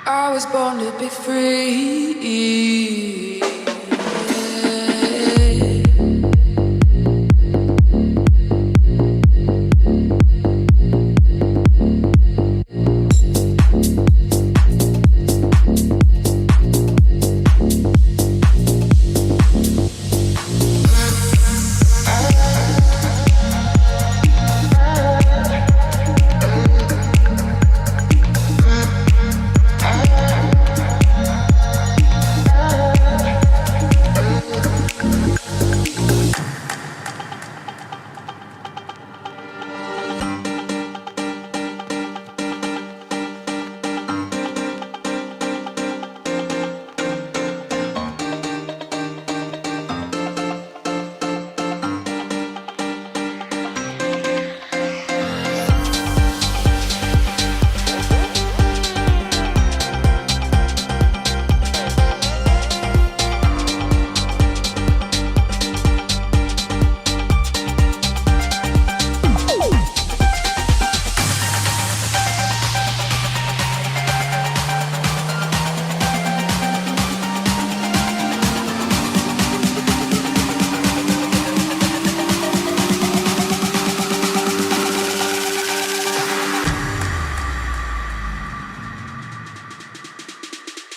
I was born to be free.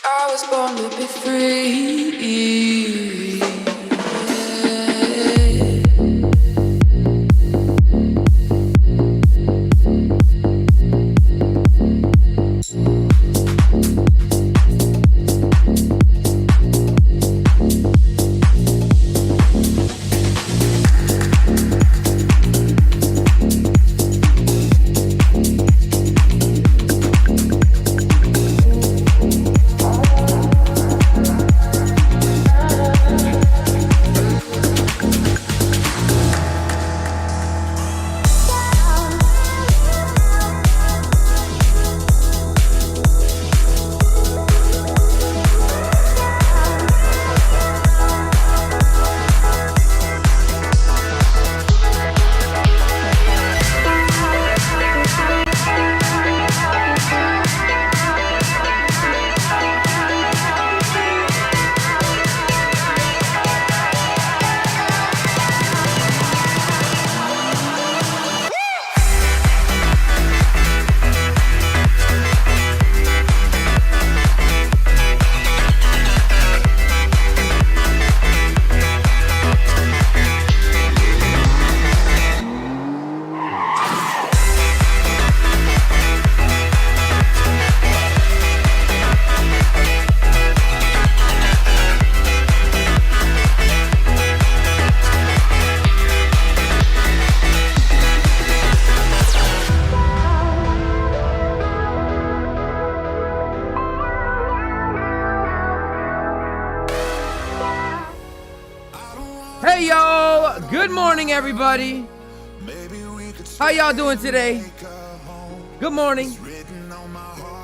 I was born to be free. Hey yo, good morning everybody. How y'all doing today? Good morning.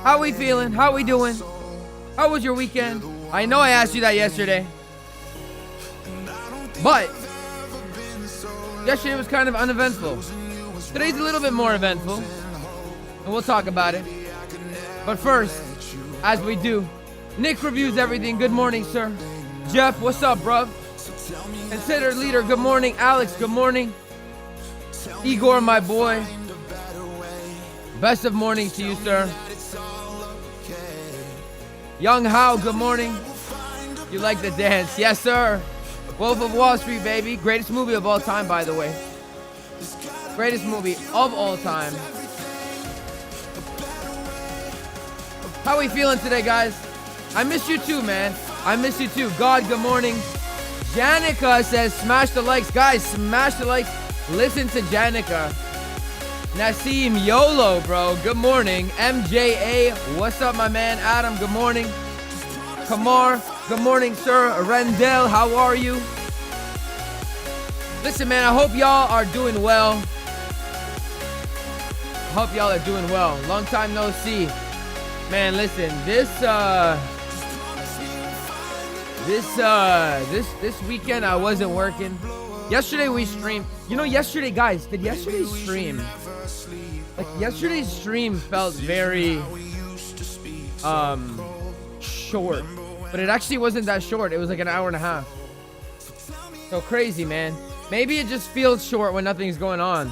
How we feeling? How we doing? How was your weekend? I know I asked you that yesterday, but yesterday was kind of uneventful. Today's a little bit more eventful, and we'll talk about it. But first, as we do, Nick reviews everything. Good morning, sir. Jeff, what's up, bruv? Considered leader, good morning. Alex, good morning. Igor, my boy. Best of mornings to you, sir. Young Hao, good morning. You like the dance? Yes, sir. Wolf of Wall Street, baby. Greatest movie of all time, by the way. Greatest movie of all time. How we feeling today, guys? I miss you too, man. I miss you too. God, good morning. Janica says, smash the likes. Guys, smash the likes. Listen to Janica. Nassim, YOLO, bro. Good morning. MJA, what's up, my man? Adam, good morning. Kamar, good morning, sir. Rendell, how are you? Listen, man, I hope y'all are doing well. Hope y'all are doing well. Long time no see. Man, listen, this weekend I wasn't working. Yesterday we streamed. You know, yesterday, guys, did yesterday's stream, like yesterday's stream felt very short, but it actually wasn't that short. It was like an hour and a half. So crazy, man. Maybe it just feels short when nothing's going on.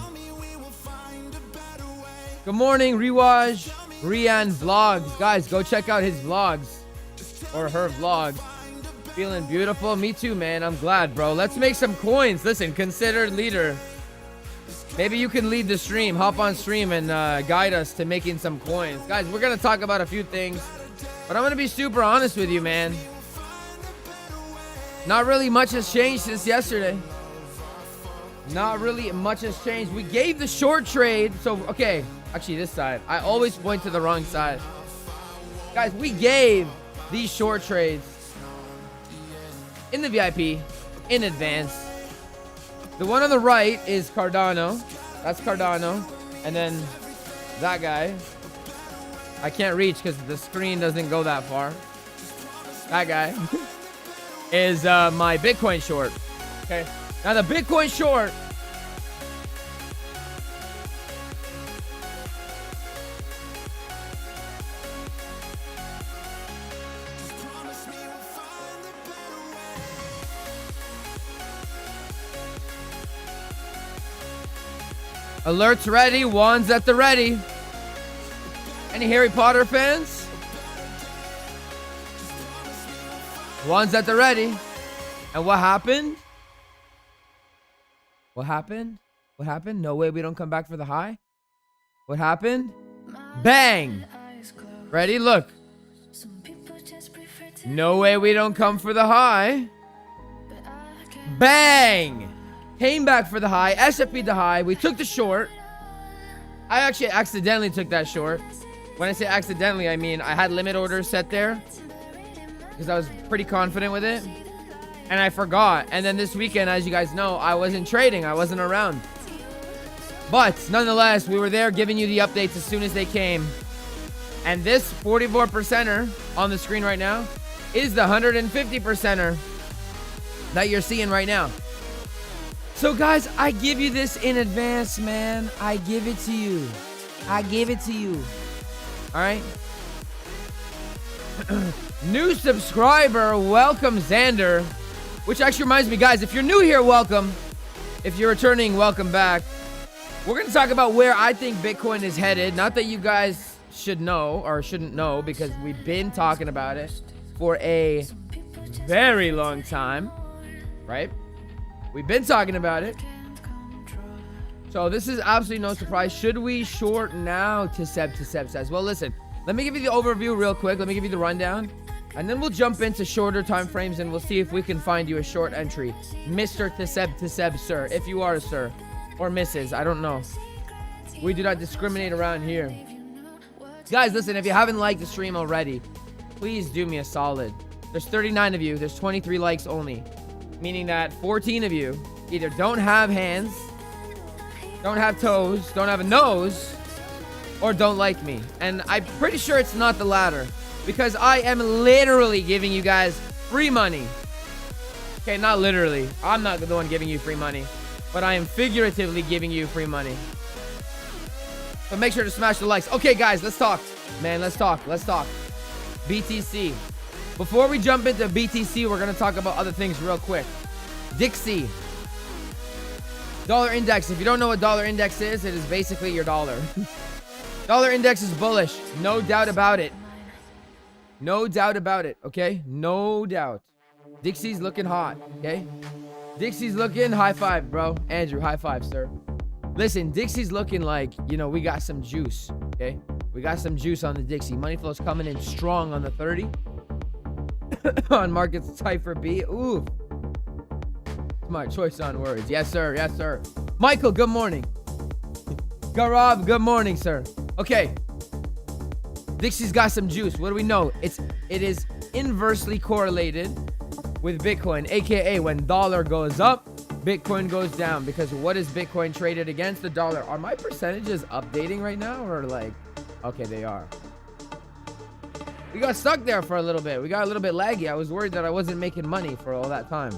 Good morning, Riwaj Rian Vlogs. Guys, go check out his vlogs or her vlog. Feeling beautiful. Me too, man. I'm glad, bro. Let's make some coins. Listen, consider leader. Maybe you can lead the stream. Hop on stream and guide us to making some coins. Guys, we're going to talk about a few things, but I'm going to be super honest with you, man. Not really much has changed since yesterday. Not really much has changed. We gave the short trade. So, okay. Actually, this side. I always point to the wrong side. Guys, we gave these short trades in the VIP in advance. The one on the right is Cardano. That's Cardano. And then that guy. I can't reach because the screen doesn't go that far. That guy is my Bitcoin short. Okay. Now the Bitcoin short. Alerts ready, wands at the ready. Any Harry Potter fans? Wands at the ready. And what happened? What happened? What happened? No way we don't come back for the high? What happened? Bang! Ready? Look. No way we don't come for the high. Bang! Came back for the high, SFP'd the high. We took the short. I actually accidentally took that short. When I say accidentally, I mean I had limit orders set there because I was pretty confident with it. And I forgot. And then this weekend, as you guys know, I wasn't trading. I wasn't around. But nonetheless, we were there giving you the updates as soon as they came. And this 44%er on the screen right now is the 150%er that you're seeing right now. So guys, I give you this in advance, man. I give it to you. I give it to you. All right. New subscriber, welcome Xander. Which actually reminds me, guys, if you're new here, welcome. If you're returning, welcome back. We're going to talk about where I think Bitcoin is headed. Not that you guys should know or shouldn't know, because we've been talking about it for a very long time, right? We've been talking about it. So this is absolutely no surprise. Should we short now? Tiseb says. Well, listen, let me give you the overview real quick. Let me give you the rundown. And then we'll jump into shorter time frames and we'll see if we can find you a short entry. Mr. Tiseb, sir. If you are a sir. Or Mrs. I don't know. We do not discriminate around here. Guys, listen, if you haven't liked the stream already, please do me a solid. There's 39 of you. There's 23 likes only. Meaning that 14 of you either don't have hands, don't have toes, don't have a nose, or don't like me. And I'm pretty sure it's not the latter, because I am literally giving you guys free money. Okay, not literally. I'm not the one giving you free money, but I am figuratively giving you free money. So make sure to smash the likes. Okay, guys, let's talk. Man, let's talk. BTC. Before we jump into BTC, we're going to talk about other things real quick. Dixie. Dollar index. If you don't know what dollar index is, it is basically your dollar. Dollar index is bullish. No doubt about it. No doubt about it, okay? No doubt. Dixie's looking hot, okay? Dixie's looking high five, bro. Andrew, high five, sir. Listen, Dixie's looking like, you know, we got some juice, okay? We got some juice on the Dixie. Money flow's coming in strong on the 30. On markets Cipher B. Ooh. Smart choice on words. Yes, sir. Yes, sir. Michael, good morning. Gaurav, good morning, sir. Okay. Dixie's got some juice. What do we know? It is inversely correlated with Bitcoin, aka when dollar goes up, Bitcoin goes down. Because what is Bitcoin traded against? The dollar. Are my percentages updating right now, or like, okay, they are. We got stuck there for a little bit. We got a little bit laggy. I was worried that I wasn't making money for all that time.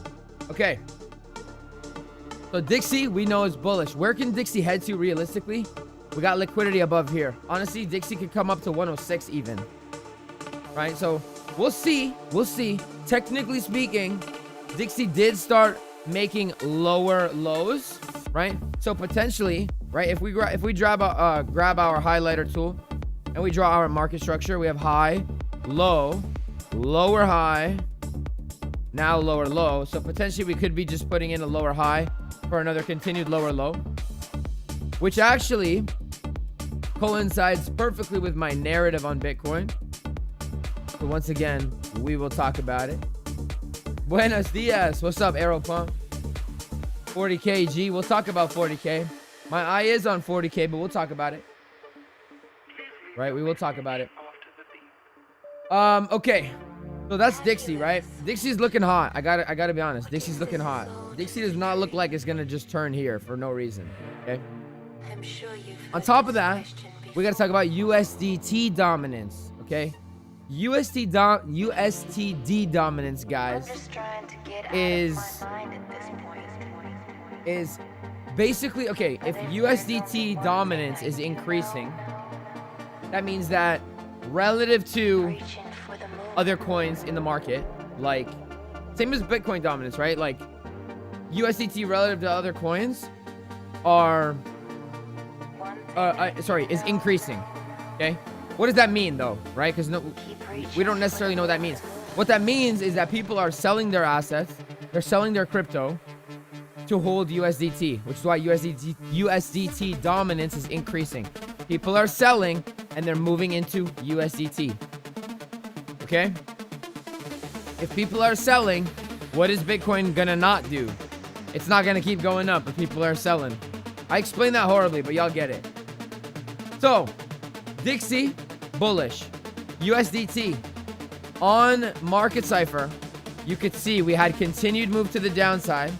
Okay. So Dixie, we know is bullish. Where can Dixie head to realistically? We got liquidity above here. Honestly, Dixie could come up to 106 even. right? So we'll see. Technically speaking, Dixie did start making lower lows, right? So potentially, right, if we grab our highlighter tool and we draw our market structure, we have high, low, lower high, now lower low. So potentially we could be just putting in a lower high for another continued lower low, which actually coincides perfectly with my narrative on Bitcoin. So once again, we will talk about it. Buenos dias. What's up, Arrow Pump? 40K, G. We'll talk about 40K. My eye is on 40K, but we'll talk about it. Right? We will talk about it. Okay. So that's Dixie, right? Dixie's looking hot. I gotta be honest. Dixie's looking hot. Dixie does not look like it's gonna just turn here for no reason. Okay. On top of that, we gotta talk about USDT dominance. Okay. USTD dominance, guys, is basically, okay, if USDT dominance is increasing, that means that relative to other coins in the market, like same as Bitcoin dominance, right? Like USDT relative to other coins are is increasing. Okay, what does that mean though, right? Because we don't necessarily know what that means. What that means is that people are selling their assets, they're selling their crypto to hold USDT, which is why USDT dominance is increasing. People are selling and they're moving into USDT. Okay? If people are selling, what is Bitcoin gonna not do? It's not gonna keep going up if people are selling. I explained that horribly, but y'all get it. So, Dixie, bullish. USDT. On market Cipher, you could see we had continued move to the downside.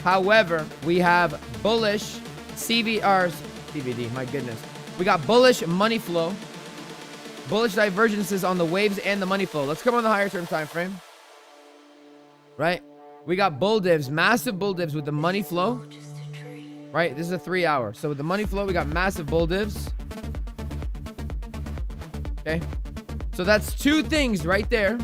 However, we have bullish CVD, my goodness. We got bullish money flow, bullish divergences on the waves and the money flow. Let's come on the higher term time frame. Right? We got bull divs, massive bull divs with the money flow. Right? This is a 3 hour. So with the money flow, we got massive bull divs. Okay? So that's two things right there.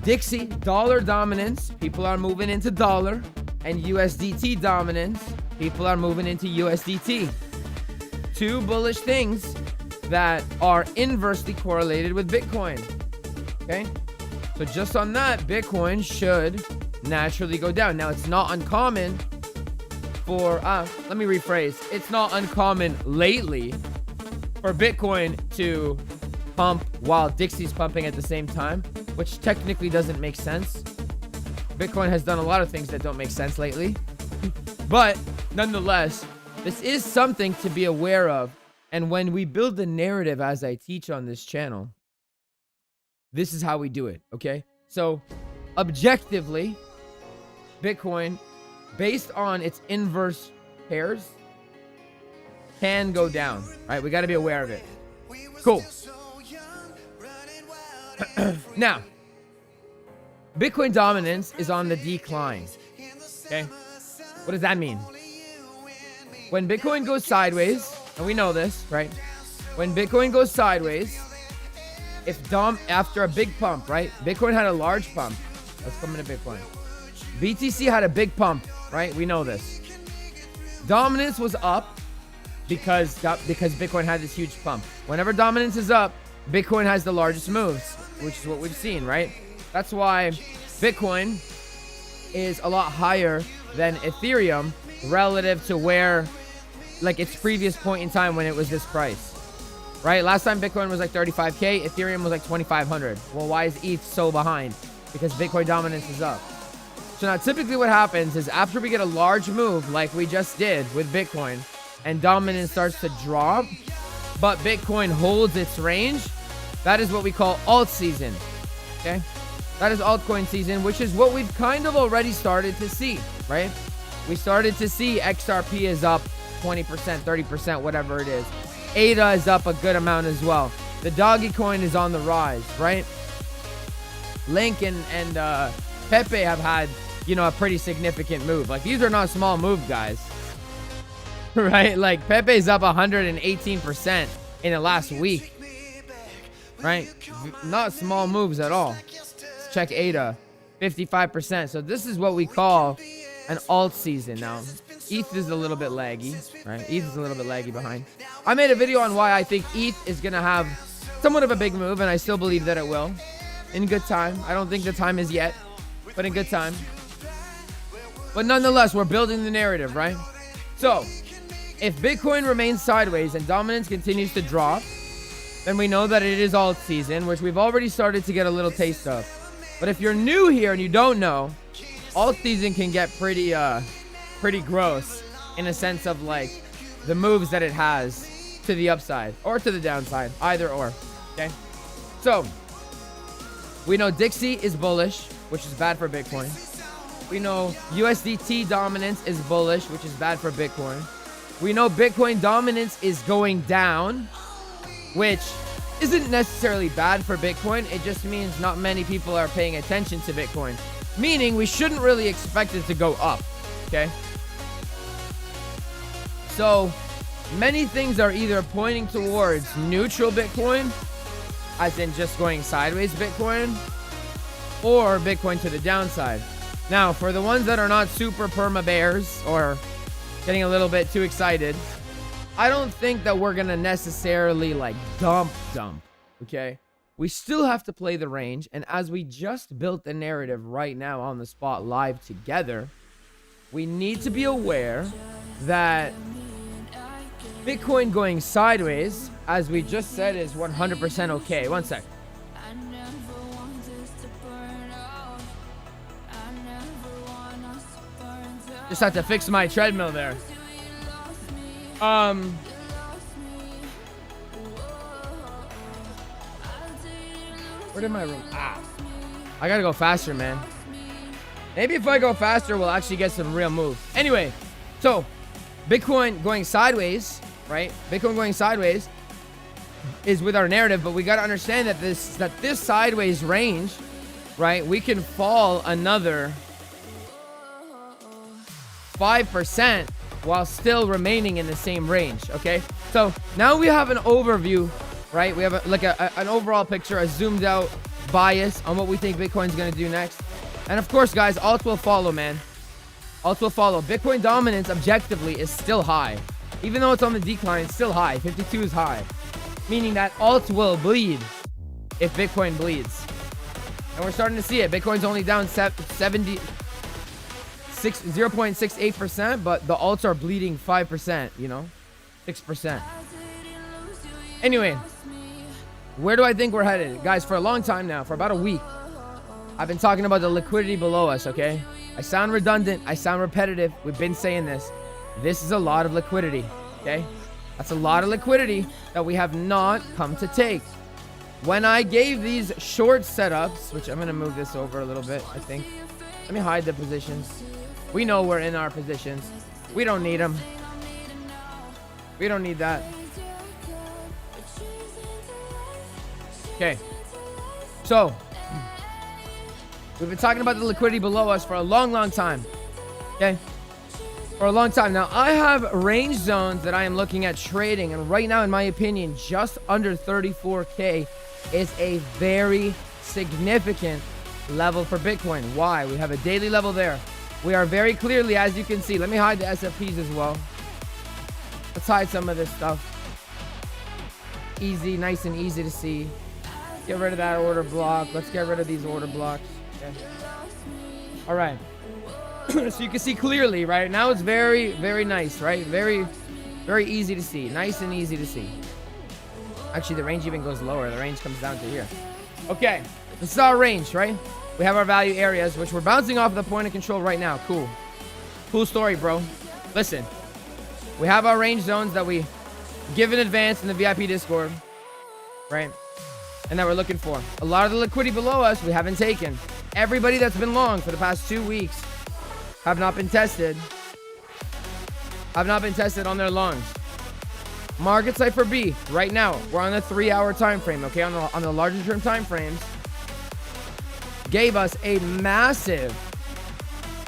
Dixie, dollar dominance. People are moving into dollar. And USDT dominance. People are moving into USDT. Two bullish things that are inversely correlated with Bitcoin. Okay? So just on that, Bitcoin should naturally go down. Now, it's not uncommon for, let me rephrase. It's not uncommon lately for Bitcoin to pump while Dixie's pumping at the same time, which technically doesn't make sense. Bitcoin has done a lot of things that don't make sense lately. But nonetheless, this is something to be aware of. And when we build the narrative, as I teach on this channel, this is how we do it, okay? So, objectively, Bitcoin, based on its inverse pairs, can go down, right? We got to be aware of it. Cool. Now, Bitcoin dominance is on the decline, okay? What does that mean? When Bitcoin goes sideways, and we know this, right? When Bitcoin goes sideways, after a big pump, right? Bitcoin had a large pump. Let's come into Bitcoin. BTC had a big pump, right? We know this. Dominance was up because Bitcoin had this huge pump. Whenever dominance is up, Bitcoin has the largest moves, which is what we've seen, right? That's why Bitcoin is a lot higher than Ethereum relative to where, like, its previous point in time when it was this price, right? Last time Bitcoin was like 35K, Ethereum was like 2,500. Well, why is ETH so behind? Because Bitcoin dominance is up. So now typically what happens is after we get a large move like we just did with Bitcoin and dominance starts to drop, but Bitcoin holds its range, that is what we call Altseason, okay? That is altcoin season, which is what we've kind of already started to see, right? We started to see XRP is up 20%, 30%, whatever it is. ADA is up a good amount as well. The doggy coin is on the rise, right? Link and Pepe have had, you know, a pretty significant move. Like, these are not small moves, guys. Right? Like, Pepe's up 118% in the last week. right? Not small moves at all. Check ADA, 55%. So this is what we call an alt season. Now, ETH is a little bit laggy, right? ETH is a little bit laggy behind. I made a video on why I think ETH is going to have somewhat of a big move, and I still believe that it will. In good time. I don't think the time is yet, but in good time. But nonetheless, we're building the narrative, right? So, if Bitcoin remains sideways and dominance continues to drop, then we know that it is alt season, which we've already started to get a little taste of. But if you're new here and you don't know, alt season can get pretty gross in a sense of like the moves that it has to the upside or to the downside, either or. Okay, so we know Dixie is bullish, which is bad for Bitcoin. We know USDT dominance is bullish, which is bad for Bitcoin. We know Bitcoin dominance is going down, which isn't necessarily bad for Bitcoin. It just means not many people are paying attention to Bitcoin, meaning we shouldn't really expect it to go up. Okay, so many things are either pointing towards neutral Bitcoin, as in just going sideways Bitcoin, or Bitcoin to the downside. Now, for the ones that are not super perma bears or getting a little bit too excited, I don't think that we're gonna necessarily like dump, okay? We still have to play the range, and as we just built the narrative right now on the spot live together, we need to be aware that Bitcoin going sideways, as we just said, is 100% okay. One sec. Just have to fix my treadmill there. Where did my room? I gotta go faster, man. Maybe if I go faster, we'll actually get some real moves. Anyway, so Bitcoin going sideways, right? Bitcoin going sideways is with our narrative, but we got to understand that this sideways range, right? We can fall another 5% while still remaining in the same range. Okay, so now we have an overview, right? We have an overall picture, a zoomed out bias on what we think Bitcoin's going to do next. And of course, guys, alt will follow, man. Alt will follow. Bitcoin dominance objectively is still high. Even though it's on the decline, it's still high. 52 is high. Meaning that alt will bleed if Bitcoin bleeds. And we're starting to see it. Bitcoin's only down 0.68%, but the alts are bleeding 5%, you know? 6%. Anyway, where do I think we're headed? Guys, for a long time now, for about a week, I've been talking about the liquidity below us, okay? I sound redundant. I sound repetitive. We've been saying this. This is a lot of liquidity, okay? That's a lot of liquidity that we have not come to take. When I gave these short setups, which I'm going to move this over a little bit, I think. Let me hide the positions. We know we're in our positions. We don't need them. We don't need that. Okay. So, we've been talking about the liquidity below us for a long time. Okay? For a long time. Now, I have range zones that I am looking at trading. And right now, in my opinion, just under 34K is a very significant level for Bitcoin. Why? We have a daily level there. We are very clearly, as you can see. Let me hide the SFPs as well. Let's hide some of this stuff. Easy, nice and easy to see. Get rid of that order block. Let's get rid of these order blocks. Okay. All right. So you can see clearly, right? Now it's very, very nice, right? Very, very easy to see. Nice and easy to see. Actually, the range even goes lower. The range comes down to here. Okay. This is our range, right? We have our value areas, which we're bouncing off the point of control right now. Cool. Cool story, bro. Listen. We have our range zones that we give in advance in the VIP Discord, right? And that we're looking for. A lot of the liquidity below us we haven't taken. Everybody that's been long for the past 2 weeks have not been tested. Have not been tested on their longs. Market Cipher B, right now, we're on a 3-hour time frame, okay? On the larger term time frames, gave us a massive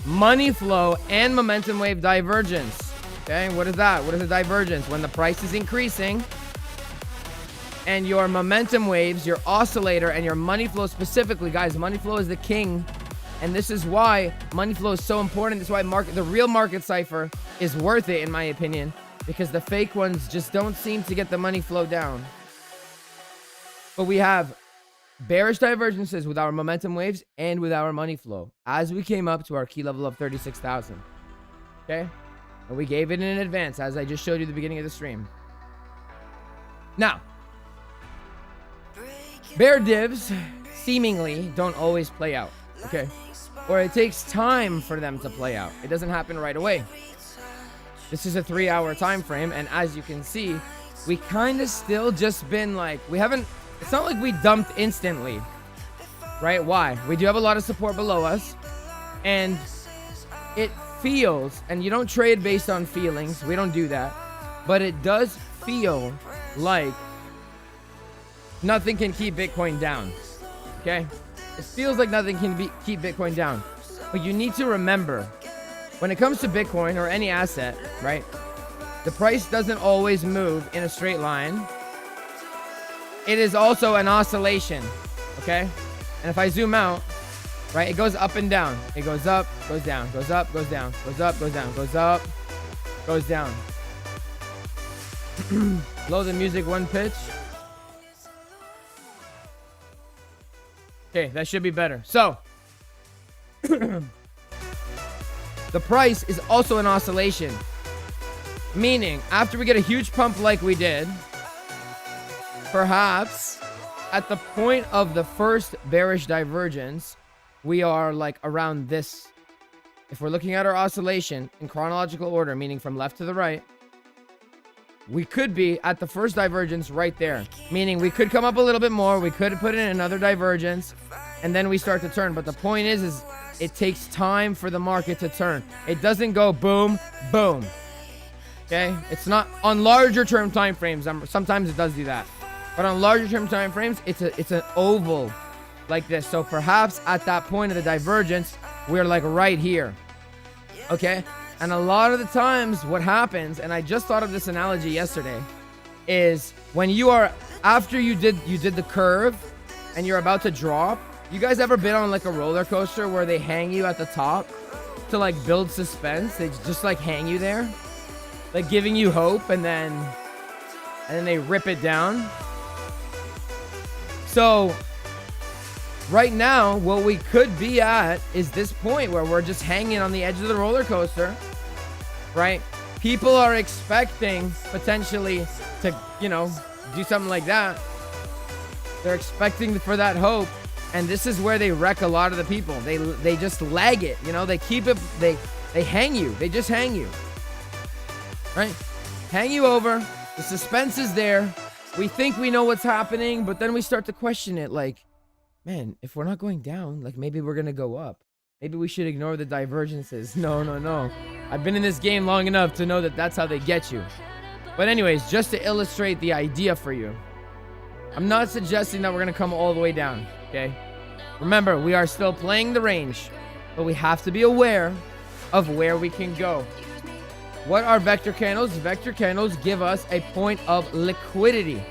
money flow and momentum wave divergence. Okay, what is that? What is a divergence? When the price is increasing and your momentum waves, your oscillator, and your money flow specifically. Guys, money flow is the king. And this is why money flow is so important. This is why the real market cipher is worth it, in my opinion, because the fake ones just don't seem to get the money flow down. But we have bearish divergences with our momentum waves and with our money flow as we came up to our key level of 36,000. Okay? And we gave it in advance, as I just showed you at the beginning of the stream. Now, bear divs seemingly don't always play out. Okay? Or it takes time for them to play out. It doesn't happen right away. This is a 3-hour time frame, and as you can see, we kind of still just been like, it's not like we dumped instantly, right? Why? We do have a lot of support below us, and it feels, and you don't trade based on feelings, we don't do that, but it does feel like nothing can keep Bitcoin down, okay? It feels like nothing can keep Bitcoin down. But you need to remember, when it comes to Bitcoin or any asset, right? The price doesn't always move in a straight line. It is also an oscillation, okay? And if I zoom out, right, it goes up and down. It goes up, goes down, goes up, goes down, goes up, goes down, goes up, goes down. Lower the music one pitch. Okay, that should be better. So, the price is also an oscillation. Meaning, after we get a huge pump like we did, perhaps at the point of the first bearish divergence, we are like around this. If we're looking at our oscillation in chronological order, meaning from left to the right, we could be at the first divergence right there. Meaning we could come up a little bit more. We could put in another divergence, and then we start to turn. But the point is it takes time for the market to turn. It doesn't go boom, boom. Okay? It's not on larger term time frames. Sometimes it does do that. But on larger term time frames, it's an oval like this. So perhaps at that point of the divergence, we're like right here. Okay? And a lot of the times what happens, and I just thought of this analogy yesterday, is when you are, after you did the curve and you're about to drop, you guys ever been on like a roller coaster where they hang you at the top to like build suspense? They just like hang you there, like giving you hope, and then they rip it down. So right now, what we could be at is this point where we're just hanging on the edge of the roller coaster, right? People are expecting potentially to, do something like that. They're expecting for that hope, and this is where they wreck a lot of the people. They just lag it, they keep it, they hang you. They just hang you, right? Hang you over. The suspense is there. We think we know what's happening, but then we start to question it like, man, if we're not going down, like maybe we're going to go up. Maybe we should ignore the divergences. No. I've been in this game long enough to know that that's how they get you. But anyways, just to illustrate the idea for you, I'm not suggesting that we're going to come all the way down, okay? Remember, we are still playing the range, but we have to be aware of where we can go. What are vector candles? Vector candles give us a point of liquidity,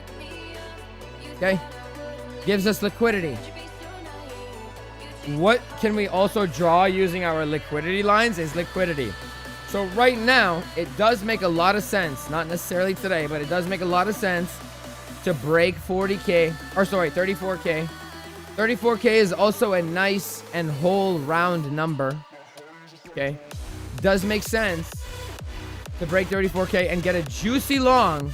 okay? Gives us liquidity. What can we also draw using our liquidity lines is liquidity. So right now, it does make a lot of sense, not necessarily today, but it does make a lot of sense to break 34K. 34K is also a nice and whole round number, okay? Does make sense to break 34K and get a juicy long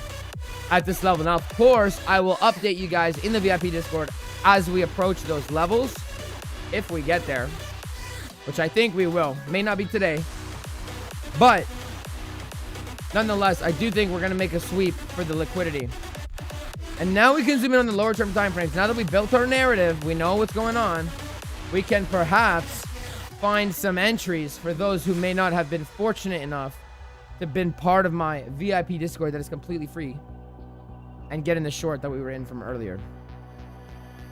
at this level. Now, of course, I will update you guys in the VIP Discord as we approach those levels, if we get there, which I think we will. May not be today, but nonetheless, I do think we're going to make a sweep for the liquidity. And now we can zoom in on the lower term time frames. Now that we built our narrative, we know what's going on, we can perhaps find some entries for those who may not have been fortunate enough to have been part of my VIP Discord that is completely free and get in the short that we were in from earlier.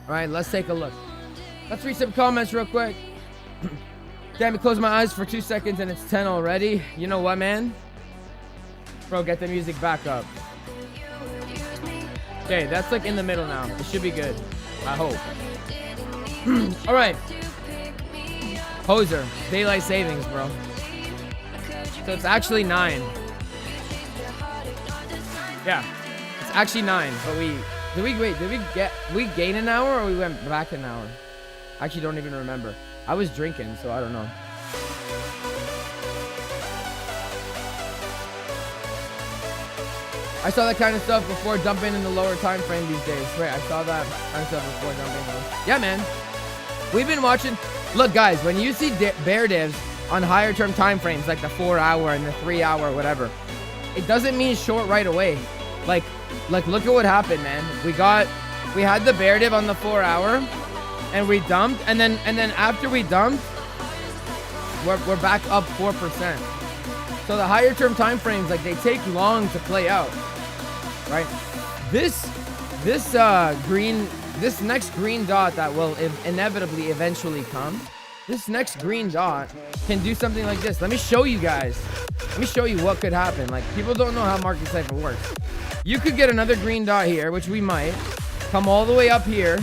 All right, let's take a look. Let's read some comments real quick. Damn it, close my eyes for 2 seconds and it's 10 already. You know what, man? Bro, get the music back up. Okay, that's like in the middle now. It should be good. I hope. All right. Hoser. Daylight savings, bro. So it's actually 9. Yeah. It's actually 9. But we gain an hour or we went back an hour? I actually don't even remember. I was drinking, so I don't know. I saw that kind of stuff before dumping in the lower time frame these days. Right, I saw that kind of stuff before dumping. Yeah, man. We've been watching. Look, guys, when you see bear divs on higher term time frames, like the 4 hour and the 3 hour, whatever, it doesn't mean short right away. Like look at what happened, man. We had the bear div on the 4 hour, and we dumped, and then after we dumped, we're back up 4%. So the higher term time frames, like, they take long to play out, right? This next green dot that will inevitably eventually come, this next green dot can do something like this. Let me show you guys. Let me show you what could happen. Like, people don't know how market cipher works. You could get another green dot here, which we might, come all the way up here,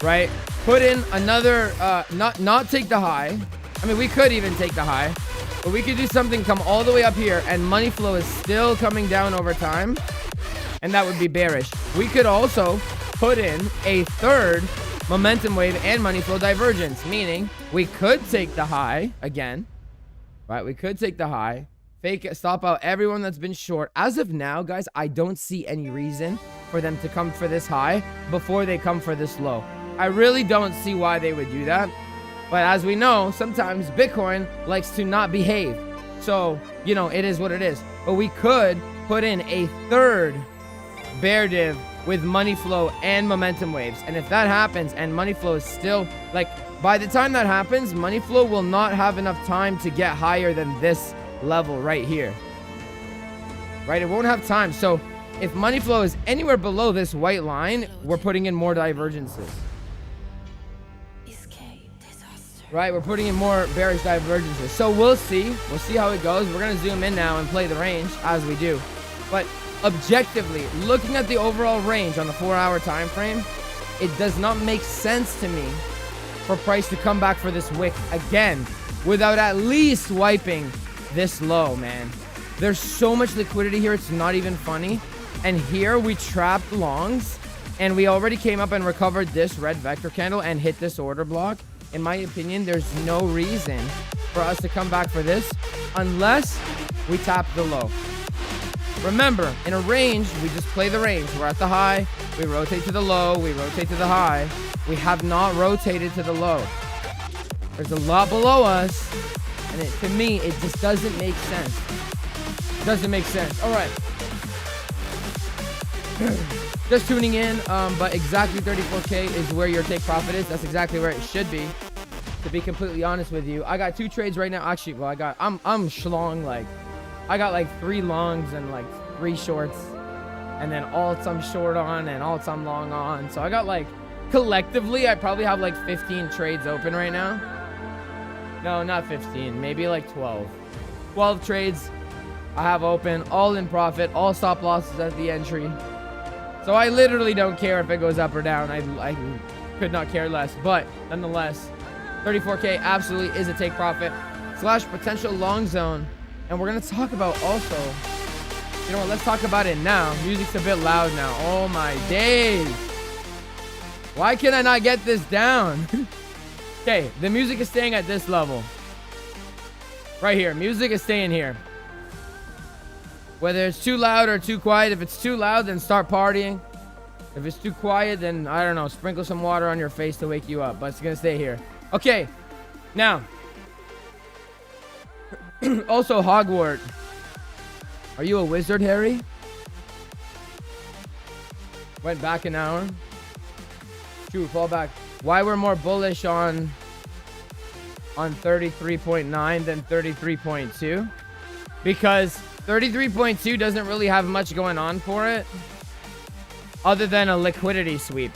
right? Put in another, not take the high. I mean, we could even take the high, but we could do something, come all the way up here, and money flow is still coming down over time, and that would be bearish. We could also put in a third momentum wave and money flow divergence, meaning we could take the high again, right? We could take the high, fake it, stop out everyone that's been short. As of now, guys, I don't see any reason for them to come for this high before they come for this low. I really don't see why they would do that. But as we know, sometimes Bitcoin likes to not behave. So, you know, it is what it is. But we could put in a third bear div with money flow and momentum waves. And if that happens and money flow is still, like, by the time that happens, money flow will not have enough time to get higher than this level right here. Right? It won't have time. So if money flow is anywhere below this white line, we're putting in more divergences. Right, we're putting in more bearish divergences. So we'll see. We'll see how it goes. We're going to zoom in now and play the range as we do. But objectively, looking at the overall range on the 4 hour time frame, it does not make sense to me for price to come back for this wick again without at least wiping this low, man. There's so much liquidity here, it's not even funny. And here we trapped longs, and we already came up and recovered this red vector candle and hit this order block. In my opinion, there's no reason for us to come back for this unless we tap the low. Remember, in a range, we just play the range. We're at the high, we rotate to the low, we rotate to the high. We have not rotated to the low. There's a lot below us, and to me, it just doesn't make sense. It doesn't make sense. All right. Just tuning in, but exactly 34K is where your take profit is. That's exactly where it should be, to be completely honest with you. I got 2 trades right now. Actually, well, I'm schlong, like, I got like 3 longs and like 3 shorts, and then alts I'm short on and alts I'm long on. So I got, like, collectively, I probably have like 15 trades open right now. No, not 15, maybe like 12. 12 trades I have open, all in profit, all stop losses at the entry. So I literally don't care if it goes up or down. I could not care less. But nonetheless, 34K absolutely is a take profit / potential long zone. And we're going to talk about also, you know what, let's talk about it now. Music's a bit loud now. Oh my days. Why can I not get this down? Okay, the music is staying at this level. Right here. Music is staying here. Whether it's too loud or too quiet. If it's too loud, then start partying. If it's too quiet, then, I don't know, sprinkle some water on your face to wake you up. But it's going to stay here. Okay. Now. Also, Hogwart. Are you a wizard, Harry? Went back an hour. True, fall back. Why we're more bullish on 33.9 than 33.2? Because 33.2 doesn't really have much going on for it other than a liquidity sweep.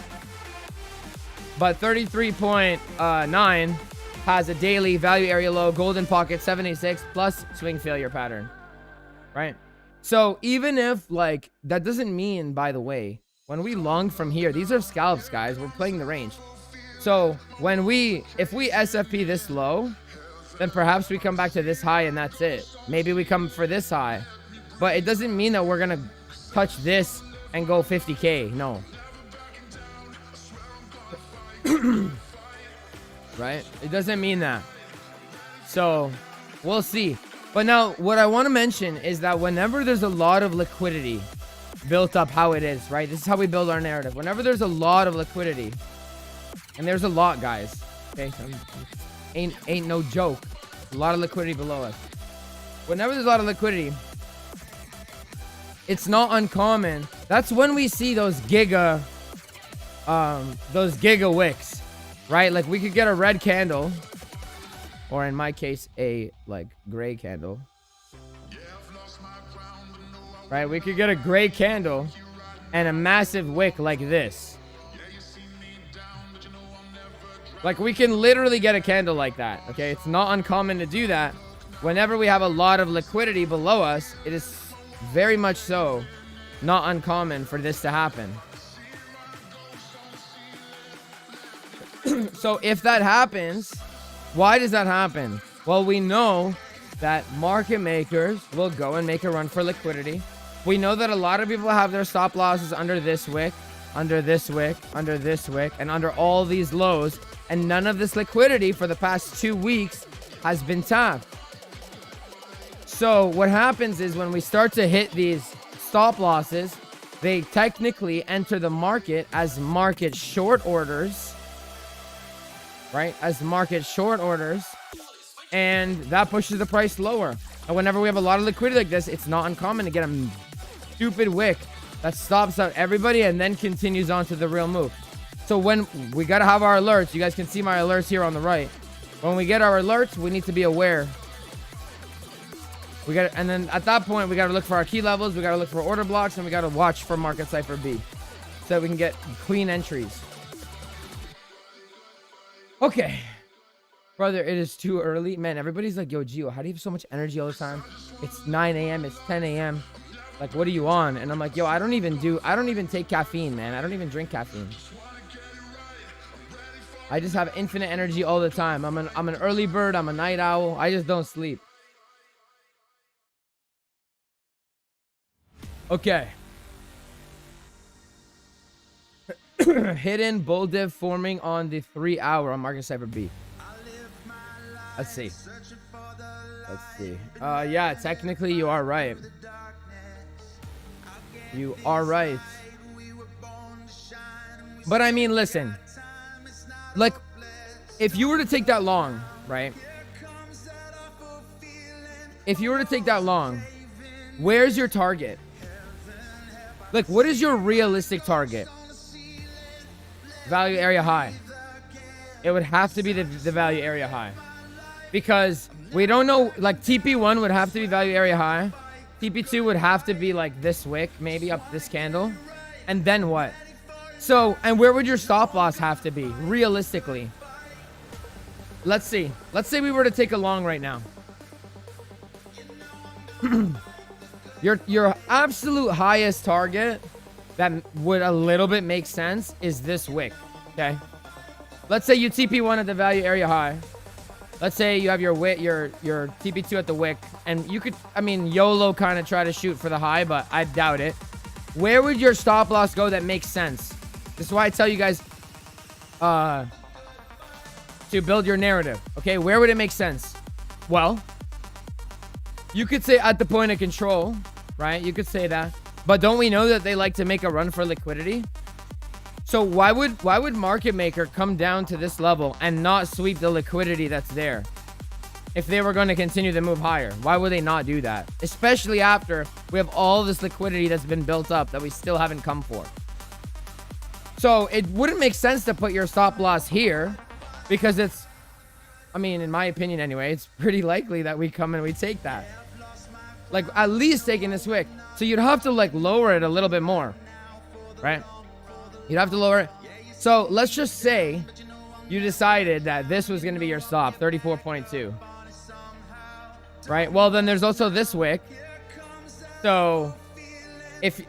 But 33.9 has a daily value area low, golden pocket 786 plus swing failure pattern, right? So even if like, that doesn't mean, by the way, when we long from here, these are scalps, guys. We're playing the range. So if we SFP this low, then perhaps we come back to this high and that's it. Maybe we come for this high, but it doesn't mean that we're gonna touch this and go 50K. No. Right? It doesn't mean that. So we'll see. But now what I want to mention is that whenever there's a lot of liquidity built up, how it is, right? This is how we build our narrative. Whenever there's a lot of liquidity, and there's a lot, guys, okay, ain't no joke, a lot of liquidity below us. Whenever there's a lot of liquidity, it's not uncommon. That's when we see those giga wicks, right? Like we could get a red candle, or in my case, a like gray candle, right? We could get a gray candle and a massive wick like this. Like we can literally get a candle like that, okay? It's not uncommon to do that. Whenever we have a lot of liquidity below us, it is very much so not uncommon for this to happen. So if that happens, why does that happen? Well, we know that market makers will go and make a run for liquidity. We know that a lot of people have their stop losses under this wick, under this wick, under this wick, and under all these lows. And none of this liquidity for the past 2 weeks has been tapped. So what happens is when we start to hit these stop losses, they technically enter the market as market short orders, right? As market short orders. And that pushes the price lower. And whenever we have a lot of liquidity like this, it's not uncommon to get a stupid wick that stops out everybody and then continues on to the real move. So when we got to have our alerts, you guys can see my alerts here on the right. When we get our alerts, we need to be aware. And then at that point, we got to look for our key levels. We got to look for order blocks, and we got to watch for market Cipher B so that we can get clean entries. Okay. Brother, it is too early. Man, everybody's like, yo, Gio, how do you have so much energy all the time? It's 9 a.m. It's 10 a.m. Like, what are you on? And I'm like, yo, I don't even take caffeine, man. I don't even drink caffeine. I just have infinite energy all the time. I'm an early bird. I'm a night owl. I just don't sleep. Okay. Hidden bull div forming on the 3 hour on market Cipher B. Let's see. Yeah, technically you are right. You are right. But I mean, listen. Like, if you were to take that long, right? If you were to take that long, where's your target? Like, what is your realistic target? Value area high. It would have to be the value area high. Because we don't know, like TP1 would have to be value area high. TP2 would have to be like this wick, maybe up this candle. And then what? So, and where would your stop loss have to be, realistically? Let's see. Let's say we were to take a long right now. Your absolute highest target that would a little bit make sense is this wick, okay? Let's say you TP1 at the value area high. Let's say you have your TP2 at the wick, and you could, I mean, YOLO kind of try to shoot for the high, but I doubt it. Where would your stop loss go that makes sense? This is why I tell you guys to build your narrative, okay? Where would it make sense? Well, you could say at the point of control, right? You could say that. But don't we know that they like to make a run for liquidity? So why would market maker come down to this level and not sweep the liquidity that's there? If they were going to continue to move higher, why would they not do that? Especially after we have all this liquidity that's been built up that we still haven't come for. So it wouldn't make sense to put your stop loss here because it's, I mean, in my opinion anyway, it's pretty likely that we come and we take that. Like at least taking this wick. So you'd have to like lower it a little bit more, right? You'd have to lower it. So let's just say you decided that this was going to be your stop, 34.2. Right? Well, then there's also this wick. So if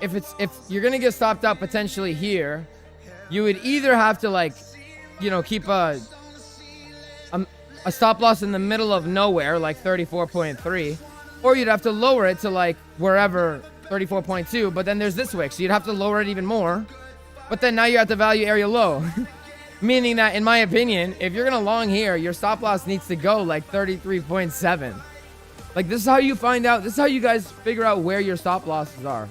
you're gonna get stopped out potentially here, you would either have to, like, you know, keep a stop loss in the middle of nowhere, like 34.3, or you'd have to lower it to like wherever, 34.2, but then there's this wick, so you'd have to lower it even more, but then now you're at the value area low. Meaning that, in my opinion, if you're gonna long here, your stop loss needs to go like 33.7. Like, this is how you find out, this is how you guys figure out where your stop losses are,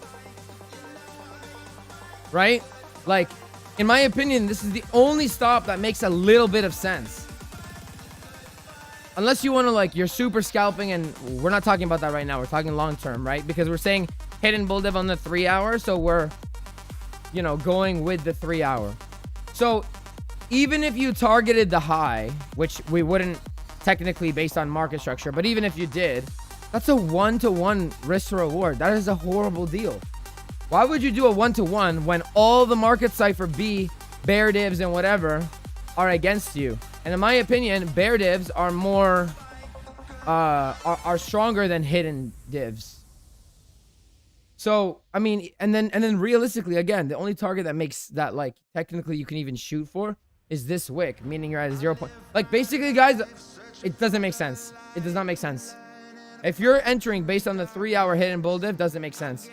right? Like, in my opinion, this is the only stop that makes a little bit of sense. Unless you want to, like, you're super scalping, and we're not talking about that right now. We're talking long term, right? Because we're saying hidden bull div on the 3 hour, so we're, you know, going with the 3 hour. So even if you targeted the high, which we wouldn't technically based on market structure, but even if you did, that's a 1-to-1 risk to reward. That is a horrible deal. Why would you do a 1-to-1 when all the market Cipher B, bear divs, and whatever are against you? And in my opinion, bear divs are more, are stronger than hidden divs. So, I mean, and then realistically, again, the only target that makes that, like, technically you can even shoot for is this wick, meaning you're at a 0 point. Like, basically, guys, it doesn't make sense. It does not make sense. If you're entering based on the 3 hour hidden bull div, doesn't make sense.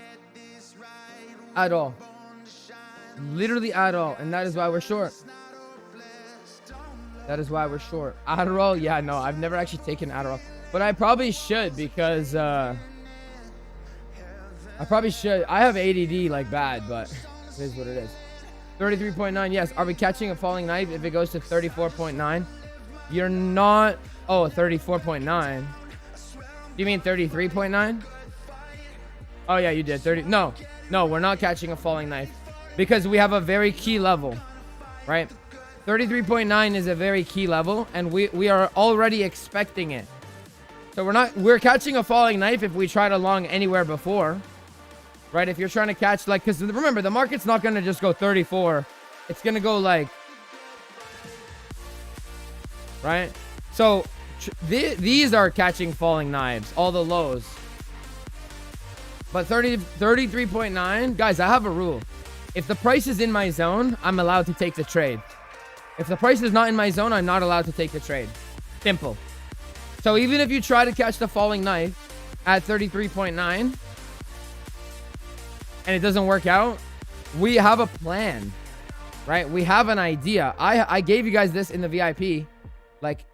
At all. Literally at all. And that is why we're short. That is why we're short. Adderall? Yeah, no, I've never actually taken Adderall. But I probably should, because I probably should. I have ADD like bad, but it is what it is. 33.9, yes. Are we catching a falling knife if it goes to 34.9? You're not. Oh, 34.9. You mean 33.9? Oh, yeah, you did. 30. No, we're not catching a falling knife because we have a very key level, right? 33.9 is a very key level, and we are already expecting it. So we're catching a falling knife if we try to long anywhere before, right? If you're trying to catch, like, because remember, the market's not going to just go 34. It's going to go like, right? So these are catching falling knives, all the lows. But 33.9, guys, I have a rule. If the price is in my zone, I'm allowed to take the trade. If the price is not in my zone, I'm not allowed to take the trade. Simple. So even if you try to catch the falling knife at 33.9 and it doesn't work out, we have a plan, right? We have an idea. I gave you guys this in the VIP. Like,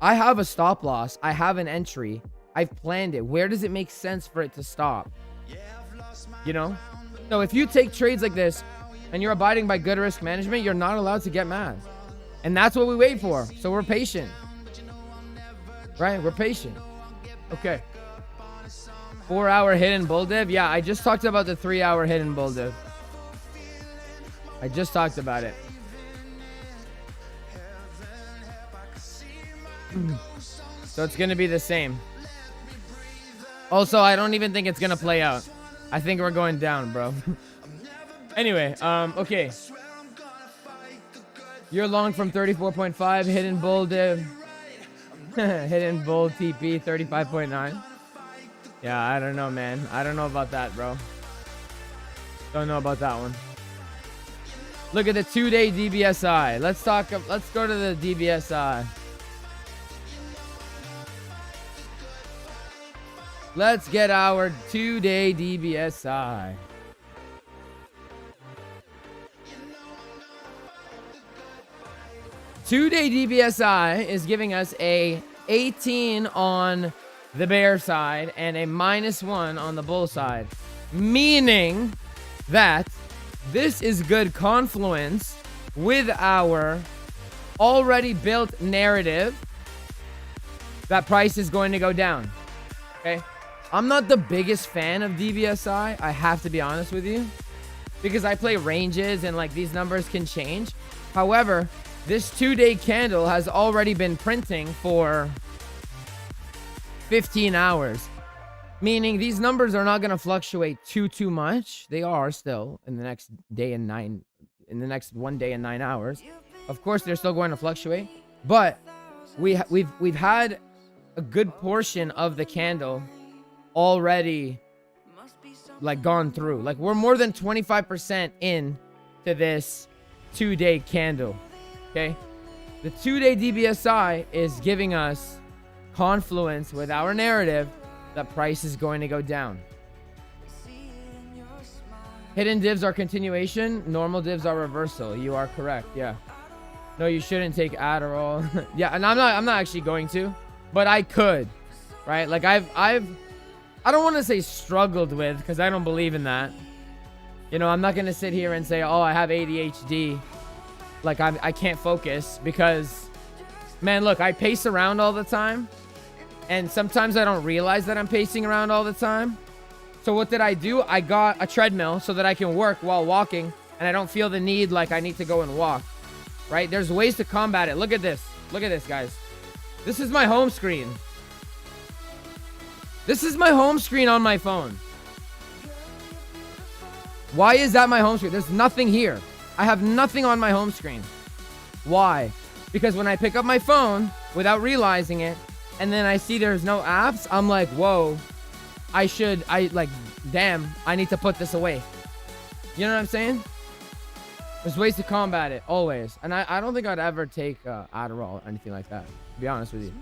I have a stop loss. I have an entry. I've planned it. Where does it make sense for it to stop? You know? So if you take trades like this and you're abiding by good risk management, you're not allowed to get mad. And that's what we wait for. So we're patient. Right? We're patient. Okay. 4 hour hidden bull div. Yeah, I just talked about the 3 hour hidden bull div. I just talked about it. So it's going to be the same. Also, I don't even think it's going to play out. I think we're going down, bro. Anyway, okay. You're long from 34.5, hidden bull div. Hidden bull TP 35.9. Yeah, I don't know, man. I don't know about that, bro. Don't know about that one. Look at the 2-day DBSI. Let's go to the DBSI. Let's get our 2-day DBSI. Two-day DBSI is giving us a 18 on the bear side and a -1 on the bull side, meaning that this is good confluence with our already built narrative that price is going to go down. Okay, I'm not the biggest fan of DBSI, I have to be honest with you, because I play ranges and like these numbers can change. However, this 2-day candle has already been printing for 15 hours, meaning these numbers are not going to fluctuate too much. They are still in the next day and 1 day and 9 hours. Of course, they're still going to fluctuate, but we've had a good portion of the candle already like gone through. Like we're more than 25% in to this 2-day candle. Okay, the 2-day DBSI is giving us confluence with our narrative that price is going to go down. Hidden divs are continuation, normal divs are reversal. You are correct. Yeah. No, you shouldn't take Adderall. Yeah, and I'm not actually going to, but I could, right? Like I don't want to say struggled with, because I don't believe in that. You know, I'm not going to sit here and say, oh, I have ADHD. Like I can't focus, because, man, look, I pace around all the time. And sometimes I don't realize that I'm pacing around all the time. So what did I do? I got a treadmill so that I can work while walking, and I don't feel the need like I need to go and walk, right? There's ways to combat it. Look at this. Look at this, guys. This is my home screen. This is my home screen on my phone. Why is that my home screen? There's nothing here. I have nothing on my home screen. Why? Because when I pick up my phone without realizing it, and then I see there's no apps, I'm like, whoa, damn, I need to put this away. You know what I'm saying? There's ways to combat it, always. And I don't think I'd ever take Adderall or anything like that, to be honest with you.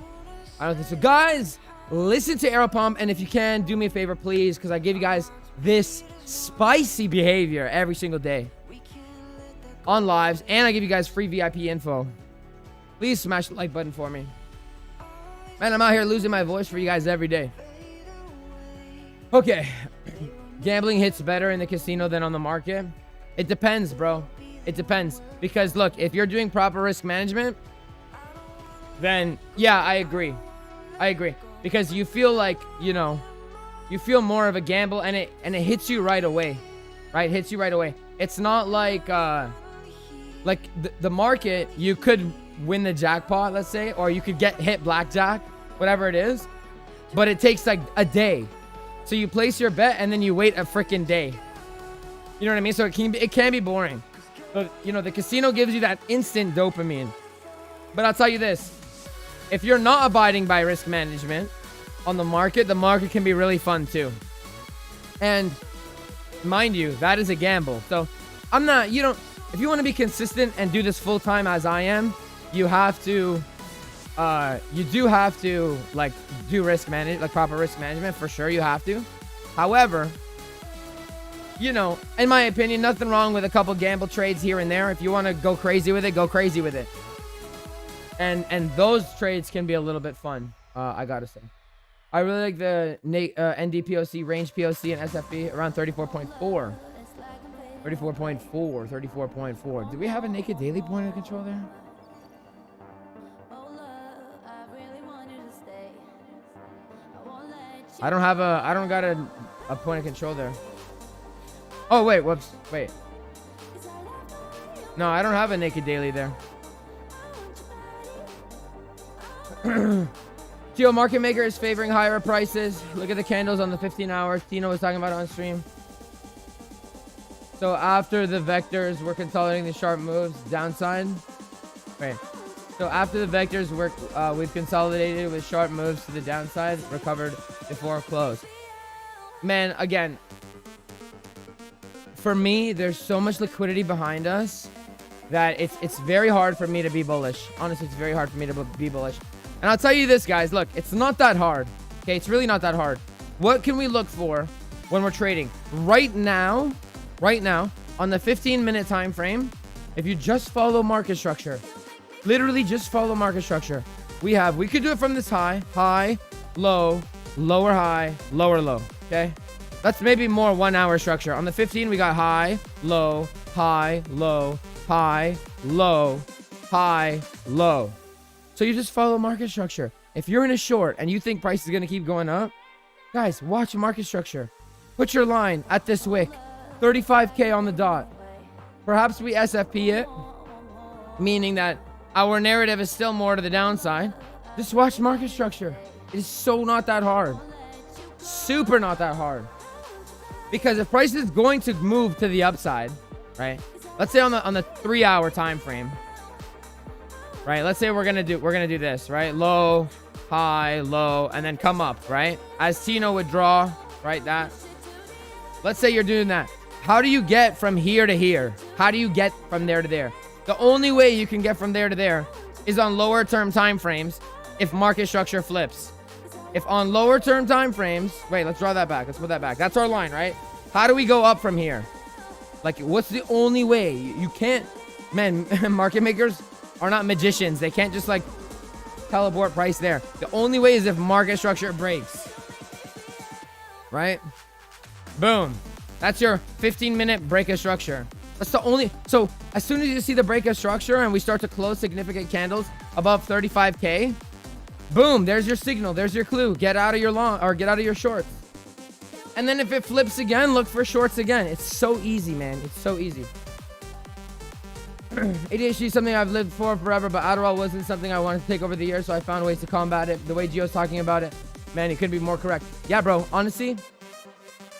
I don't think so. Guys, listen to Arrow Pump, and if you can, do me a favor, please, because I give you guys this spicy behavior every single day on lives, and I give you guys free VIP info. Please smash the like button for me. Man, I'm out here losing my voice for you guys every day. Okay. Gambling hits better in the casino than on the market. It depends, bro. It depends. Because, look, if you're doing proper risk management, then, yeah, I agree. I agree. Because you feel like, you know, you feel more of a gamble, and it hits you right away. Right? Hits you right away. It's not like, the market, you could win the jackpot, let's say, or you could get hit blackjack, whatever it is, but it takes like a day. So you place your bet and then you wait a freaking day. You know what I mean? So it can be boring. But you know, the casino gives you that instant dopamine. But I'll tell you this, if you're not abiding by risk management on the market can be really fun too. And mind you, that is a gamble. So if you want to be consistent and do this full time as I am, you have to, you do have to like do risk management, like proper risk management, for sure. You have to. However, you know, in my opinion, nothing wrong with a couple gamble trades here and there. If you want to go crazy with it, go crazy with it. And those trades can be a little bit fun. I gotta say, I really like the NDPOC, range POC, and SFB around 34.4. 34.4. Do we have a naked daily point of control there? I don't got a point of control there. Oh, wait, whoops. Wait. No, I don't have a naked daily there. Geo Market Maker is favoring higher prices. Look at the candles on the 15 hours. Tino was talking about it on stream. So after the vectors, we're consolidating the sharp moves downside. Wait. So after the vectors, we've consolidated with sharp moves to the downside, recovered before close. Man, again, for me, there's so much liquidity behind us that it's very hard for me to be bullish. Honestly, it's very hard for me to be bullish. And I'll tell you this, guys. Look, it's not that hard. Okay, it's really not that hard. What can we look for when we're trading? Right now, on the 15-minute time frame, if you just follow market structure, literally just follow market structure, we could do it from this high, low, lower high, lower low. Okay, that's maybe more 1 hour structure. On the 15, we got high, low, high, low, high, low, high, low. So you just follow market structure. If you're in a short and you think price is going to keep going up, guys, watch market structure. Put your line at this wick, 35K on the dot. Perhaps we SFP it, meaning that our narrative is still more to the downside. Just watch market structure. It is so not that hard. Super not that hard. Because if price is going to move to the upside, right? Let's say on the 3 hour time frame, right? Let's say we're gonna do this, right? Low, high, low, and then come up, right? As Tino would draw, right? That. Let's say you're doing that. How do you get from here to here? How do you get from there to there? The only way you can get from there to there is on lower term time frames if market structure flips. If on lower term time frames, wait, let's draw that back. Let's put that back. That's our line, right? How do we go up from here? Like, what's the only way? You can't, man, market makers are not magicians. They can't just like teleport price there. The only way is if market structure breaks, right? Boom. That's your 15-minute break of structure. That's the only. So as soon as you see the break of structure and we start to close significant candles above 35K, boom, there's your signal. There's your clue. Get out of your long or get out of your shorts. And then if it flips again, look for shorts again. It's so easy, man. It's so easy. ADHD is something I've lived for forever, but Adderall wasn't something I wanted to take over the years, so I found ways to combat it. The way Gio's talking about it, man, it couldn't be more correct. Yeah, bro, honestly,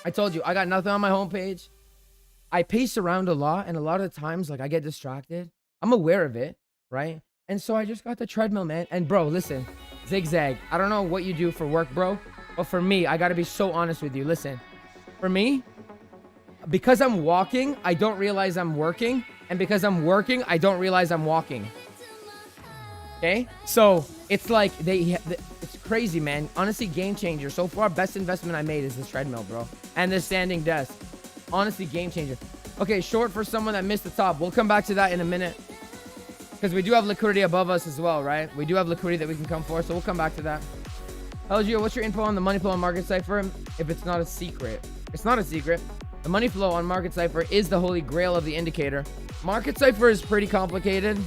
I told you, I got nothing on my homepage. I pace around a lot, and a lot of the times, like, I get distracted. I'm aware of it, right? And so I just got the treadmill, man. And bro, listen, zigzag. I don't know what you do for work, bro, but for me, I gotta be so honest with you. Listen, for me, because I'm walking, I don't realize I'm working. And because I'm working, I don't realize I'm walking. Okay? So it's like it's crazy, man. Honestly, game changer. So far, best investment I made is this treadmill, bro. And this standing desk. Honestly, game changer. Okay, short for someone that missed the top. We'll come back to that in a minute. Because we do have liquidity above us as well, right? We do have liquidity that we can come for, so we'll come back to that. LGO, what's your info on the money flow on Market Cipher? If it's not a secret. It's not a secret. The money flow on Market Cipher is the holy grail of the indicator. Market Cipher is pretty complicated.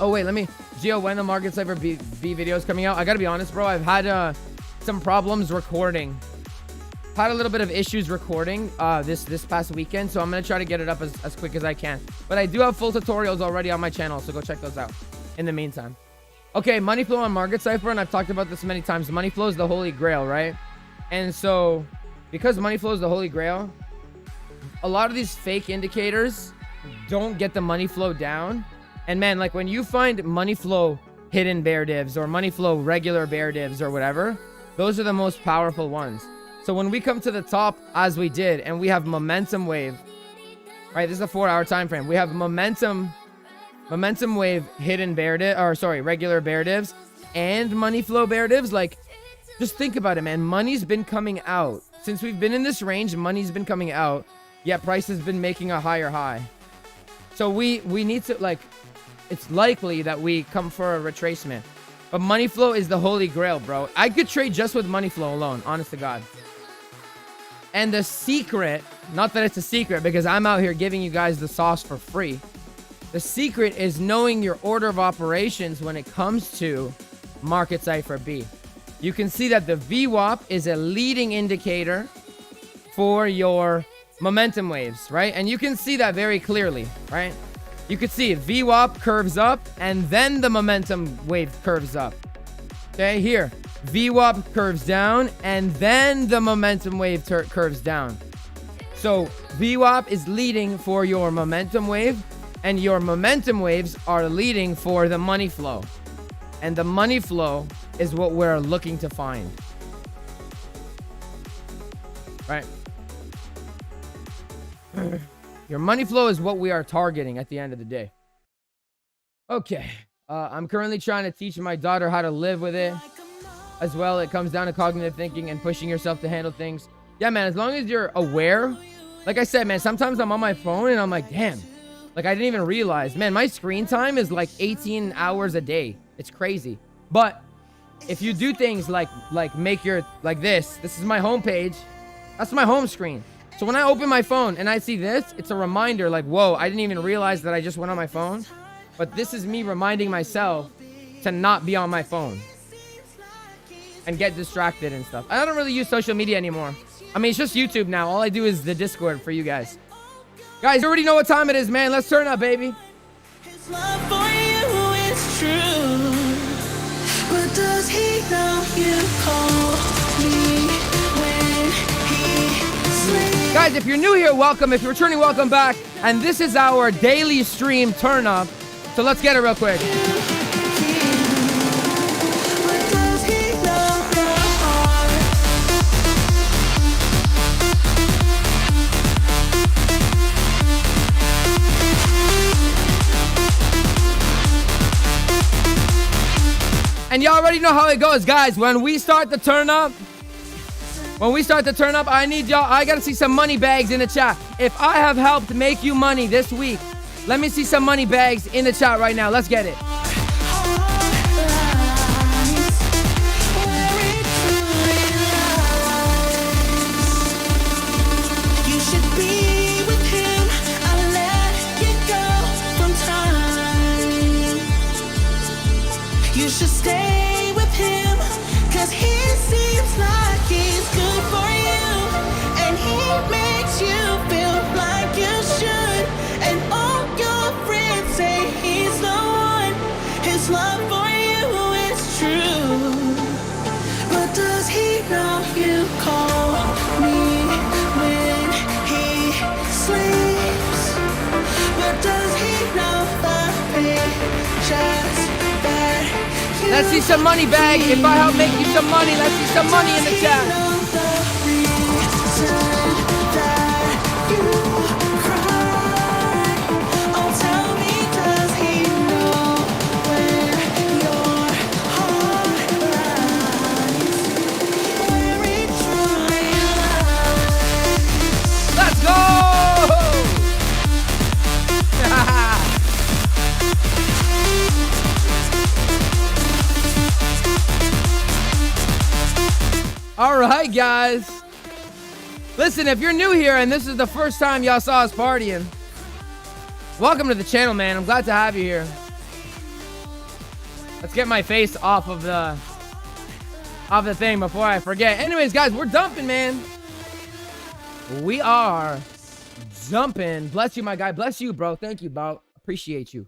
Oh, wait, Gio, when the Market Cipher B video is coming out? I gotta be honest, bro. I've had some problems recording. Had a little bit of issues recording this past weekend, so I'm gonna try to get it up as quick as I can. But I do have full tutorials already on my channel, so go check those out in the meantime. Okay, money flow on Market Cipher, and I've talked about this many times. Money flow is the holy grail, right? And so, because money flow is the holy grail, a lot of these fake indicators don't get the money flow down. And man, like when you find money flow hidden bear divs or money flow regular bear divs or whatever, those are the most powerful ones. So when we come to the top as we did and we have momentum wave, right? This is a 4-hour time frame. We have momentum wave hidden bear div, or sorry, regular bear divs and money flow bear divs. Like, just think about it, man. Money's been coming out since we've been in this range. Money's been coming out, yet price has been making a higher high. So we need to, like, it's likely that we come for a retracement. But money flow is the holy grail, bro. I could trade just with money flow alone, honest to God. And the secret, not that it's a secret because I'm out here giving you guys the sauce for free. The secret is knowing your order of operations when it comes to Market Cipher B. You can see that the VWAP is a leading indicator for your momentum waves, right? And you can see that very clearly, right? You could see VWAP curves up and then the momentum wave curves up. Okay, here, VWAP curves down and then the momentum wave curves down. So VWAP is leading for your momentum wave and your momentum waves are leading for the money flow. And the money flow is what we're looking to find. Right? Your money flow is what we are targeting at the end of the day. Okay. I'm currently trying to teach my daughter how to live with it as well. It comes down to cognitive thinking and pushing yourself to handle things. Yeah, man, as long as you're aware. Like I said, man, sometimes I'm on my phone and I'm like, damn. Like, I didn't even realize. Man, my screen time is like 18 hours a day. It's crazy. But if you do things like make your, like this is my home page. That's my home screen. So when I open my phone and I see this, it's a reminder like, whoa, I didn't even realize that I just went on my phone. But this is me reminding myself to not be on my phone and get distracted and stuff. I don't really use social media anymore. I mean, it's just YouTube now. All I do is the Discord for you guys. Guys, you already know what time it is, man. Let's turn up, baby. His love for you is true. But does he know you call me when he sleeps? Guys, if you're new here, welcome. If you're returning, welcome back. And this is our daily stream turn up. So let's get it real quick. And y'all already know how it goes, guys. When we start to turn up, I need y'all. I gotta see some money bags in the chat. If I have helped make you money this week, let me see some money bags in the chat right now. Let's get it. You should be with him. I'll let you go from time. You should stay with him, 'cause he seems like he's good for you, and he makes you feel like you should. And all your friends say he's the one. His love for you is true. But does he know you call me when he sleeps? But does he know the patience that you Let's see some money bag. If I help make you some money, let's see some money in the chat. know the reason that you cry? Oh, tell me, does he know where your heart lies? Where it truly lies? Let's go! All right, guys. Listen, if you're new here and this is the first time y'all saw us partying, welcome to the channel, man. I'm glad to have you here. Let's get my face off of the thing before I forget. Anyways, guys, we're dumping, man. We are dumping. Bless you, my guy. Bless you, bro. Thank you, bro. Appreciate you.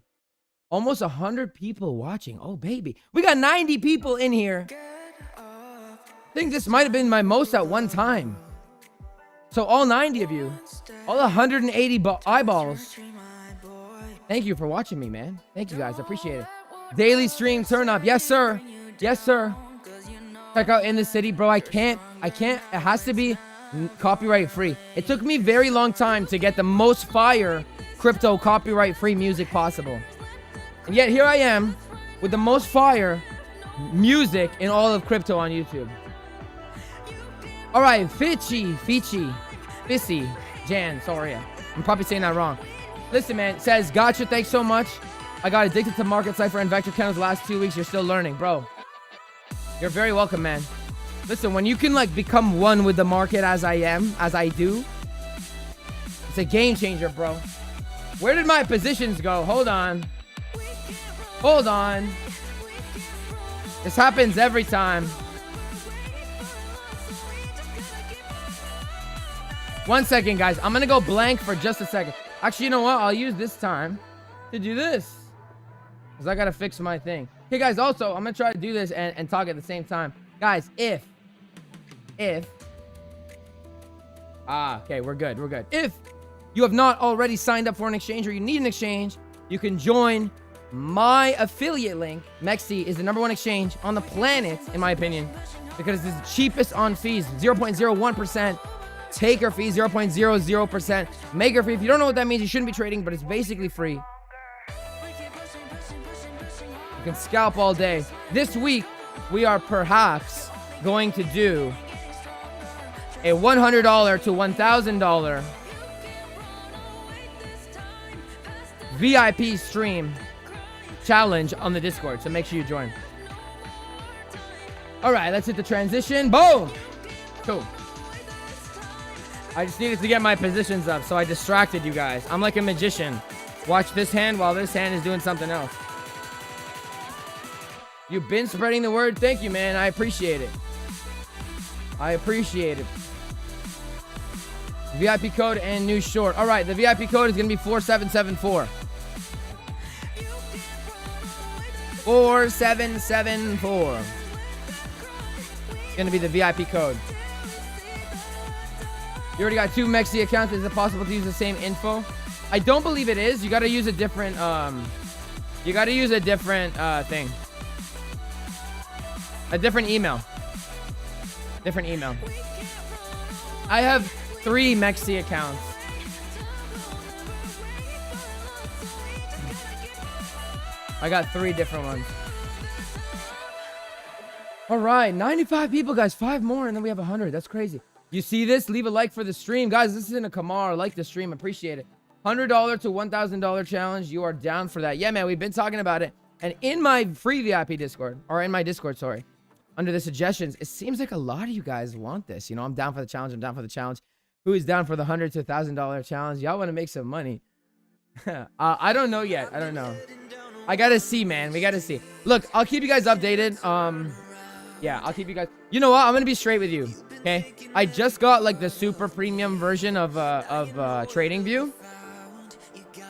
Almost 100 people watching. Oh, baby. We got 90 people in here. I think this might have been my most at one time. So all 90 of you, all 180 eyeballs. Thank you for watching me, man. Thank you, guys. I appreciate it. Daily stream turn up. Yes, sir. Yes, sir. Check out In the City, bro. I can't. It has to be copyright free. It took me very long time to get the most fire crypto copyright free music possible. And yet here I am with the most fire music in all of crypto on YouTube. All right, Fissy, Jan, sorry. I'm probably saying that wrong. Listen, man, it says, gotcha, thanks so much. I got addicted to market cipher and vector candles the last 2 weeks. You're still learning, bro. You're very welcome, man. Listen, when you can like become one with the market as I do, it's a game changer, bro. Where did my positions go? Hold on. This happens every time. 1 second, guys. I'm gonna go blank for just a second. Actually, you know what? I'll use this time to do this, because I gotta fix my thing. Okay, guys, also, I'm gonna try to do this and talk at the same time. Guys, okay, we're good. If you have not already signed up for an exchange or you need an exchange, you can join my affiliate link. Mexi is the #1 exchange on the planet, in my opinion, because it's the cheapest on fees. 0.01%. Taker fee, 0.00%. Maker fee. If you don't know what that means, you shouldn't be trading, but it's basically free. You can scalp all day. This week, we are perhaps going to do a $100 to $1,000 VIP stream challenge on the Discord, so make sure you join. All right, let's hit the transition. Boom! Cool. I just needed to get my positions up, so I distracted you guys. I'm like a magician. Watch this hand while this hand is doing something else. You've been spreading the word. Thank you, man. I appreciate it. VIP code and new short. All right, the VIP code is going to be 4774. 4774. It's going to be the VIP code. You already got 2 Mexi accounts. Is it possible to use the same info? I don't believe it is. You got to use a different thing. A different email. I have 3 Mexi accounts. I got 3 different ones. All right, 95 people, guys. 5 more, and then we have 100. That's crazy. You see this? Leave a like for the stream. Guys, this isn't a Kamar. Like the stream. Appreciate it. $100 to $1,000 challenge. You are down for that. Yeah, man, we've been talking about it. And in my free VIP Discord, or in my Discord, sorry, under the suggestions, it seems like a lot of you guys want this. You know, I'm down for the challenge. I'm down for the challenge. Who is down for the $100 to $1,000 challenge? Y'all want to make some money. I don't know yet. I don't know. I got to see, man. We got to see. Look, I'll keep you guys updated. Yeah, I'll keep you guys. You know what? I'm gonna be straight with you. Okay, I just got like the super premium version of Trading View,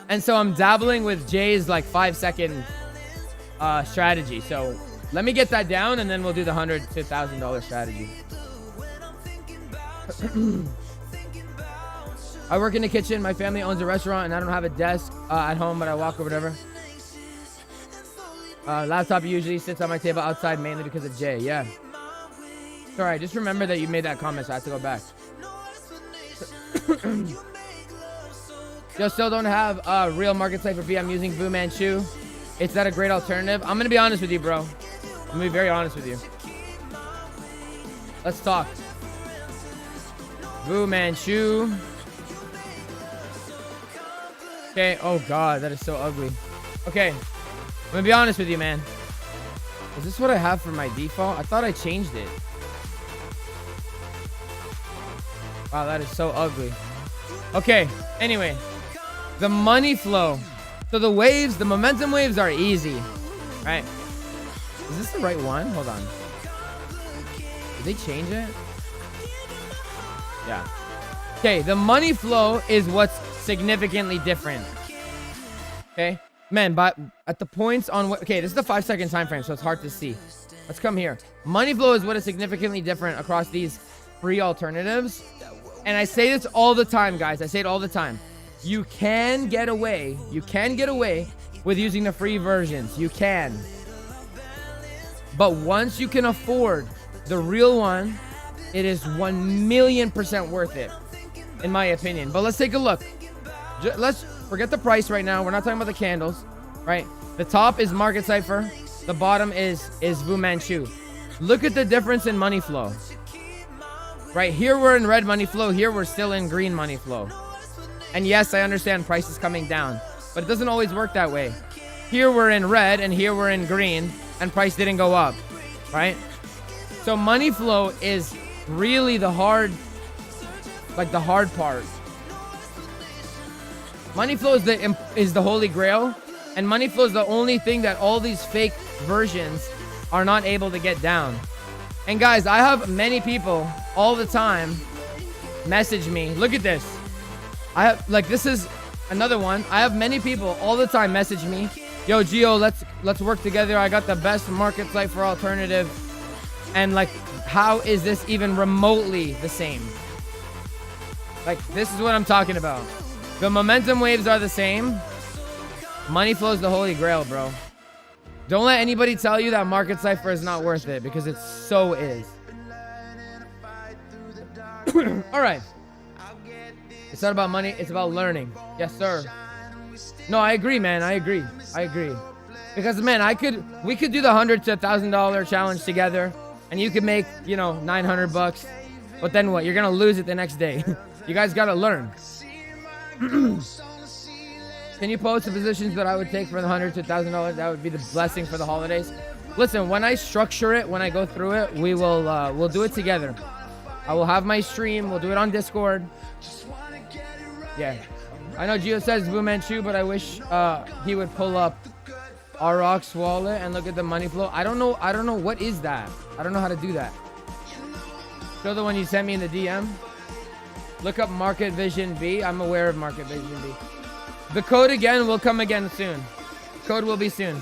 and so I'm dabbling with Jay's like 5-second strategy. So let me get that down, and then we'll do the $100 to $1,000 strategy. I work in the kitchen. My family owns a restaurant, and I don't have a desk at home, but I walk or whatever. Laptop usually sits on my table outside, mainly because of Jay. Yeah. Sorry, just remember that you made that comment, so I have to go back. Yo, still don't have a real market Cipher B. I'm using Fu Manchu. Is that a great alternative? I'm gonna be honest with you, bro. I'm gonna be very honest with you. Let's talk. Fu Manchu. Okay. Oh God, that is so ugly. Okay. I'm gonna be honest with you, man. Is this what I have for my default? I thought I changed it. Wow, that is so ugly. Okay, anyway. The money flow. So the waves, the momentum waves are easy. Right? Is this the right one? Hold on. Did they change it? Yeah. Okay, the money flow is what's significantly different. Okay? Man, but at the points on what... Okay, this is the 5-second time frame, so it's hard to see. Let's come here. Money flow is what is significantly different across these free alternatives. And I say this all the time, guys. I say it all the time. You can get away. You can get away with using the free versions. You can. But once you can afford the real one, it is 1,000,000% worth it, in my opinion. But let's take a look. Let's... Forget the price right now. We're not talking about the candles, right? The top is Market Cipher. The bottom is Fu Manchu. Look at the difference in money flow. Right here, we're in red money flow. Here, we're still in green money flow. And yes, I understand price is coming down, but it doesn't always work that way. Here, we're in red, and here, we're in green, and price didn't go up, right? So money flow is really the hard, like the hard part. Money flow is the holy grail, and money flow is the only thing that all these fake versions are not able to get down. And guys, I have many people all the time message me. Look at this. I have, like, this is another one. I have many people all the time message me. Yo, Gio, let's work together. I got the best market site for alternative. And like, how is this even remotely the same? Like, this is what I'm talking about. The momentum waves are the same. Money flow is the holy grail, bro. Don't let anybody tell you that market cipher is not worth it, because it so is. All right. It's not about money. It's about learning. Yes, sir. No, I agree, man. I agree. Because, man, we could do the $100 to $1,000 challenge together, and you could make, you know, $900. But then what? You're gonna lose it the next day. You guys gotta learn. Can you post the positions that I would take for the $100 to $1,000? That would be the blessing for the holidays. Listen, when I structure it, when I go through it, we'll do it together. I will have my stream. We'll do it on Discord. Yeah. I know Gio says Fu Manchu, but I wish he would pull up Aurochs wallet and look at the money flow. I don't know what is that. I don't know how to do that. Show the one you sent me in the DM. Look up Market Vision B. I'm aware of Market Vision B. The code again will come again soon. Code will be soon.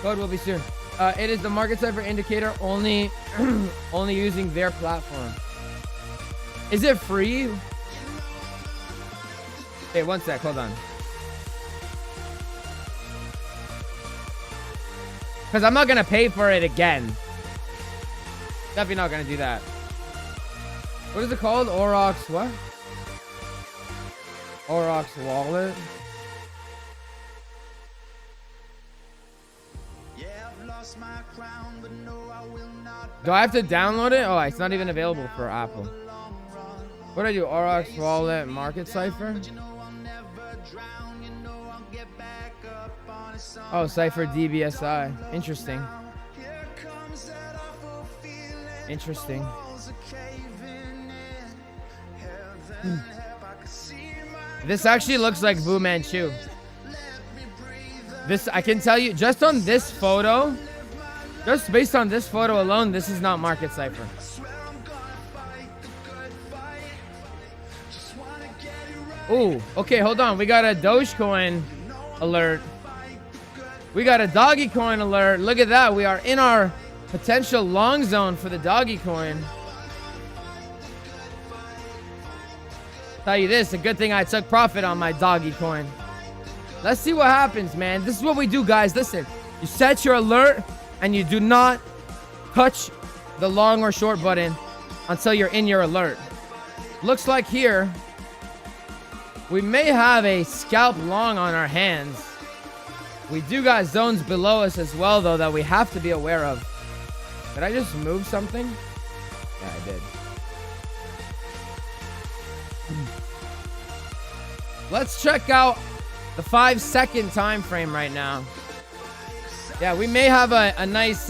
Code will be soon. It is the market cipher indicator only only using their platform. Is it free? Hey, one sec, hold on. Because I'm not gonna pay for it again. Definitely not gonna do that. What is it called? Aurochs what? Aurochs wallet. Do I have to download it? Oh, it's not even available for Apple. What do I do? RX Wallet Market Cipher? Oh, Cipher DBSI. Interesting. Interesting. This actually looks like Fu Manchu. This, I can tell you, just on this photo, just based on this photo alone, this is not Market Cipher. Ooh, okay, hold on. We got a Dogecoin alert. We got a doggy coin alert. Look at that. We are in our potential long zone for the doggy coin. Tell you this, a good thing I took profit on my doggy coin. Let's see what happens, man. This is what we do, guys. Listen, you set your alert and you do not touch the long or short button until you're in your alert. Looks like here we may have a scalp long on our hands. We do got zones below us as well, though, that we have to be aware of. Did I just move something? Yeah, I did. Let's check out the 5-second time frame right now. Yeah, we may have a nice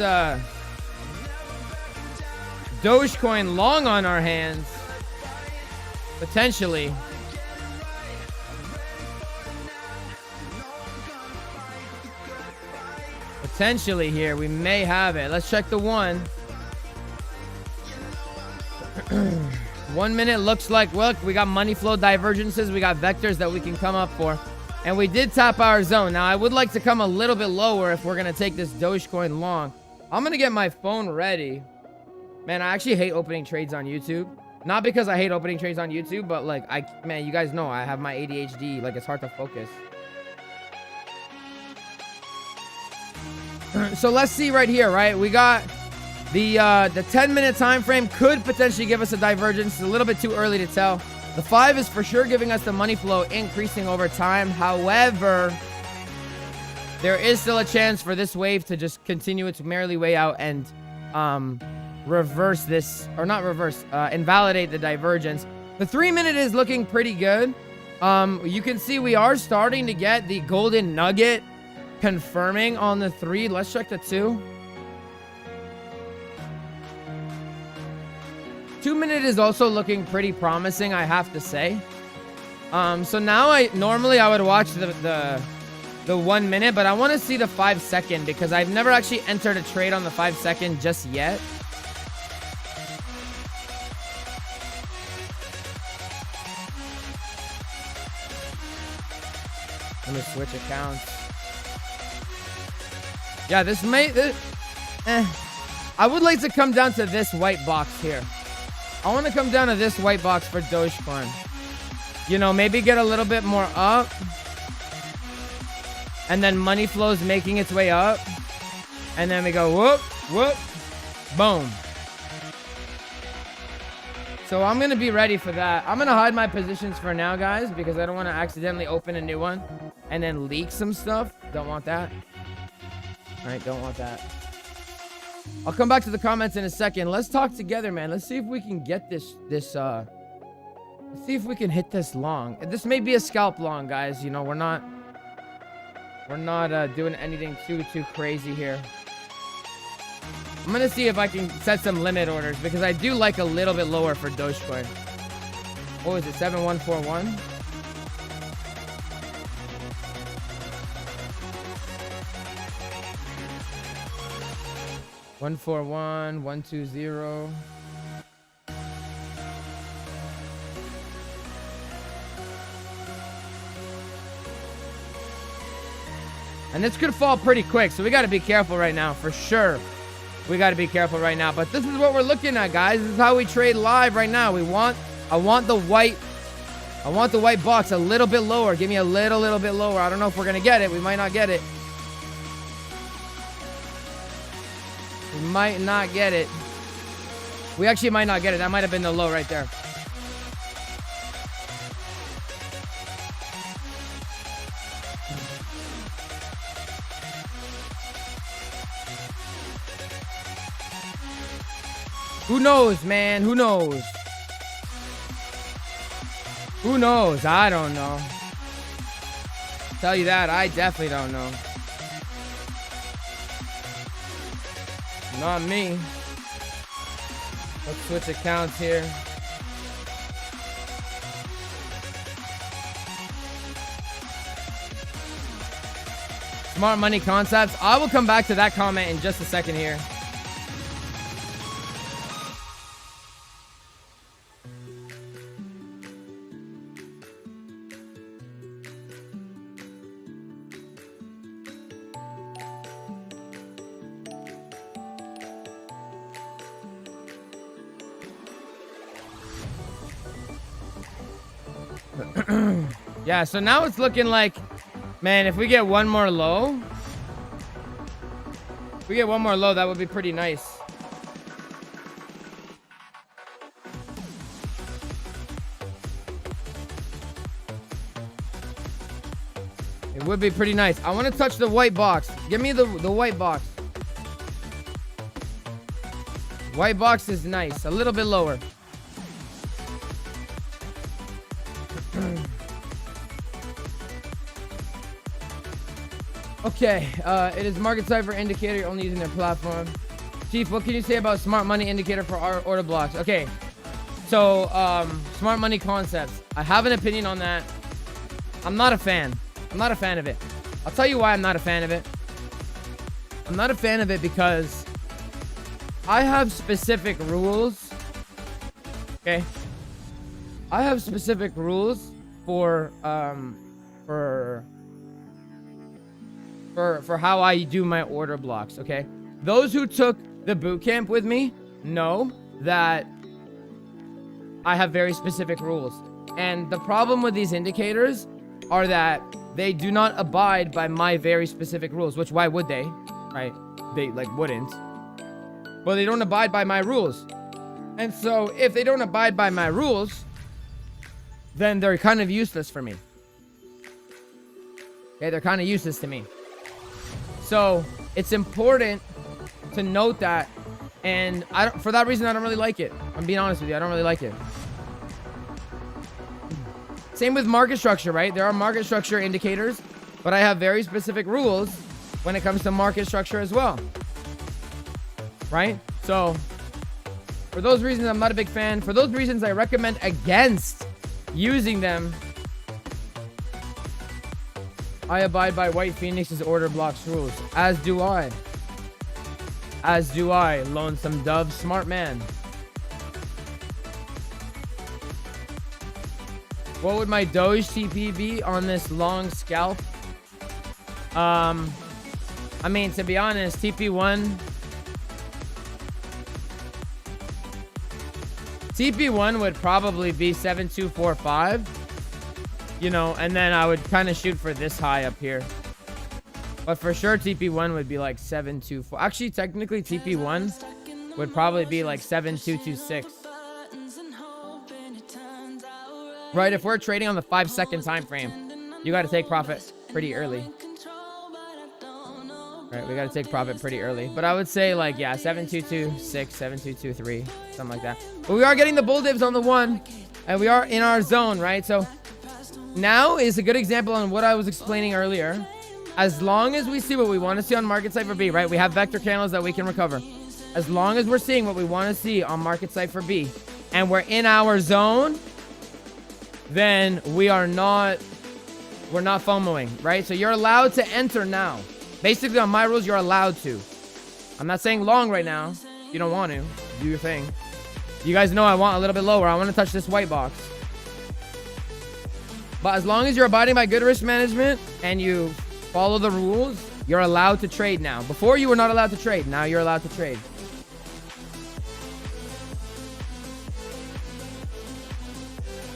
Dogecoin long on our hands. Potentially. Potentially here, we may have it. Let's check the one. 1 minute looks like, look, we got money flow divergences. We got vectors that we can come up for. And we did tap our zone. Now, I would like to come a little bit lower if we're going to take this Dogecoin long. I'm going to get my phone ready. Man, I actually hate opening trades on YouTube. Not because I hate opening trades on YouTube, but like, man, you guys know I have my ADHD. Like, it's hard to focus. So let's see right here, right? We got the 10-minute time frame could potentially give us a divergence. It's a little bit too early to tell. The 5 is for sure giving us the money flow increasing over time. However, there is still a chance for this wave to just continue its merrily way out and reverse this, or not reverse, invalidate the divergence. The 3-minute is looking pretty good. You can see we are starting to get the golden nugget confirming on the 3. Let's check the 2. 2-minute is also looking pretty promising, I have to say. So now normally I would watch the 1 minute, but I want to see the 5-second because I've never actually entered a trade on the 5-second just yet. Let me switch accounts. Yeah, I would like to come down to this white box here. I want to come down to this white box for Dogecoin. You know, maybe get a little bit more up. And then money flows making its way up. And then we go whoop, whoop, boom. So I'm going to be ready for that. I'm going to hide my positions for now, guys, because I don't want to accidentally open a new one and then leak some stuff. Don't want that. All right, don't want that. I'll come back to the comments in a second. Let's talk together, man. Let's see if we can get let's see if we can hit this long. This may be a scalp long, guys. You know, we're not doing anything too crazy here. I'm gonna see if I can set some limit orders because I do like a little bit lower for Dogecoin. What was it? 7141? One 141 120. And this could fall pretty quick, so we got to be careful right now, for sure. We got to be careful right now. But this is what we're looking at, guys. This is how we trade live right now. I want the white box a little bit lower. Give me a little bit lower. I don't know if we're gonna get it. We might not get it. We might not get it. We actually might not get it. That might have been the low right there. Who knows, man? Who knows? Who knows? I don't know. Tell you that, I definitely don't know. Not me. Let's switch accounts here. Smart money concepts. I will come back to that comment in just a second here. Yeah, so now it's looking like, man, if we get one more low, that would be pretty nice. It would be pretty nice. I want to touch the white box. Give me the white box. White box is nice. A little bit lower. Okay, it is market cipher indicator. You're only using their platform. Chief, what can you say about smart money indicator for our order blocks? Okay, so smart money concepts. I have an opinion on that. I'm not a fan. I'm not a fan of it. I'll tell you why I'm not a fan of it. I'm not a fan of it because I have specific rules. Okay, I have specific rules for how I do my order blocks, okay? Those who took the boot camp with me know that I have very specific rules. And the problem with these indicators are that they do not abide by my very specific rules, which why would they, right? They like wouldn't. Well, they don't abide by my rules. And so if they don't abide by my rules, then they're kind of useless for me. Okay, they're kind of useless to me. So it's important to note that, and for that reason, I don't really like it. I'm being honest with you, I don't really like it. Same with market structure, right? There are market structure indicators, but I have very specific rules when it comes to market structure as well, right? So for those reasons, I'm not a big fan. For those reasons, I recommend against using them. I abide by White Phoenix's order blocks rules. As do I. As do I. Lonesome Dove. Smart man. What would my Doge TP be on this long scalp? I mean, to be honest, TP1 would probably be 7245. You know, and then I would kind of shoot for this high up here. But for sure, TP1 would be like 724. Actually, technically, TP1 would probably be like 7226. Right, if we're trading on the 5-second time frame, you got to take profit pretty early. Right, we got to take profit pretty early. But I would say like, yeah, 7226, 7223, something like that. But we are getting the bull dibs on the one, and we are in our zone, right? So now is a good example on what I was explaining earlier. As long as we see what we want to see on Market Cipher B, right? We have vector candles that we can recover. As long as we're seeing what we want to see on Market Cipher B, and we're in our zone, then we're not FOMOing, right? So you're allowed to enter now. Basically, on my rules, you're allowed to. I'm not saying long right now. You don't want to. Do your thing. You guys know I want a little bit lower. I want to touch this white box. But as long as you're abiding by good risk management and you follow the rules, you're allowed to trade now. Before, you were not allowed to trade. Now you're allowed to trade.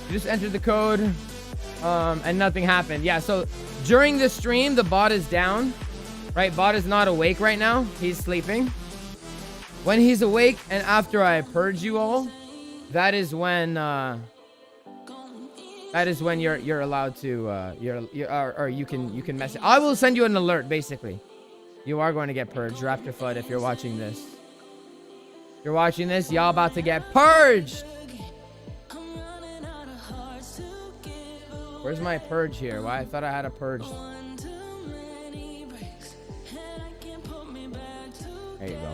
You just entered the code and nothing happened. Yeah, so during this stream, the bot is down. Right, bot is not awake right now. He's sleeping. When he's awake and after I purge you all, that is when you're allowed to you can message. I will send you an alert. Basically, you are going to get purged, Raptor Flood, if you're watching this. you're watching this, y'all about to get purged. Where's my purge here? Why? I thought I had a purge. There you go.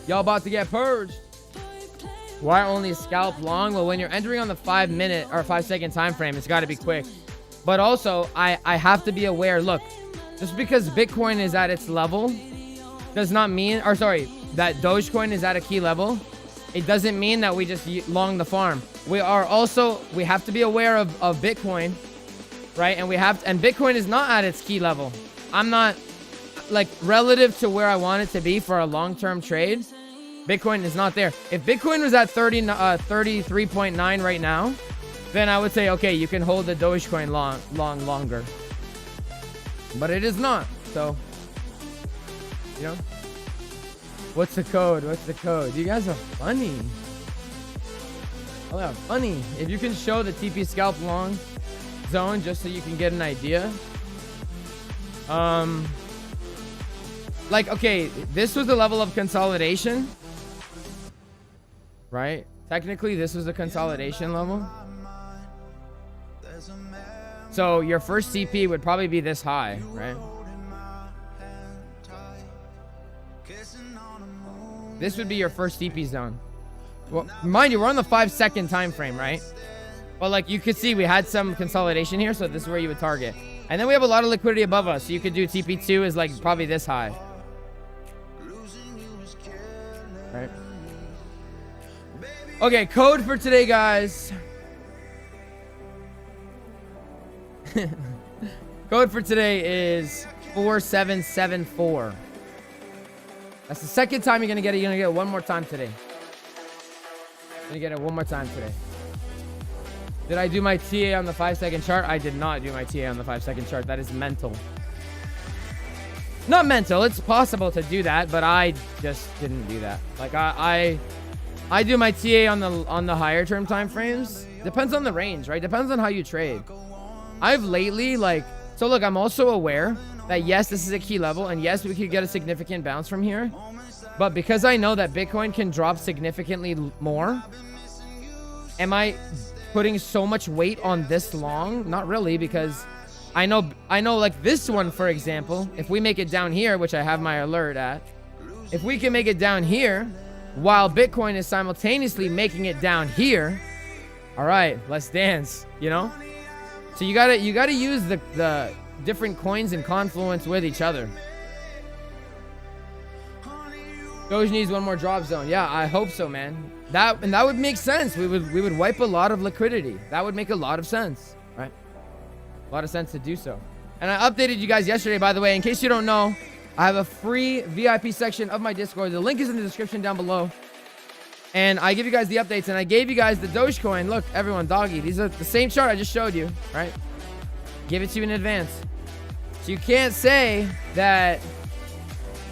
Y'all about to get purged. Why only scalp long? Well, when you're entering on the 5 minute or 5 second time frame, it's got to be quick. But also, I have to be aware. Look, just because Bitcoin is at its level does not mean, or sorry, that Dogecoin is at a key level. It doesn't mean that we just long the farm. We have to be aware of Bitcoin, right? And and Bitcoin is not at its key level. I'm not, like, relative to where I want it to be for a long-term trade. Bitcoin is not there. If Bitcoin was at 33.9 right now, then I would say, okay, you can hold the Dogecoin longer. But it is not. So, you know, what's the code? What's the code? You guys are funny. Oh, yeah, funny. If you can show the TP scalp long zone just so you can get an idea. Like, okay, this was the level of consolidation, right? Technically, this was the consolidation level. So your first CP would probably be this high, right? This would be your first CP zone. Well, mind you, we're on the 5 second time frame, right? Well, like you could see, we had some consolidation here, so this is where you would target. And then we have a lot of liquidity above us, so you could do TP2 is like probably this high. Right? Okay, code for today, guys. Code for today is 4774. That's the second time you're gonna get it. You're gonna get it one more time today. You're gonna get it one more time today. Did I do my TA on the 5 second chart? I did not do my TA on the 5 second chart. That is mental. Not mental. It's possible to do that, but I just didn't do that. Like I do my TA on the higher term time frames. Depends on the range, right? Depends on how you trade. I've lately so look, I'm also aware that yes, this is a key level, and yes, we could get a significant bounce from here. But because I know that Bitcoin can drop significantly more, am I putting so much weight on this long? Not really, because I know like this one, for example, if we make it down here, which I have my alert at, if we can make it down here while Bitcoin is simultaneously making it down here, all right, let's dance, you know? So you gotta use the different coins in confluence with each other. Doge needs one more drop zone. Yeah, I hope so, man. That would make sense. We would wipe a lot of liquidity. That would make a lot of sense, right? A lot of sense to do so. And I updated you guys yesterday, by the way. In case you don't know, I have a free VIP section of my Discord. The link is in the description down below. And I give you guys the updates, and I gave you guys the Dogecoin. Look, everyone, doggy. These are the same chart I just showed you, right? Give it to you in advance. So you can't say that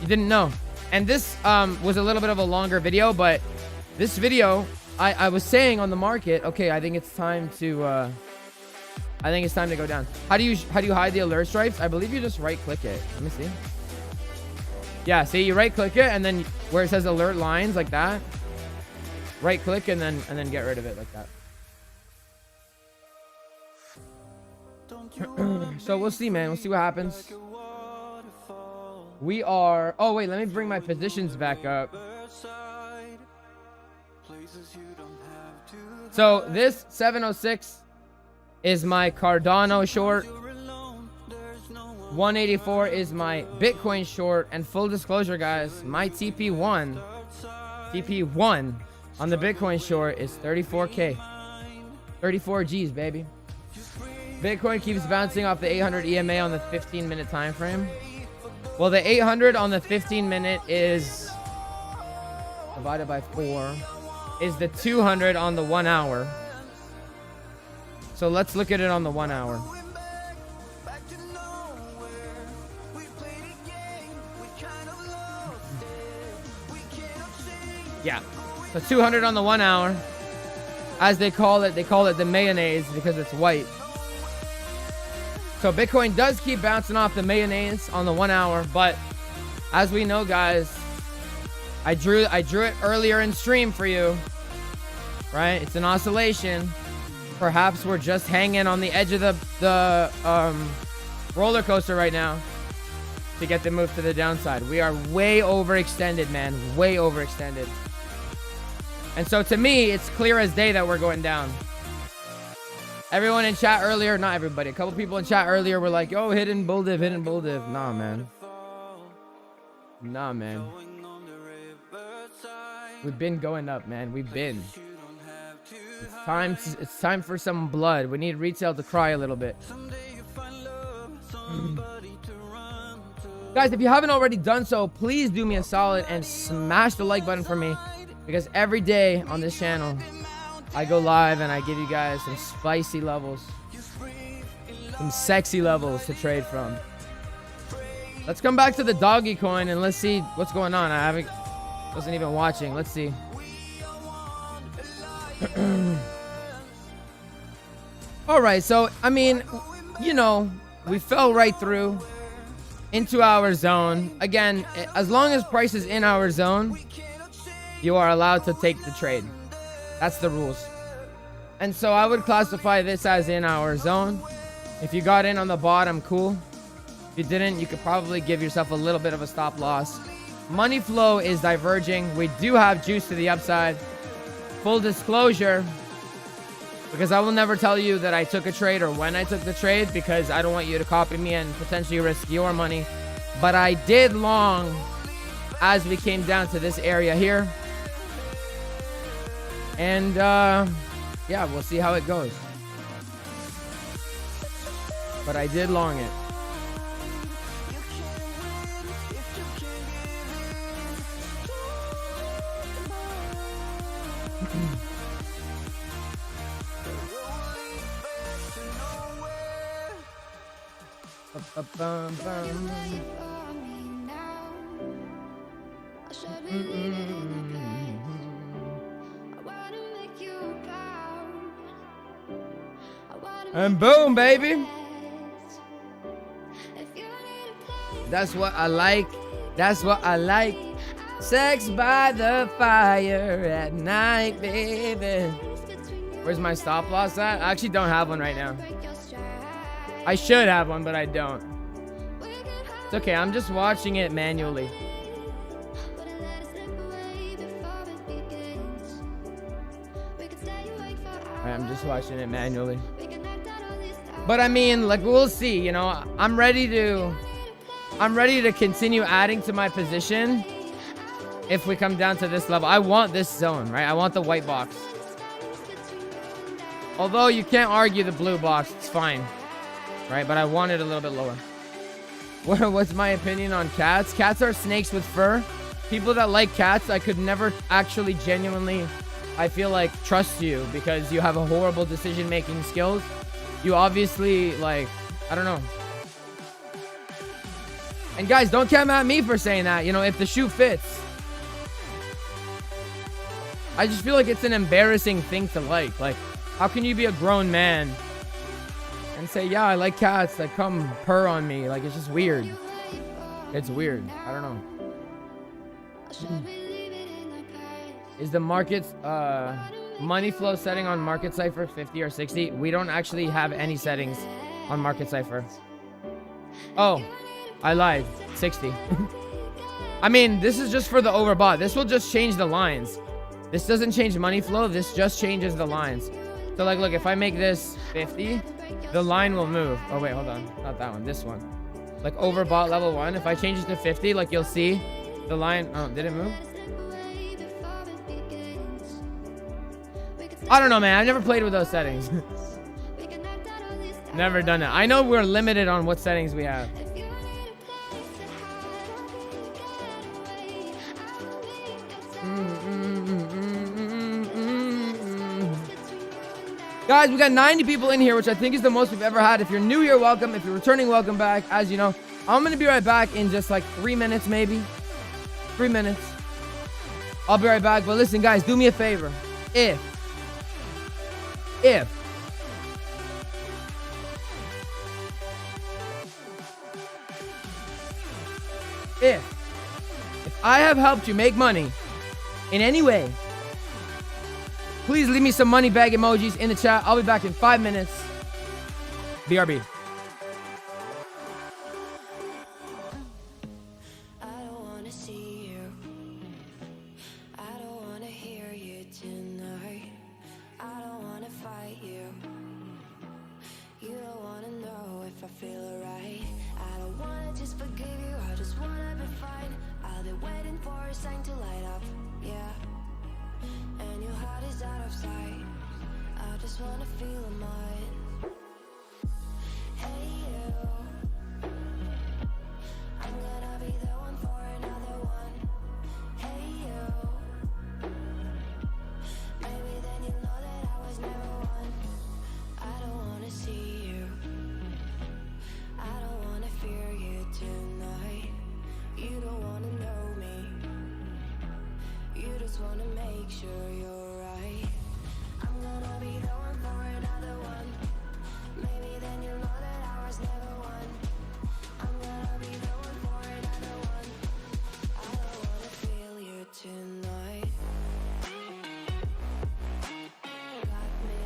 you didn't know. And this was a little bit of a longer video, but this video, I was saying on the market, okay, I think it's time to go down. How do you hide the alert stripes? I believe you just right click it. Let me see. Yeah, see, you right click it, and then where it says alert lines like that, right click and then get rid of it like that. So we'll see, man. We'll see what happens. We are... Oh, wait. Let me bring my positions back up. So this 706 is my Cardano short. 184 is my Bitcoin short. And full disclosure, guys, my TP1 on the Bitcoin short is 34K. 34 G's, baby. Bitcoin keeps bouncing off the 800 EMA on the 15-minute time frame. Well, the 800 on the 15-minute is divided by 4 is the 200 on the 1 hour. So let's look at it on the 1 hour. Yeah. So 200 on the 1 hour. As they call it the mayonnaise because it's white. So Bitcoin does keep bouncing off the mayonnaise on the 1 hour, but as we know, guys, I drew it earlier in stream for you, right? It's an oscillation. Perhaps we're just hanging on the edge of the roller coaster right now to get the move to the downside. We are way overextended, man. Way overextended. And so to me, it's clear as day that we're going down. Everyone in chat earlier, not everybody, a couple people in chat earlier were like, yo, hidden bull div, hidden bull div. Nah, man. Nah, man. We've been going up, man. We've been. It's time for some blood. We need retail to cry a little bit. Guys, if you haven't already done so, please do me a solid and smash the like button for me. Because every day on this channel, I go live and I give you guys some spicy levels. Some sexy levels to trade from. Let's come back to the doggy coin and let's see what's going on. Wasn't even watching. Let's see. Alright, so, I mean, you know, we fell right through into our zone. Again, as long as price is in our zone, you are allowed to take the trade. That's the rules. And so I would classify this as in our zone. If you got in on the bottom, cool. If you didn't, you could probably give yourself a little bit of a stop loss. Money flow is diverging. We do have juice to the upside. Full disclosure, because I will never tell you that I took a trade or when I took the trade, because I don't want you to copy me and potentially risk your money. But I did long as we came down to this area here. And yeah, we'll see how it goes. But I did long it. And boom, baby. That's what I like. That's what I like. Sex by the fire at night, baby. Where's my stop loss at? I actually don't have one right now. I should have one, but I don't. It's okay. I'm just watching it manually. I'm just watching it manually. But I mean, like, we'll see, you know. I'm ready to continue adding to my position if we come down to this level. I want this zone, right? I want the white box. Although you can't argue the blue box, it's fine, right? But I want it a little bit lower. What's my opinion on cats? Cats are snakes with fur. People that like cats, I could never actually genuinely, I feel like, trust you, because you have a horrible decision-making skills. You obviously, like, I don't know. And guys, don't come at me for saying that, you know, if the shoe fits. I just feel like it's an embarrassing thing to like. Like, how can you be a grown man and say, yeah, I like cats that come purr on me? Like, it's just weird. It's weird. I don't know. Is the market's money flow setting on Market Cipher 50 or 60? We don't actually have any settings on Market Cipher. Oh, I lied. 60. I mean, this is just for the overbought. This will just change the lines. This doesn't change money flow. This just changes the lines. So, like, look, if I make this 50, the line will move. Oh, wait, hold on. Not that one. This one. Like, overbought level 1. If I change it to 50, like, you'll see the line. Oh, did it move? I don't know, man. I've never played with those settings. Never done it. I know we're limited on what settings we have. Guys, we got 90 people in here, which I think is the most we've ever had. If you're new here, welcome. If you're returning, welcome back. As you know, I'm going to be right back in just like 3 minutes, maybe. 3 minutes. I'll be right back. But listen, guys, do me a favor. If I have helped you make money in any way, please leave me some money bag emojis in the chat. I'll be back in 5 minutes. BRB. I don't wanna see you. I don't wanna hear you tonight. I don't wanna fight you. You don't wanna know if I feel right. I don't wanna just forgive you. I just wanna be fine. I'll be waiting for a sign to light up. Yeah. And your heart is out of sight. I just wanna feel mine. Hey you, I'm gonna be the one for another one. Hey you, maybe then you'll know that I was never one. I don't wanna see you. I don't wanna fear you tonight. You don't wanna know me. You just wanna make sure you're right. I'm gonna be the one for another one. Maybe then you'll know that I was never one. I'm gonna be the one for another one. I don't wanna feel you tonight. Got me.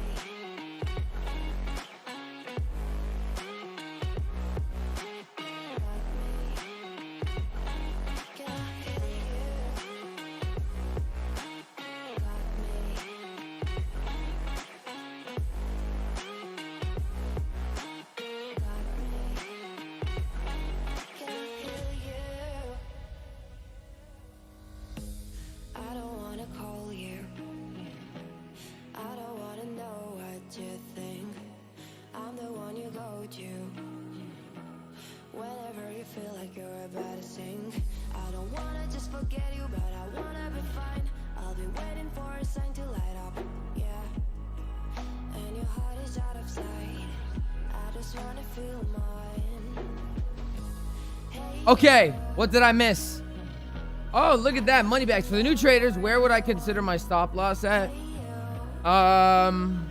Can I hear you? Got Can I hear you? I don't wanna call you. I don't wanna know what you think. I'm the one you go to whenever you feel like you're about to sink. I don't wanna just forget you, but I wanna be fine. I'll be waiting for a sign to light up. Yeah. And your heart is out of sight. I just wanna feel mine. Hey, Okay, what did I miss? Oh, look at that. Money bags. For the new traders, where would I consider my stop loss at? maybe then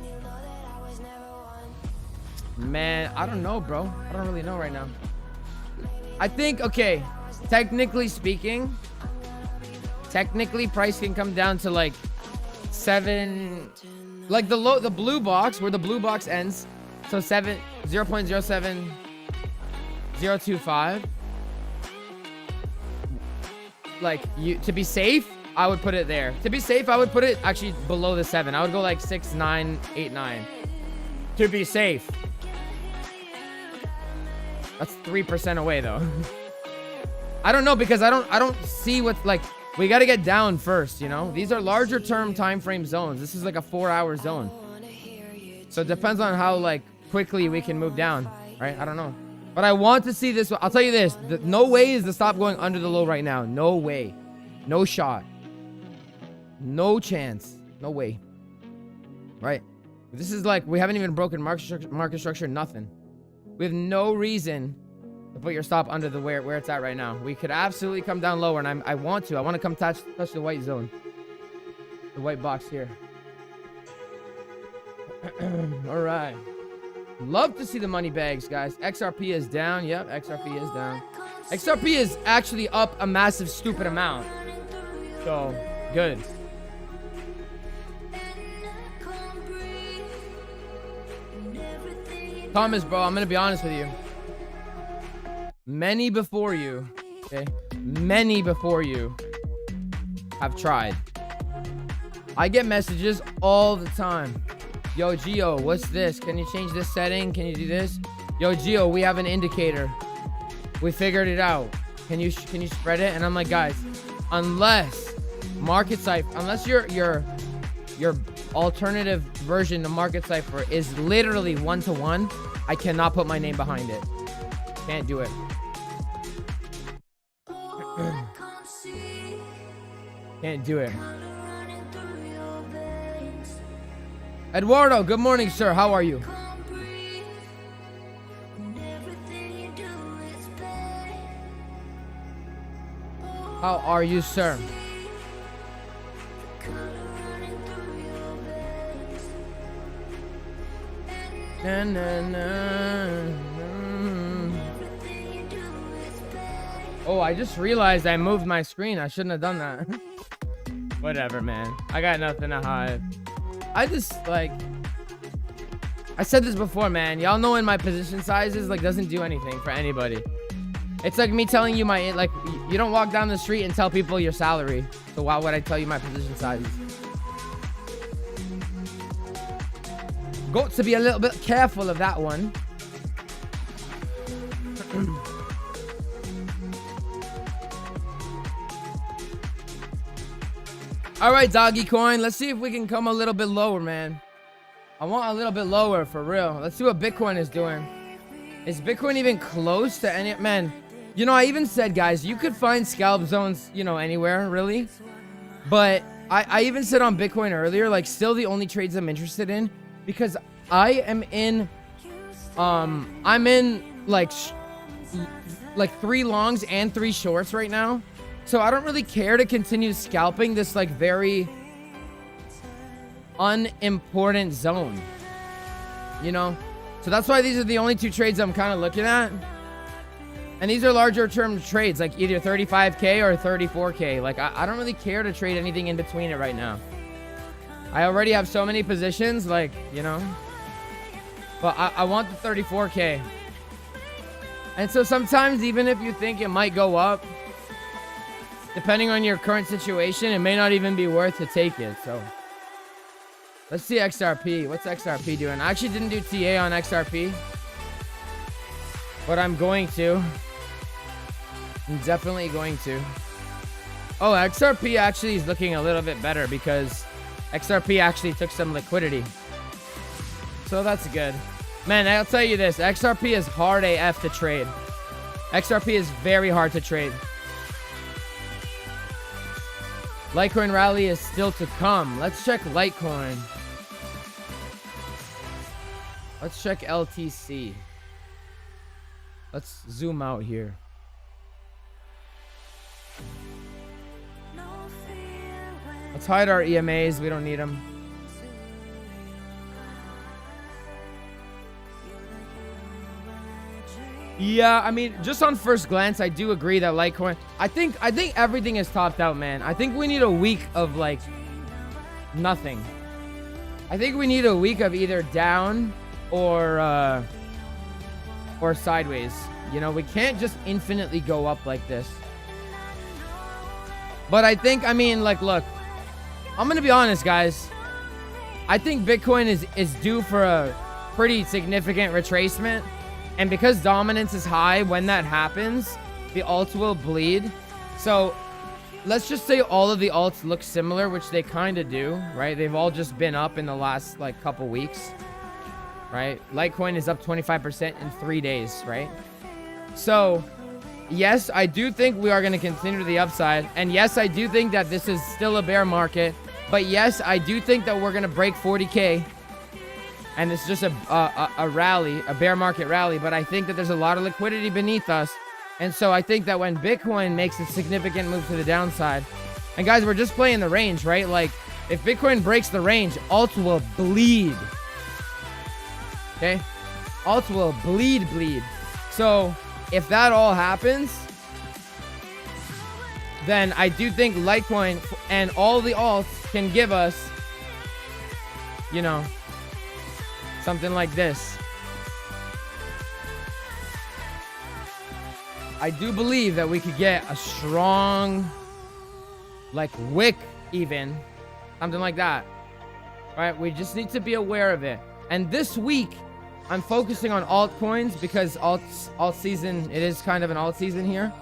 you'll know that I was never one. Man, I don't know, bro. I don't really know right now. I think, okay, technically speaking, price can come down to like 7, like the blue box, where the blue box ends. So 0.07025. Like, to be safe, I would put it there. To be safe, I would put it actually below the 7. I would go like 6, 9, 8, 9. To be safe. That's 3% away though. I don't know, because I don't see what's like. We got to get down first, you know. These are larger term time frame zones. This is like a 4-hour zone. So it depends on how like quickly we can move down, right? I don't know. But I want to see this. I'll tell you this. No way is the stop going under the low right now. No way. No shot. No chance. No way. Right? This is like, we haven't even broken market structure, nothing. We have no reason to put your stop under the where it's at right now. We could absolutely come down lower, and I want to come touch the white zone. The white box here. All right. Love to see the money bags, guys. XRP is down. Yep, XRP is down. XRP is actually up a massive, stupid amount. So, good. Thomas, bro, I'm gonna be honest with you. Many before you, okay? Many before you have tried. I get messages all the time. Yo, Gio, what's this? Can you change this setting? Can you do this? Yo, Gio, we have an indicator. We figured it out. Can you spread it? And I'm like, guys, unless Market Cipher, unless your alternative version of Market Cipher is literally 1-to-1, I cannot put my name behind it. Can't do it. Can't do it. Eduardo, good morning, sir. How are you? How are you, sir? Na, na, na, na. Oh, I just realized I moved my screen. I shouldn't have done that. Whatever, man. I got nothing to hide. I just, like... I said this before, man. Y'all know in my position sizes, like, doesn't do anything for anybody. It's like me telling you my... Like, you don't walk down the street and tell people your salary. So why would I tell you my position sizes? Got to be a little bit careful of that one. All right, doggy coin. Let's see if we can come a little bit lower, man. I want a little bit lower for real. Let's see what Bitcoin is doing. Is Bitcoin even close to any... Man, you know, I even said, guys, you could find scalp zones, you know, anywhere, really. But I even said on Bitcoin earlier, like, still the only trades I'm interested in. Because I am in... I'm in, like 3 longs and 3 shorts right now. So I don't really care to continue scalping this, like, very unimportant zone, you know? So that's why these are the only 2 trades I'm kind of looking at. And these are larger term trades, like either 35K or 34K. Like, I don't really care to trade anything in between it right now. I already have so many positions, like, you know? But I want the 34K. And so sometimes, even if you think it might go up, depending on your current situation, it may not even be worth to take it. So let's see XRP. What's XRP doing? I actually didn't do TA on XRP, but I'm going to. I'm definitely going to. Oh, XRP actually is looking a little bit better because XRP actually took some liquidity. So that's good. Man, I'll tell you this. XRP is hard AF to trade. XRP is very hard to trade. Litecoin rally is still to come. Let's check Litecoin. Let's check LTC. Let's zoom out here. Let's hide our EMAs. We don't need them. Yeah, I mean, just on first glance, I do agree that Litecoin... I think everything is topped out, man. I think we need a week of, like, nothing. I think we need a week of either down or sideways. You know, we can't just infinitely go up like this. But I think, I mean, like, look. I'm going to be honest, guys. I think Bitcoin is due for a pretty significant retracement. And because dominance is high, when that happens, the alts will bleed. So let's just say all of the alts look similar, which they kind of do, right? They've all just been up in the last, like, couple weeks, right? Litecoin is up 25% in 3 days, right? So yes, I do think we are going to continue to the upside. And yes, I do think that this is still a bear market. But yes, I do think that we're going to break 40K. And it's just a rally, a bear market rally. But I think that there's a lot of liquidity beneath us. And so I think that when Bitcoin makes a significant move to the downside, and guys, we're just playing the range, right? Like, if Bitcoin breaks the range, alts will bleed. Okay? Alts will bleed. So if that all happens, then I do think Litecoin and all the alts can give us, you know, something like this. I do believe that we could get a strong, like, wick even. Something like that. Right? We just need to be aware of it. And this week, I'm focusing on altcoins because alt season, it is kind of an alt season here.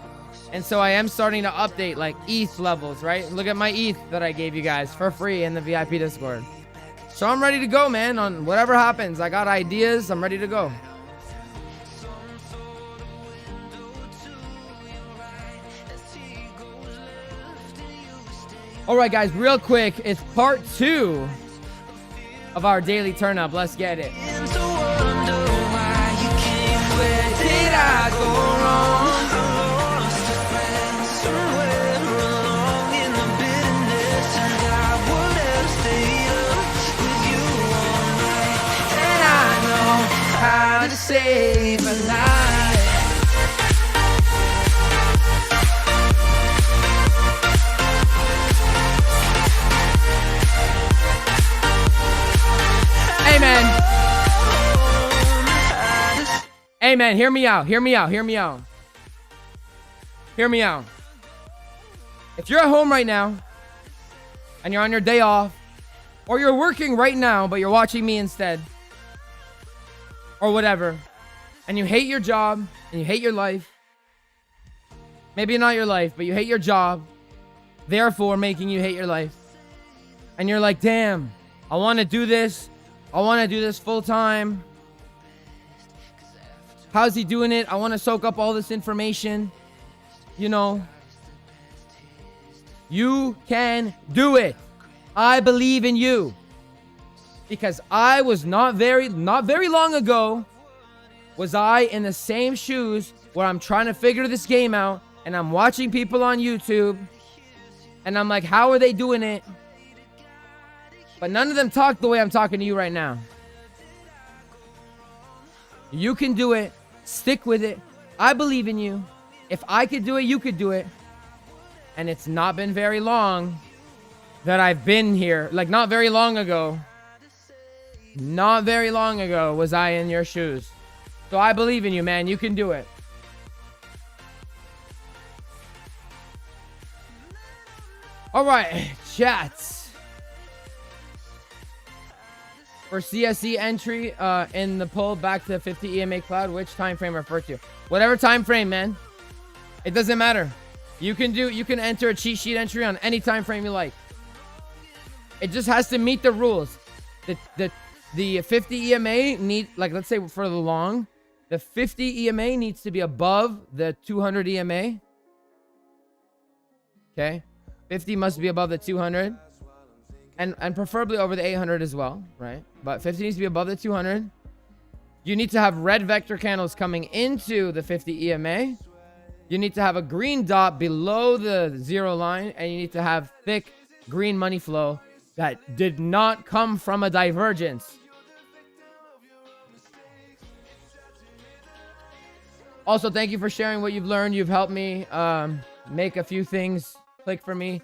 And so I am starting to update, like, ETH levels, right? Look at my ETH that I gave you guys for free in the VIP Discord. So I'm ready to go, man, on whatever happens. I got ideas. I'm ready to go. All right, guys, real quick. It's part 2 of our daily turn up. Let's get it. Where did I go wrong? How to save a life. Hey, man, hear me out. Hear me out. Hear me out. Hear me out. If you're at home right now and you're on your day off, or you're working right now, but you're watching me instead, or whatever, and you hate your job and you hate your life, maybe not your life, but you hate your job, therefore making you hate your life, and you're like, damn, I want to do this. I want to do this full time. How's he doing it? I want to soak up all this information. You know, you can do it. I believe in you. Because I was not very long ago, was I in the same shoes where I'm trying to figure this game out, and I'm watching people on YouTube, and I'm like, how are they doing it? But none of them talk the way I'm talking to you right now. You can do it. Stick with it. I believe in you. If I could do it, you could do it. And it's not been very long that I've been here. Like, not very long ago. Not very long ago was I in your shoes. So I believe in you, man. You can do it. All right, chats. For CSE entry in the poll back to 50 EMA cloud, which time frame refer to? Whatever time frame, man. It doesn't matter. You can enter a cheat sheet entry on any time frame you like. It just has to meet the rules. The 50 EMA need, like, let's say for the long, the 50 EMA needs to be above the 200 EMA. Okay? 50 must be above the 200. And preferably over the 800 as well, right? But 50 needs to be above the 200. You need to have red vector candles coming into the 50 EMA. You need to have a green dot below the zero line, and you need to have thick green money flow that did not come from a divergence. Also, thank you for sharing what you've learned. You've helped me make a few things click for me.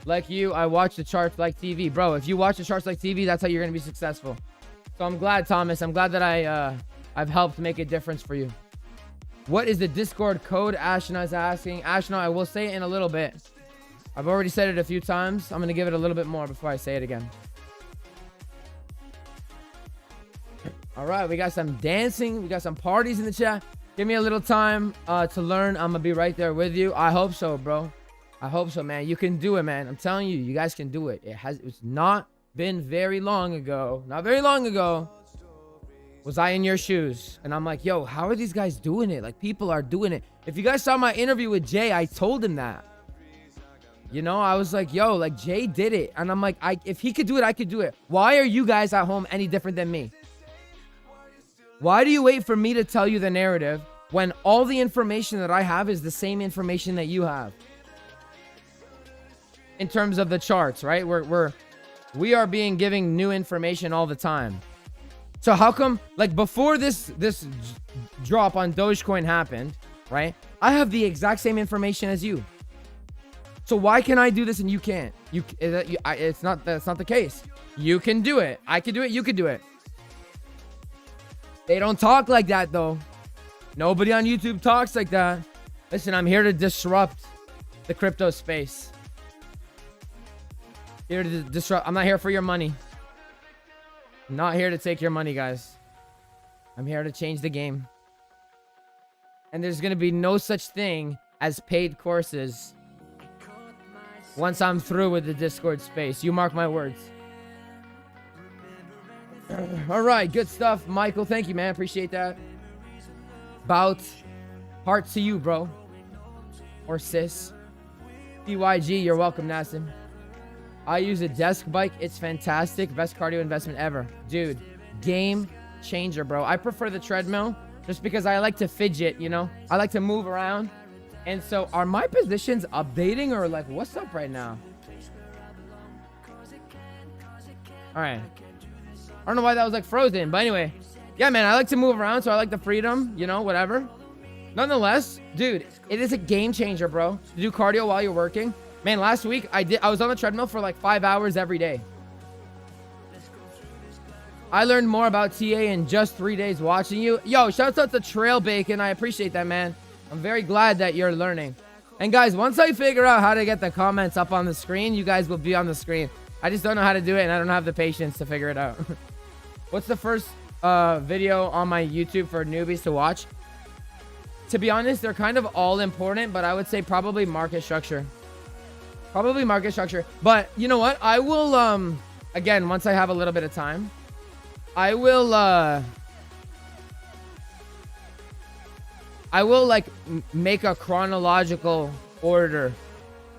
Like you, I watch the charts like TV. Bro, if you watch the charts like TV, that's how you're going to be successful. So I'm glad, Thomas. I'm glad that I've helped make a difference for you. What is the Discord code? Ashna is asking. Ashna, I will say it in a little bit. I've already said it a few times. I'm going to give it a little bit more before I say it again. All right, we got some dancing. We got some parties in the chat. Give me a little time to learn. I'm going to be right there with you. I hope so, bro. I hope so, man. You can do it, man. I'm telling you, you guys can do it. It's not been very long ago. Not very long ago was I in your shoes. And I'm like, yo, how are these guys doing it? Like, people are doing it. If you guys saw my interview with Jay, I told him that. You know, I was like, yo, like, Jay did it. And I'm like, if he could do it, I could do it. Why are you guys at home any different than me? Why do you wait for me to tell you the narrative when all the information that I have is the same information that you have? In terms of the charts, right? We are being giving new information all the time. So how come, like, before this drop on Dogecoin happened, right? I have the exact same information as you. So why can I do this and you can't? That's not the case. You can do it. I can do it. You can do it. They don't talk like that, though. Nobody on YouTube talks like that. Listen, I'm here to disrupt the crypto space. Here to disrupt. I'm not here for your money. I'm not here to take your money, guys. I'm here to change the game. And there's going to be no such thing as paid courses once I'm through with the Discord space. You mark my words. All right, good stuff, Michael. Thank you, man. Appreciate that. Bout. Heart to you, bro. Or sis. PYG, you're welcome, Nassim. I use a desk bike. It's fantastic. Best cardio investment ever. Dude, game changer, bro. I prefer the treadmill just because I like to fidget, you know? I like to move around. And so, are my positions updating or like, what's up right now? All right. I don't know why that was like frozen, but anyway. Yeah, man, I like to move around, so I like the freedom, you know, whatever. Nonetheless, dude, it is a game changer, bro. To do cardio while you're working. Man, last week I was on the treadmill for like 5 hours every day. I learned more about TA in just 3 days watching you. Yo, shouts out to Trail Bacon. I appreciate that, man. I'm very glad that you're learning. And guys, once I figure out how to get the comments up on the screen, you guys will be on the screen. I just don't know how to do it, and I don't have the patience to figure it out. What's the first video on my YouTube for newbies to watch? To be honest, they're kind of all important, but I would say probably market structure. Probably market structure. But you know what? I will, again, once I have a little bit of time, I will like make a chronological order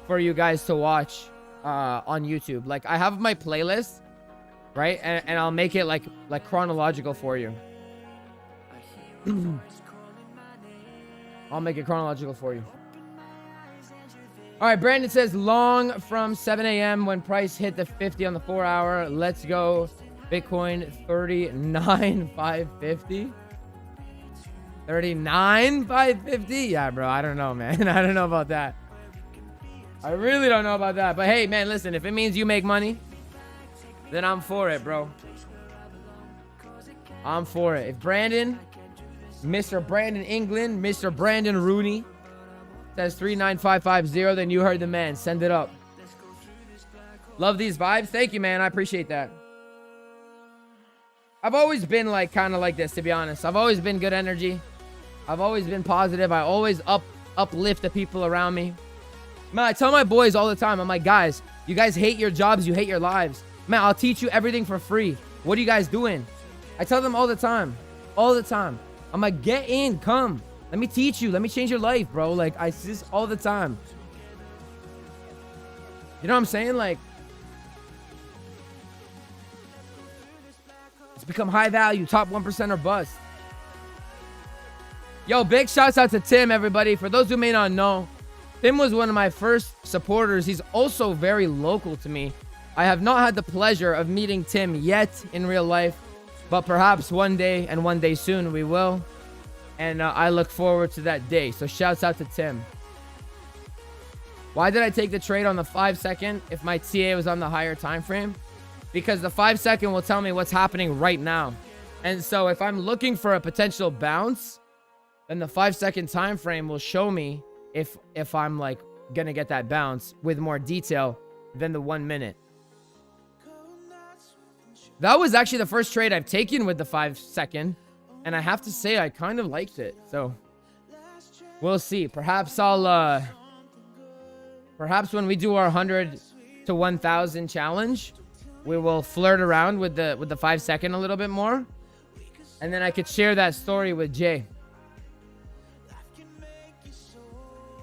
for you guys to watch on YouTube. Like I have my playlist, right? And I'll make it like chronological for you. I'll make it chronological for you. All right, Brandon says long from 7 a.m. when price hit the 50 on the 4 hour. Let's go. Bitcoin 39,550. 39,550. Yeah, bro. I don't know, man. I don't know about that. I really don't know about that. But hey, man, listen. If it means you make money, then I'm for it, bro. I'm for it. If Brandon, Mr. Brandon England, Mr. Brandon Rooney says 39550, then you heard the man. Send it up. Love these vibes. Thank you, man. I appreciate that. I've always been like kind of like this, to be honest. I've always been good energy. I've always been positive. I always uplift the people around me. Man, I tell my boys all the time, I'm like, guys, you guys hate your jobs, you hate your lives. Man, I'll teach you everything for free. What are you guys doing? I tell them all the time. All the time. I'm like, get in, come. Let me teach you. Let me change your life, bro. Like, I see this all the time. You know what I'm saying? Like, it's become high value, top 1% or bust. Yo, big shouts out to Tim, everybody. For those who may not know, Tim was one of my first supporters. He's also very local to me. I have not had the pleasure of meeting Tim yet in real life, but perhaps one day and one day soon we will. And I look forward to that day. So shouts out to Tim. Why did I take the trade on the 5 second if my TA was on the higher time frame? Because the 5 second will tell me what's happening right now. And so if I'm looking for a potential bounce, then the 5 second time frame will show me if I'm like gonna get that bounce with more detail than the 1 minute. That was actually the first trade I've taken with the 5 second, and I have to say I kind of liked it. So we'll see. Perhaps I'll perhaps when we do our 100 to 1,000 challenge, we will flirt around with the 5 second a little bit more, and then I could share that story with Jay.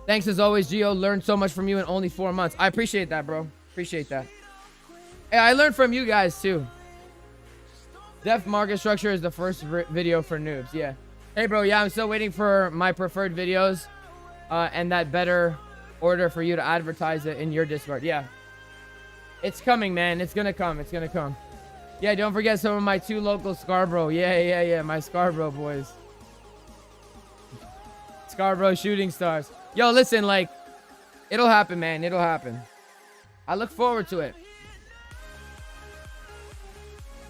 Thanks as always, Gio. Learned so much from you in only 4 months. I appreciate that, bro. Appreciate that. Hey, I learned from you guys too. Def market structure is the first video for noobs. Yeah. Hey, bro. Yeah, I'm still waiting for my preferred videos and that better order for you to advertise it in your Discord. Yeah. It's coming, man. It's gonna come. It's gonna come. Yeah, don't forget some of my 2 local Scarborough. Yeah. My Scarborough boys. Scarborough shooting stars. Yo, listen, like, it'll happen, man. It'll happen. I look forward to it.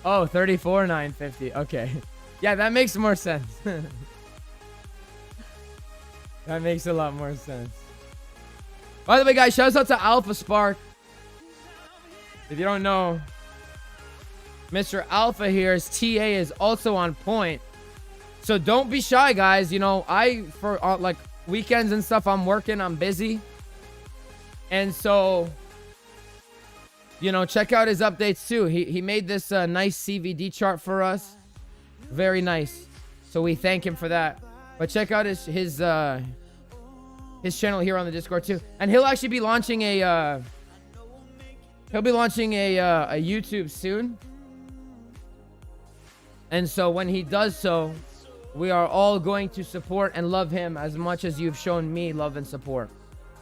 Oh, 34,950. Okay. Yeah, that makes more sense. That makes a lot more sense. By the way, guys, shouts out to Alpha Spark. If you don't know, Mr. Alpha here's TA is also on point. So don't be shy, guys. You know, for like weekends and stuff, I'm working, I'm busy. And so, you know, check out his updates too. He made this nice CVD chart for us. Very nice. So we thank him for that. But check out his channel here on the Discord too. And he'll actually be launching a YouTube soon. And so when he does so, we are all going to support and love him as much as you've shown me love and support.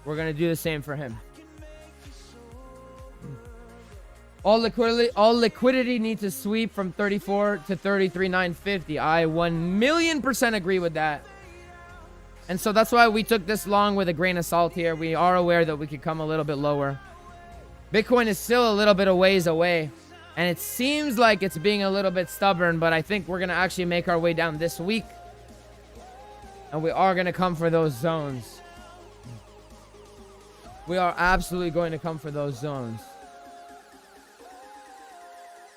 We're going to do the same for him. All liquidity needs to sweep from 34 to 33,950. I 1,000,000% agree with that. And so that's why we took this long with a grain of salt here. We are aware that we could come a little bit lower. Bitcoin is still a little bit of ways away. And it seems like it's being a little bit stubborn, but I think we're going to actually make our way down this week. And we are going to come for those zones. We are absolutely going to come for those zones.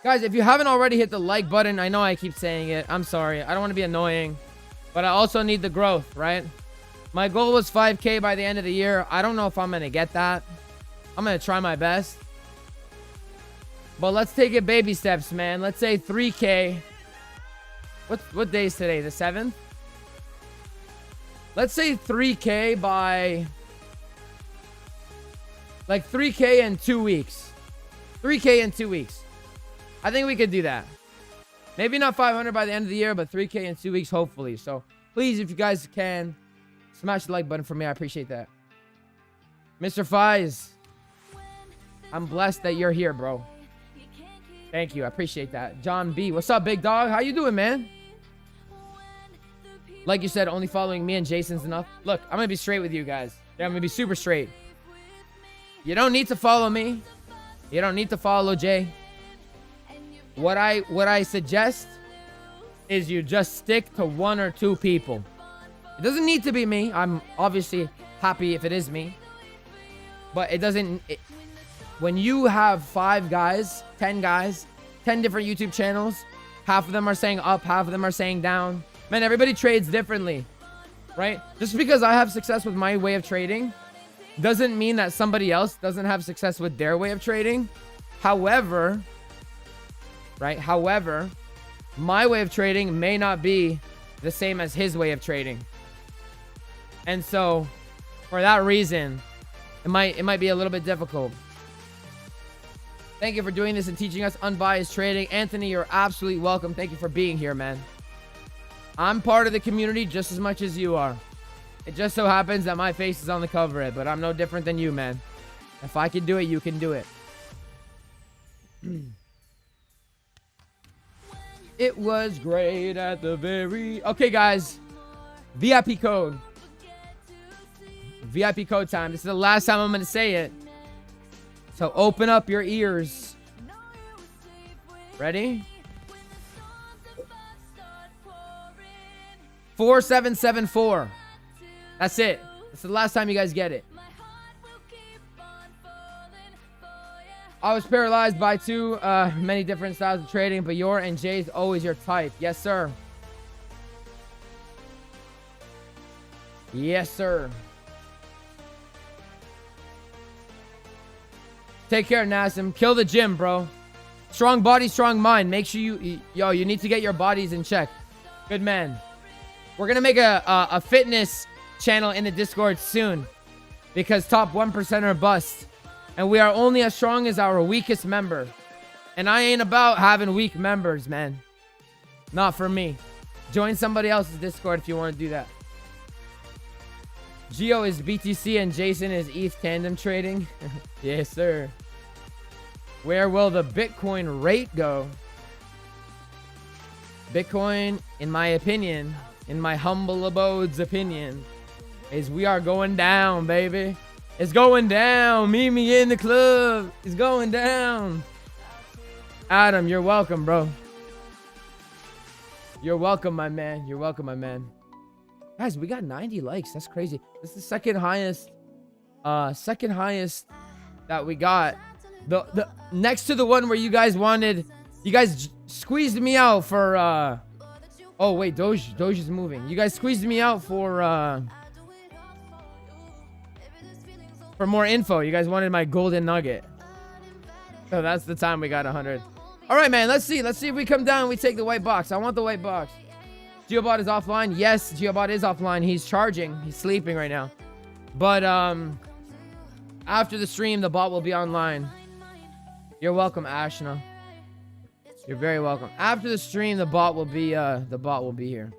Guys, if you haven't already hit the like button, I know I keep saying it. I'm sorry. I don't want to be annoying. But I also need the growth, right? My goal was 5K by the end of the year. I don't know if I'm going to get that. I'm going to try my best. But let's take it baby steps, man. Let's say 3K. What day is today? The 7th? Let's say 3K by... like 3K in 2 weeks. 3K in 2 weeks. I think we could do that. Maybe not 500 by the end of the year, but 3K in 2 weeks, hopefully. So please, if you guys can, smash the like button for me. I appreciate that. Mr. Fies, I'm blessed that you're here, bro. Thank you. I appreciate that. John B. What's up, big dog? How you doing, man? Like you said, only following me and Jason's enough. Look, I'm going to be straight with you guys. Yeah, I'm going to be super straight. You don't need to follow me. You don't need to follow Jay. What I suggest is you just stick to 1 or 2 people. It doesn't need to be me. I'm obviously happy if it is me. But it doesn't... when you have 5 guys, 10 guys, 10 different YouTube channels, half of them are saying up, half of them are saying down. Man, everybody trades differently, right? Just because I have success with my way of trading doesn't mean that somebody else doesn't have success with their way of trading. However, right? However, my way of trading may not be the same as his way of trading. And so, for that reason, it might be a little bit difficult. Thank you for doing this and teaching us unbiased trading. Anthony, you're absolutely welcome. Thank you for being here, man. I'm part of the community just as much as you are. It just so happens that my face is on the cover of it, but I'm no different than you, man. If I can do it, you can do it. It was great at the very... Okay, guys. VIP code. VIP code time. This is the last time I'm going to say it. So open up your ears. Ready? 4774. That's it. That's the last time you guys get it. I was paralyzed by too many different styles of trading, but your and Jay's always your type. Yes, sir. Yes, sir. Take care, Nassim. Kill the gym, bro. Strong body, strong mind. Make sure you need to get your bodies in check. Good man. We're going to make a fitness channel in the Discord soon because top 1% are bust. And we are only as strong as our weakest member. And I ain't about having weak members, man. Not for me. Join somebody else's Discord if you want to do that. Geo is BTC and Jason is ETH tandem trading. Yes, sir. Where will the Bitcoin rate go? Bitcoin, in my opinion, in my humble abode's opinion, is we are going down, baby. It's going down. Meet me in the club. It's going down. Adam, you're welcome, bro. You're welcome, my man. You're welcome, my man. Guys, we got 90 likes. That's crazy. This is the second highest that we got. The next to the one where you guys squeezed me out for oh wait, Doge is moving. You guys squeezed me out for more info. You guys wanted my golden nugget. So that's the time we got 100. All right, man. Let's see if we come down and we take the white box. I want the white box. Geobot is offline. Yes, Geobot is offline. He's charging. He's sleeping right now. But after the stream, the bot will be online. You're welcome, Ashna. You're very welcome. After the stream, the bot will be here.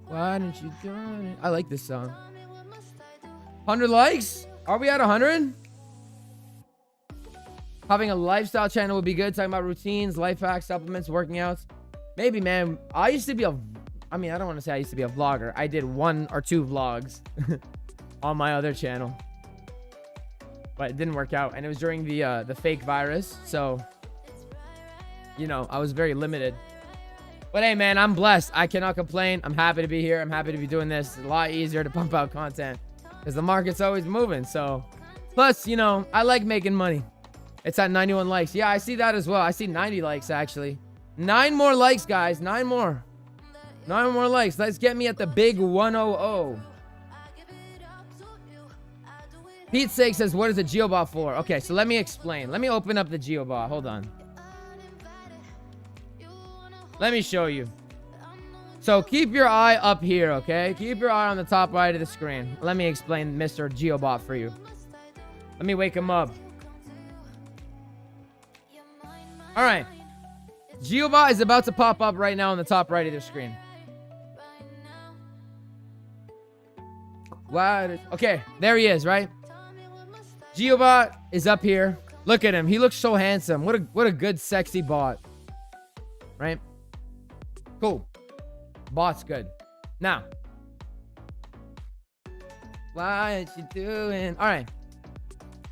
Why didn't you join it? I like this song. 100 likes? Are we at 100? Having a lifestyle channel would be good. Talking about routines, life hacks, supplements, working outs. Maybe, man. I used to be I don't want to say I used to be a vlogger. I did 1 or 2 vlogs on my other channel. But it didn't work out. And it was during the fake virus. So you know, I was very limited. But hey, man, I'm blessed. I cannot complain. I'm happy to be here. I'm happy to be doing this. It's a lot easier to pump out content because the market's always moving. So, plus, you know, I like making money. It's at 91 likes. Yeah, I see that as well. I see 90 likes, actually. 9 more likes, guys. 9 more. 9 more likes. Let's get me at the big 100. Pete's sake says, what is a GeoBot for? Okay, so let me explain. Let me open up the GeoBot. Hold on. Let me show you. So keep your eye up here, okay? Keep your eye on the top right of the screen. Let me explain Mr. GeoBot for you. Let me wake him up. All right. GeoBot is about to pop up right now on the top right of the screen. What? Okay, there he is, right? GeoBot is up here. Look at him. He looks so handsome. What a good, sexy bot. Right? Cool. Bot's good. Now. What you doing? All right.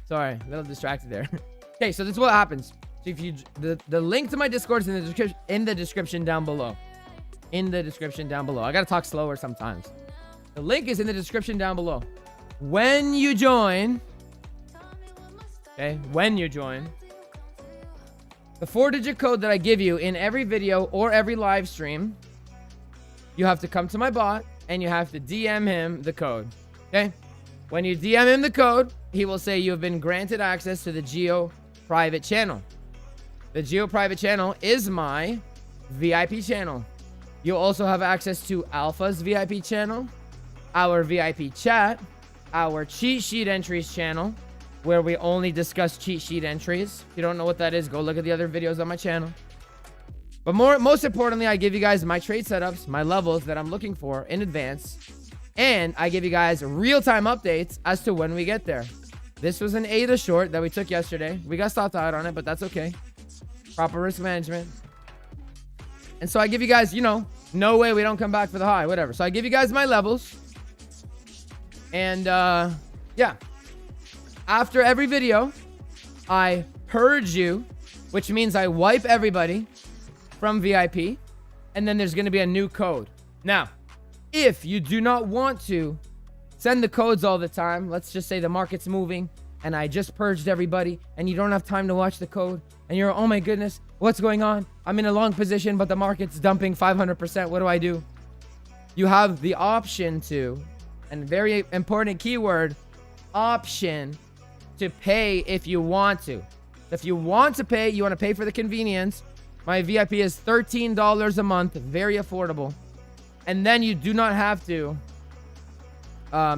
Sorry, a little distracted there. Okay, so this is what happens. So if you the link to my Discord is in the description down below. In the description down below. I gotta talk slower sometimes. The link is in the description down below. When you join, okay, when you join, the 4-digit code that I give you in every video or every live stream, you have to come to my bot and you have to DM him the code. Okay? When you DM him the code, he will say you have been granted access to the Geo private channel. The Geo private channel is my VIP channel. You'll also have access to Alpha's VIP channel, our VIP chat, our cheat sheet entries channel, where we only discuss cheat sheet entries. If you don't know what that is, go look at the other videos on my channel. But most importantly, I give you guys my trade setups, my levels that I'm looking for in advance. And I give you guys real-time updates as to when we get there. This was an ADA short that we took yesterday. We got stopped out on it, but that's okay. Proper risk management. And so I give you guys, you know, no way we don't come back for the high, whatever. So I give you guys my levels. And, yeah. After every video, I purge you, which means I wipe everybody from VIP, and then there's going to be a new code. Now, if you do not want to send the codes all the time, let's just say the market's moving, and I just purged everybody, and you don't have time to watch the code, and you're, oh my goodness, what's going on? I'm in a long position, but the market's dumping 500%. What do I do? You have the option to, and very important keyword, option, to pay if you want to. If you want to pay, you want to pay for the convenience. My VIP is $13 a month, very affordable. And then you do not have to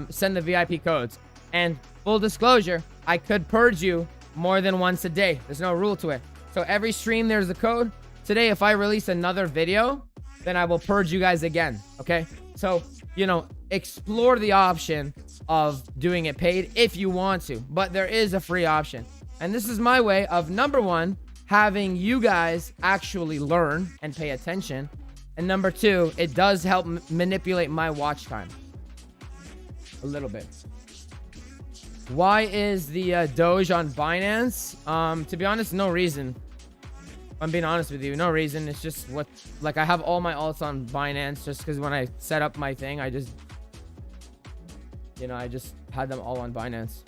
send the VIP codes. And full disclosure, I could purge you more than once a day. There's no rule to it. So every stream, there's a code. Today, if I release another video, then I will purge you guys again. Okay? So, you know, explore the option of doing it paid if you want to, but there is a free option. And this is my way of, number one, having you guys actually learn and pay attention, and number two, it does help manipulate my watch time a little bit. Why is the Doge on Binance? To be honest, no reason. I'm being honest with you, no reason. It's just what, like, I have all my alts on Binance just because when I set up my thing, I just, you know, I just had them all on Binance.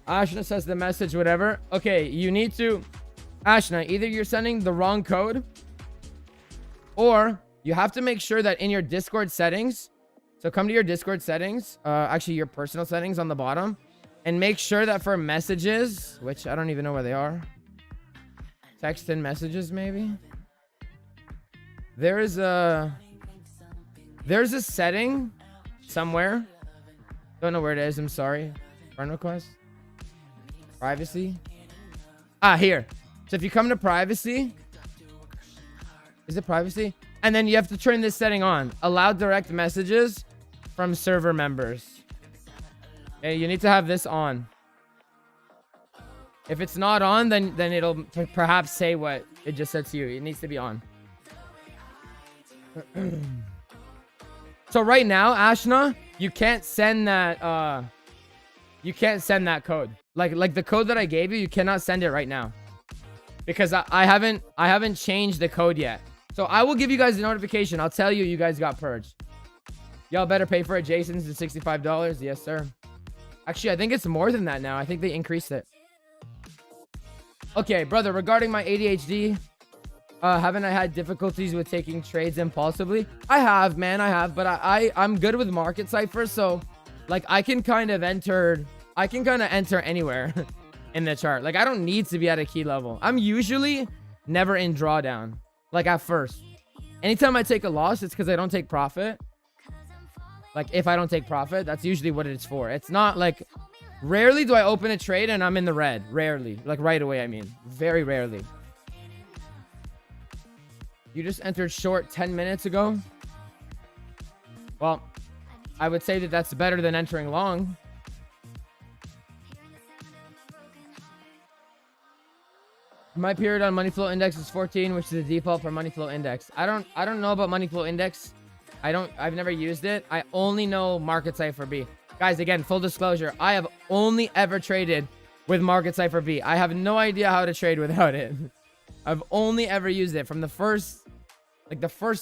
Ashna says the message, whatever. Okay, you need to, Ashna, either you're sending the wrong code, or you have to make sure that in your Discord settings, so come to your Discord settings, actually your personal settings on the bottom, and make sure that for messages, which I don't even know where they are, text and messages maybe, there's a setting somewhere, don't know where it is, I'm sorry, friend request, privacy, here. So if you come to privacy, is it privacy? And then you have to turn this setting on, allow direct messages from server members. Okay, you need to have this on. If it's not on, then it'll perhaps say what it just said to you. It needs to be on. So right now, Ashna, you can't send that code. Like the code that I gave you, you cannot send it right now. because I haven't changed the code yet. So I will give you guys a notification. I'll tell you you guys got purged. Y'all better pay for it. Jason's at $65. Yes, sir. Actually, I think it's more than that now. I think they increased it. Okay, brother, regarding my ADHD, haven't I had difficulties with taking trades impulsively? I have, man, I have, but I'm good with market Cipher, so like I can kind of enter anywhere in the chart. Like I don't need to be at a key level. I'm usually never in drawdown, like at first. Anytime I take a loss, it's because I don't take profit. Like if I don't take profit, that's usually what it's for. It's not like, rarely do I open a trade and I'm in the red. Rarely. Like right away, I mean. Very rarely. You just entered short 10 minutes ago? Well, I would say that that's better than entering long. My period on money flow index is 14, which is the default for money flow index. I don't know about money flow index. I've never used it. I only know market Cipher B. Guys, again, full disclosure, I have only ever traded with market Cipher B. I have no idea how to trade without it. I've only ever used it from the first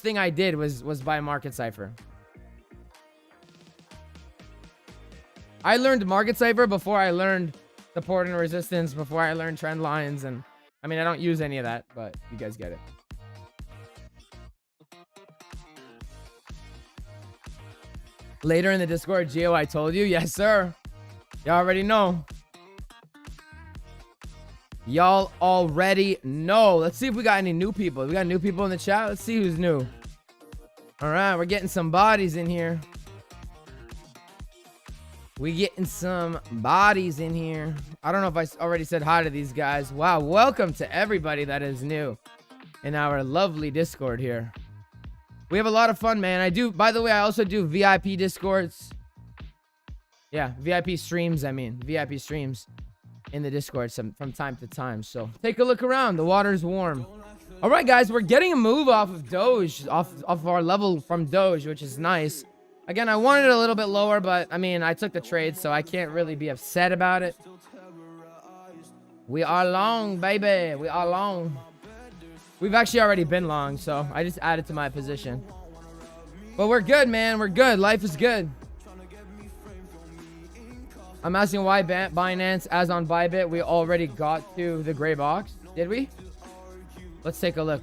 thing I did was buy market Cipher. I learned market Cipher before I learned support and resistance, before I learned trend lines, and I mean I don't use any of that, but you guys get it. Later in the Discord, Gio, I told you. Yes, sir. Y'all already know. Y'all already know. Let's see if we got any new people. We got new people in the chat. Let's see who's new. All right, we're getting some bodies in here. We getting some bodies in here. I don't know if I already said hi to these guys. Wow, welcome to everybody that is new in our lovely Discord here. We have a lot of fun, man. By the way, I also do VIP Discords. Yeah, VIP streams, I mean. VIP streams in the Discord from time to time. So take a look around. The water's warm. All right, guys, we're getting a move off of Doge, off our level from Doge, which is nice. Again, I wanted it a little bit lower, but I mean, I took the trade, so I can't really be upset about it. We are long, baby. We are long. We've actually already been long, so I just added to my position. But we're good, man. We're good. Life is good. I'm asking why Binance, as on Bybit, we already got to the gray box. Did we? Let's take a look.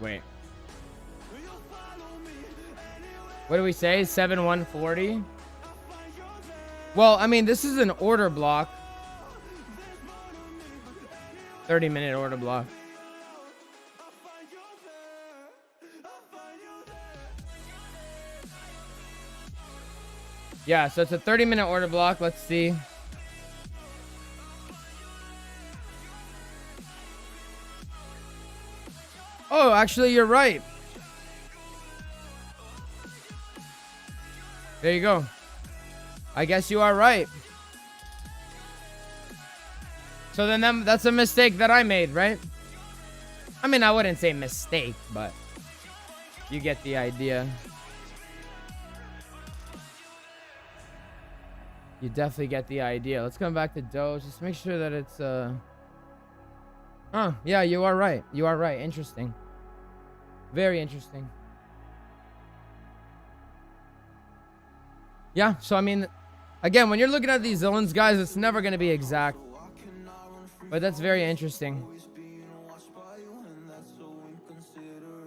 Wait. What do we say? 7-140? Well, I mean, this is an order block. 30-minute order block. Yeah, so it's a 30-minute order block. Let's see. Oh, actually, you're right. There you go. I guess you are right. So then that's a mistake that I made, right? I mean, I wouldn't say mistake, but you get the idea. You definitely get the idea. Let's come back to Doge. Just make sure that it's yeah, you are right. You are right. Interesting. Very interesting. Yeah, so I mean, again, when you're looking at these zones, guys, it's never going to be exact. But that's very interesting.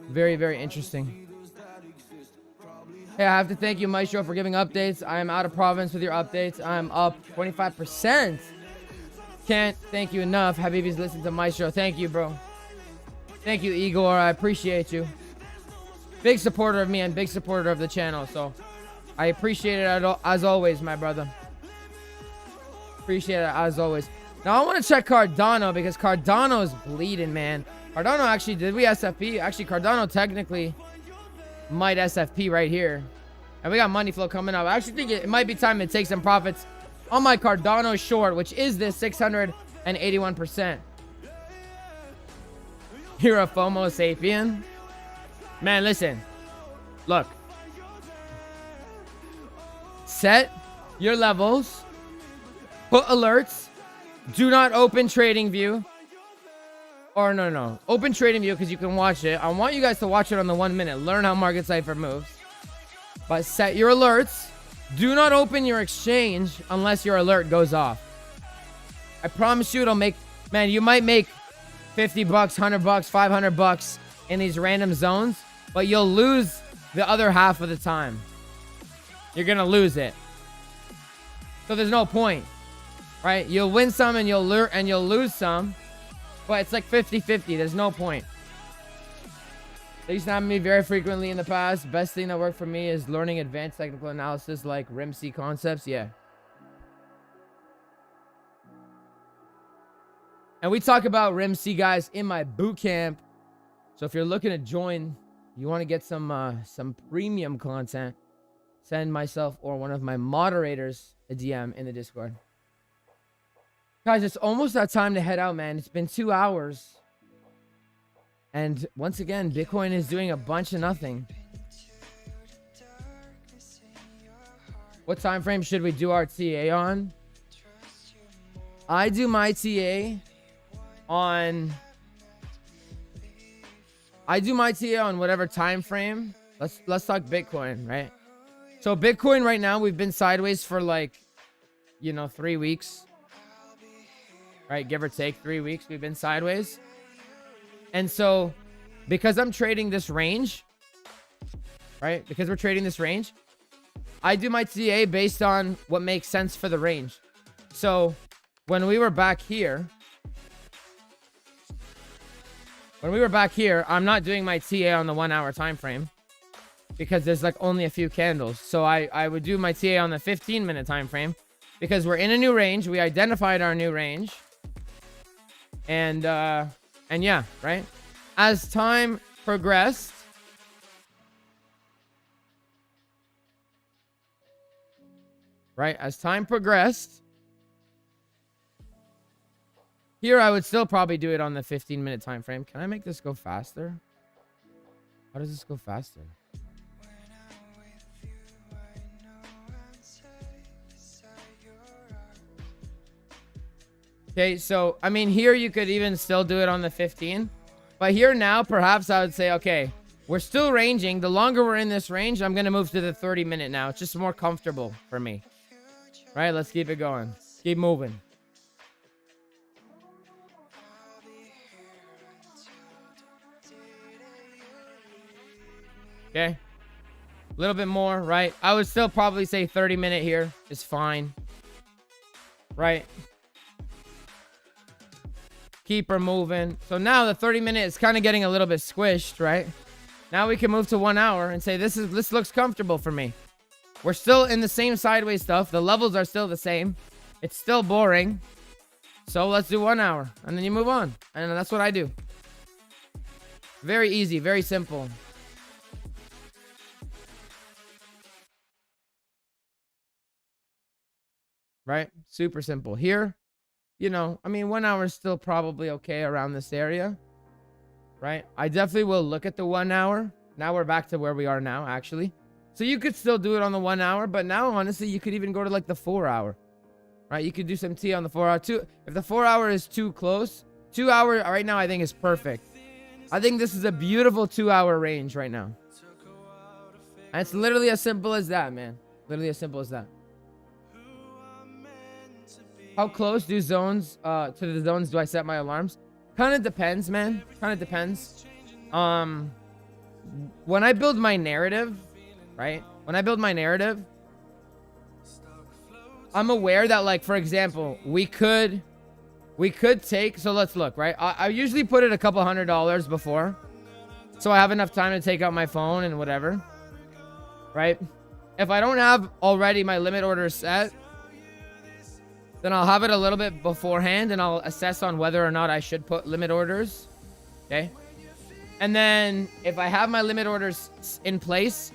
Very, very interesting. Hey, I have to thank you, Maestro, for giving updates. I am out of province with your updates. I'm up 25%. Can't thank you enough. Habibis, listen to Maestro. Thank you, bro. Thank you, Igor. I appreciate you. Big supporter of me and big supporter of the channel. So I appreciate it as always, my brother. Appreciate it as always. Now I want to check Cardano because Cardano's bleeding, man. Cardano actually, did we SFP? Actually, Cardano technically might SFP right here. And we got money flow coming up. I actually think it might be time to take some profits on my Cardano short, which is this 600 and 81%. You're a FOMO sapien? Man, listen. Look. Set your levels. Put alerts. Do not open trading view. Or no. Open trading view because you can watch it. I want you guys to watch it on the 1 minute. Learn how market cipher moves. But set your alerts. Do not open your exchange unless your alert goes off. I promise you it'll make... Man, you might make 50 bucks, 100 bucks, 500 bucks in these random zones. But you'll lose the other half of the time. You're going to lose it. So there's no point. Right? You'll win some and you'll lose some. But it's like 50-50. There's no point. They used to have me very frequently in the past. Best thing that worked for me is learning advanced technical analysis like RIMC concepts. Yeah. And we talk about RIMC, guys, in my boot camp. So if you're looking to join, you want to get some premium content, send myself or one of my moderators a DM in the Discord. Guys, it's almost that time to head out, man. It's been 2 hours. And once again, Bitcoin is doing a bunch of nothing. What time frame should we do our TA on? I do my TA on whatever time frame. Let's talk Bitcoin, right? So Bitcoin right now, we've been sideways for like, 3 weeks. Right, give or take 3 weeks, we've been sideways. And so, because I'm trading this range, right? Because we're trading this range, I do my TA based on what makes sense for the range. So, when we were back here, I'm not doing my TA on the 1 hour time frame because there's like only a few candles. So I would do my TA on the 15-minute time frame because we're in a new range. We identified our new range. And yeah, right? As time progressed, here I would still probably do it on the 15-minute time frame. Can I make this go faster? How does this go faster? Okay, so, I mean, here you could even still do it on the 15. But here now, perhaps I would say, okay, we're still ranging. The longer we're in this range, I'm going to move to the 30-minute now. It's just more comfortable for me. Right, let's keep it going. Keep moving. Okay. A little bit more, right? I would still probably say 30-minute here is fine. Right? Keep her moving. So now the 30-minute is kind of getting a little bit squished, right? Now we can move to 1 hour and say this looks comfortable for me. We're still in the same sideways stuff. The levels are still the same. It's still boring. So let's do 1 hour and then you move on. And that's what I do. Very easy, very simple. Right? Super simple. Here, I mean, 1 hour is still probably okay around this area. Right? I definitely will look at the 1 hour. Now we're back to where we are now, actually. So you could still do it on the 1 hour, but now, honestly, you could even go to like the 4 hour. Right? You could do some T on the 4 hour too. If the 4 hour is too close, 2 hour right now, I think is perfect. I think this is a beautiful 2 hour range right now. And it's literally as simple as that, man. Literally as simple as that. How close do zones to the zones do I set my alarms? Kind of depends, man. Kind of depends. When I build my narrative, right? When I build my narrative, I'm aware that, like, for example, we could take, so let's look, right? I usually put it a couple $100 before, so I have enough time to take out my phone and whatever, right? If I don't have already my limit order set, then I'll have it a little bit beforehand and I'll assess on whether or not I should put limit orders. Okay. And then if I have my limit orders in place,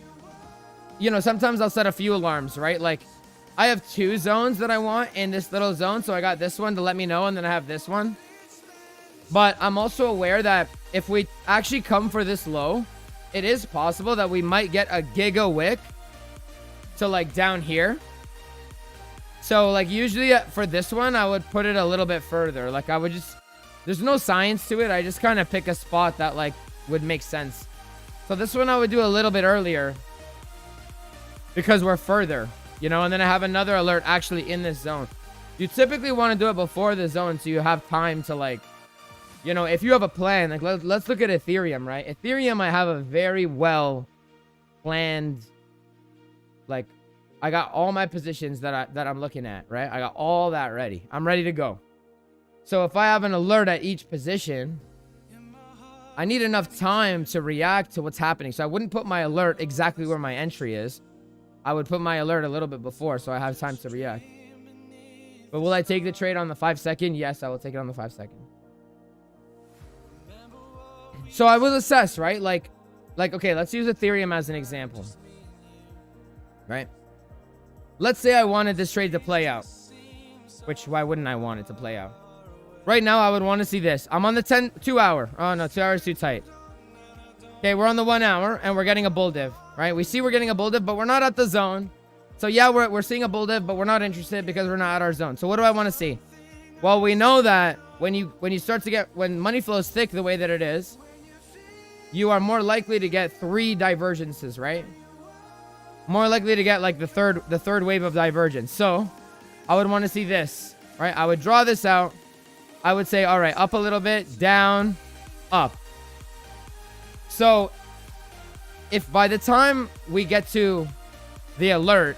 sometimes I'll set a few alarms, right? Like I have 2 zones that I want in this little zone. So I got this one to let me know, and then I have this one. But I'm also aware that if we actually come for this low, it is possible that we might get a giga wick to like down here. So like usually for this one, I would put it a little bit further. Like I would just, there's no science to it. I just kind of pick a spot that like would make sense. So this one I would do a little bit earlier because we're further, you know, and then I have another alert actually in this zone. You typically want to do it before the zone so you have time to like, you know, if you have a plan, like let's look at Ethereum, right? Ethereum, I have a very well planned, like I got all my positions that I'm looking at, right? I got all that ready. I'm ready to go. So if I have an alert at each position, I need enough time to react to what's happening. So I wouldn't put my alert exactly where my entry is. I would put my alert a little bit before so I have time to react. But will I take the trade on the 5 second? Yes, I will take it on the 5 second. So I will assess, right? Like, okay, let's use Ethereum as an example, right? Let's say I wanted this trade to play out, which why wouldn't I want it to play out? Right now, I would want to see this. I'm on the 2 hour. Oh no, 2 hours too tight. Okay, we're on the 1 hour and we're getting a bull div, right? We see we're getting a bull div, but we're not at the zone. So yeah, we're seeing a bull div, but we're not interested because we're not at our zone. So what do I want to see? Well, we know that when you start to get, when money flows thick the way that it is, you are more likely to get 3 divergences, right? More likely to get like the third wave of divergence. So I would want to see this, right? I would draw this out. I would say, all right, up a little bit, down, up. So if by the time we get to the alert,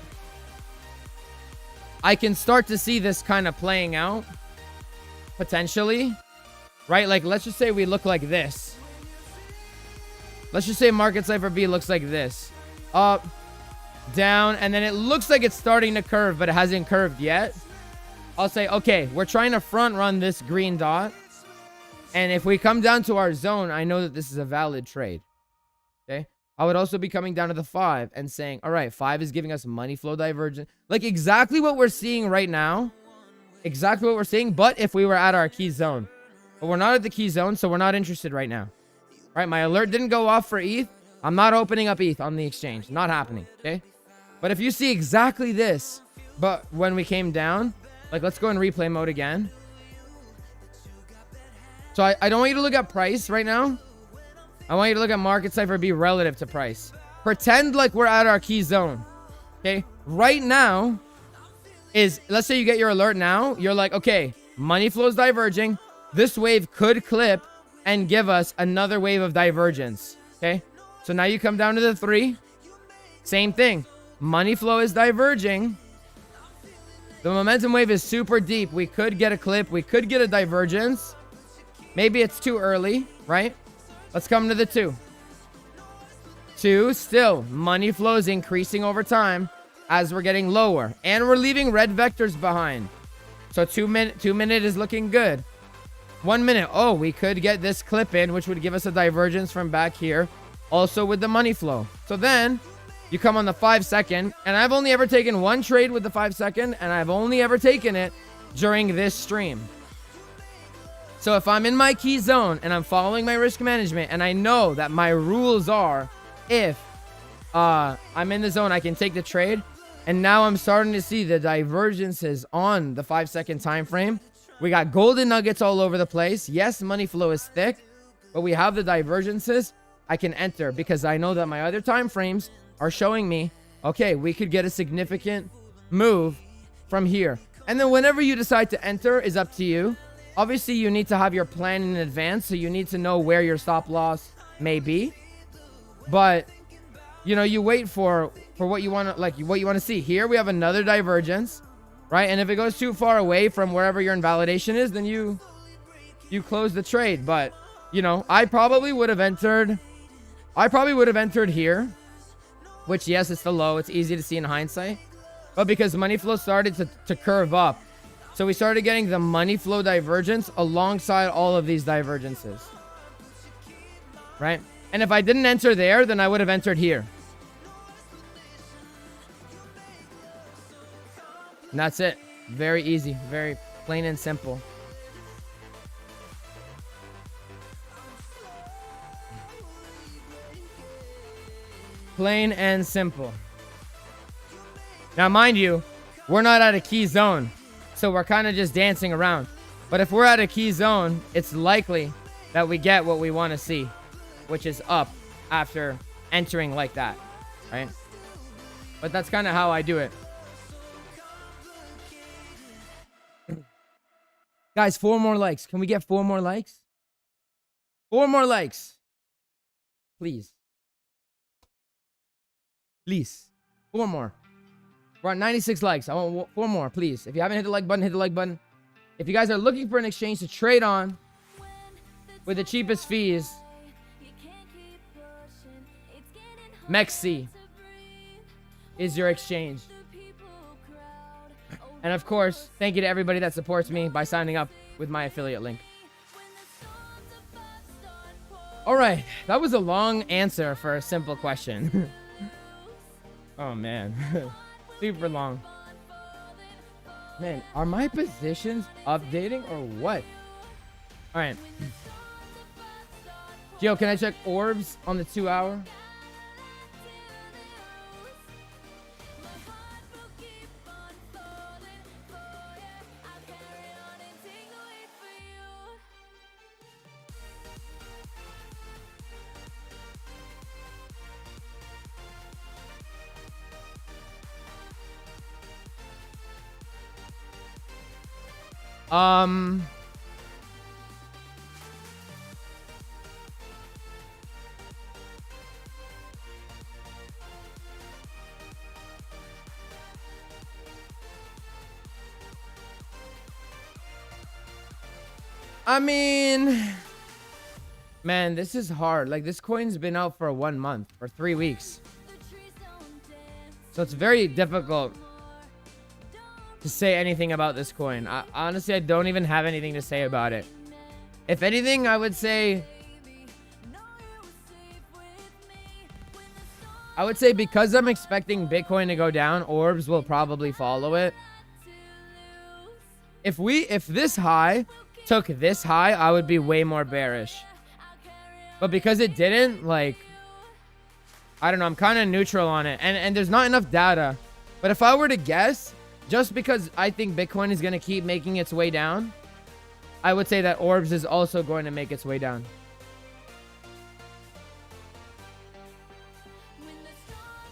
I can start to see this kind of playing out potentially, right? Like, let's just say we look like this. Let's just say market Cipher B looks like this. Up, down, and then it looks like it's starting to curve, but it hasn't curved yet. I'll say, okay, we're trying to front run this green dot. And if we come down to our zone, I know that this is a valid trade. Okay. I would also be coming down to the 5 and saying, all right, 5 is giving us money flow divergence. Like exactly what we're seeing right now. Exactly what we're seeing. But if we were at our key zone, but we're not at the key zone, so we're not interested right now. All right. My alert didn't go off for ETH. I'm not opening up ETH on the exchange. Not happening. Okay. But if you see exactly this, but when we came down, like let's go in replay mode again. So I don't want you to look at price right now. I want you to look at market Cipher B relative to price. Pretend like we're at our key zone. Okay. Right now is, let's say you get your alert now. You're like, okay, money flows diverging. This wave could clip and give us another wave of divergence. Okay. So now you come down to the 3. Same thing. Money flow is diverging. The momentum wave is super deep. We could get a clip. We could get a divergence. Maybe it's too early, right? Let's come to the 2. 2, still, money flow is increasing over time as we're getting lower. And we're leaving red vectors behind. So 2 minute is looking good. 1 minute. Oh, we could get this clip in, which would give us a divergence from back here. Also with the money flow. So then you come on the 5 second, and I've only ever taken 1 trade with the 5 second, and I've only ever taken it during this stream. So if I'm in my key zone and I'm following my risk management, and I know that my rules are, if I'm in the zone, I can take the trade. And now I'm starting to see the divergences on the 5 second time frame. We got golden nuggets all over the place. Yes, money flow is thick, but we have the divergences. I can enter because I know that my other time frames are showing me, okay, we could get a significant move from here. And then whenever you decide to enter is up to you. Obviously, you need to have your plan in advance, so you need to know where your stop loss may be. But, you know, you wait for what you want to, like, what you want to see. Here we have another divergence, right? And if it goes too far away from wherever your invalidation is, then you close the trade. But, you know, I probably would have entered here. Which, yes, it's the low. It's easy to see in hindsight. But because money flow started to curve up. So we started getting the money flow divergence alongside all of these divergences. Right? And if I didn't enter there, then I would have entered here. And that's it. Very easy. Very plain and simple. Plain and simple. Now, mind you, we're not at a key zone, so we're kind of just dancing around. But if we're at a key zone, it's likely that we get what we want to see, which is up after entering like that, right? But that's kind of how I do it. Guys, 4 more likes. Can we get 4 more likes? 4 more likes. Please. Please. 4 more. We're at 96 likes. I want 4 more, please. If you haven't hit the like button, hit the like button. If you guys are looking for an exchange to trade on with the cheapest fees, Mexi is your exchange. And of course, thank you to everybody that supports me by signing up with my affiliate link. All right, that was a long answer for a simple question. Oh man, super long. Man, are my positions updating or what? All right. Gio, can I check orbs on the 2 hour? I mean, man, this is hard. Like, this coin's been out for 1 month or 3 weeks. So it's very difficult to say anything about this coin. Honestly, I don't even have anything to say about it. If anything, I would say because I'm expecting Bitcoin to go down, orbs will probably follow it. If this high took this high, I would be way more bearish. But because it didn't, like, I don't know, I'm kind of neutral on it. And there's not enough data. But if I were to guess, just because I think Bitcoin is going to keep making its way down, I would say that orbs is also going to make its way down.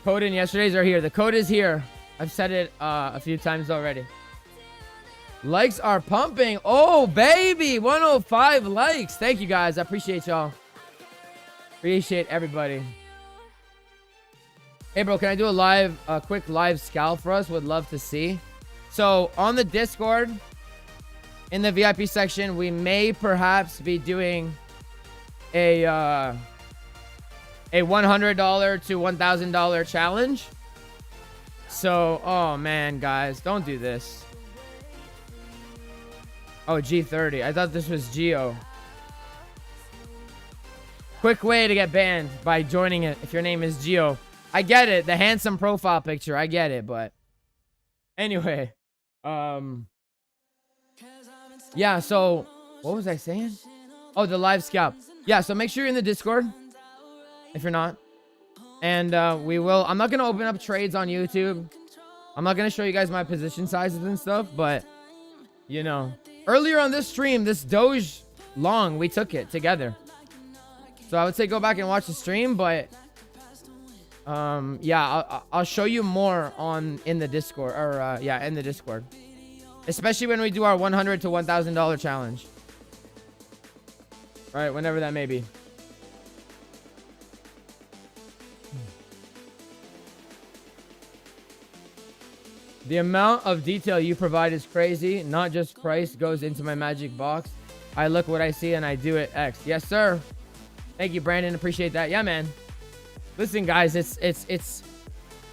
Code in yesterday's are here. The code is here. I've said it a few times already. Likes are pumping. Oh, baby. 105 likes. Thank you, guys. I appreciate y'all. Appreciate everybody. Hey, bro, can I do a quick live scalp for us? Would love to see. So, on the Discord, in the VIP section, we may perhaps be doing a $100 to $1,000 challenge. So, oh, man, guys, don't do this. Oh, G30. I thought this was Geo. Quick way to get banned by joining it if your name is Geo. I get it. The handsome profile picture. I get it, but anyway. Yeah, so what was I saying? Oh, the live scalp. Yeah, so make sure you're in the Discord if you're not. And I'm not going to open up trades on YouTube. I'm not going to show you guys my position sizes and stuff, but you know, earlier on this stream, this Doge long, we took it together. So I would say go back and watch the stream, but yeah, I'll show you more in the Discord, or yeah, in the Discord, especially when we do our $100 to $1,000 challenge. All right, whenever that may be. The amount of detail you provide is crazy. Not just price goes into my magic box. I look what I see and I do it X. Yes, sir. Thank you, Brandon. Appreciate that. Yeah, man. Listen, guys, it's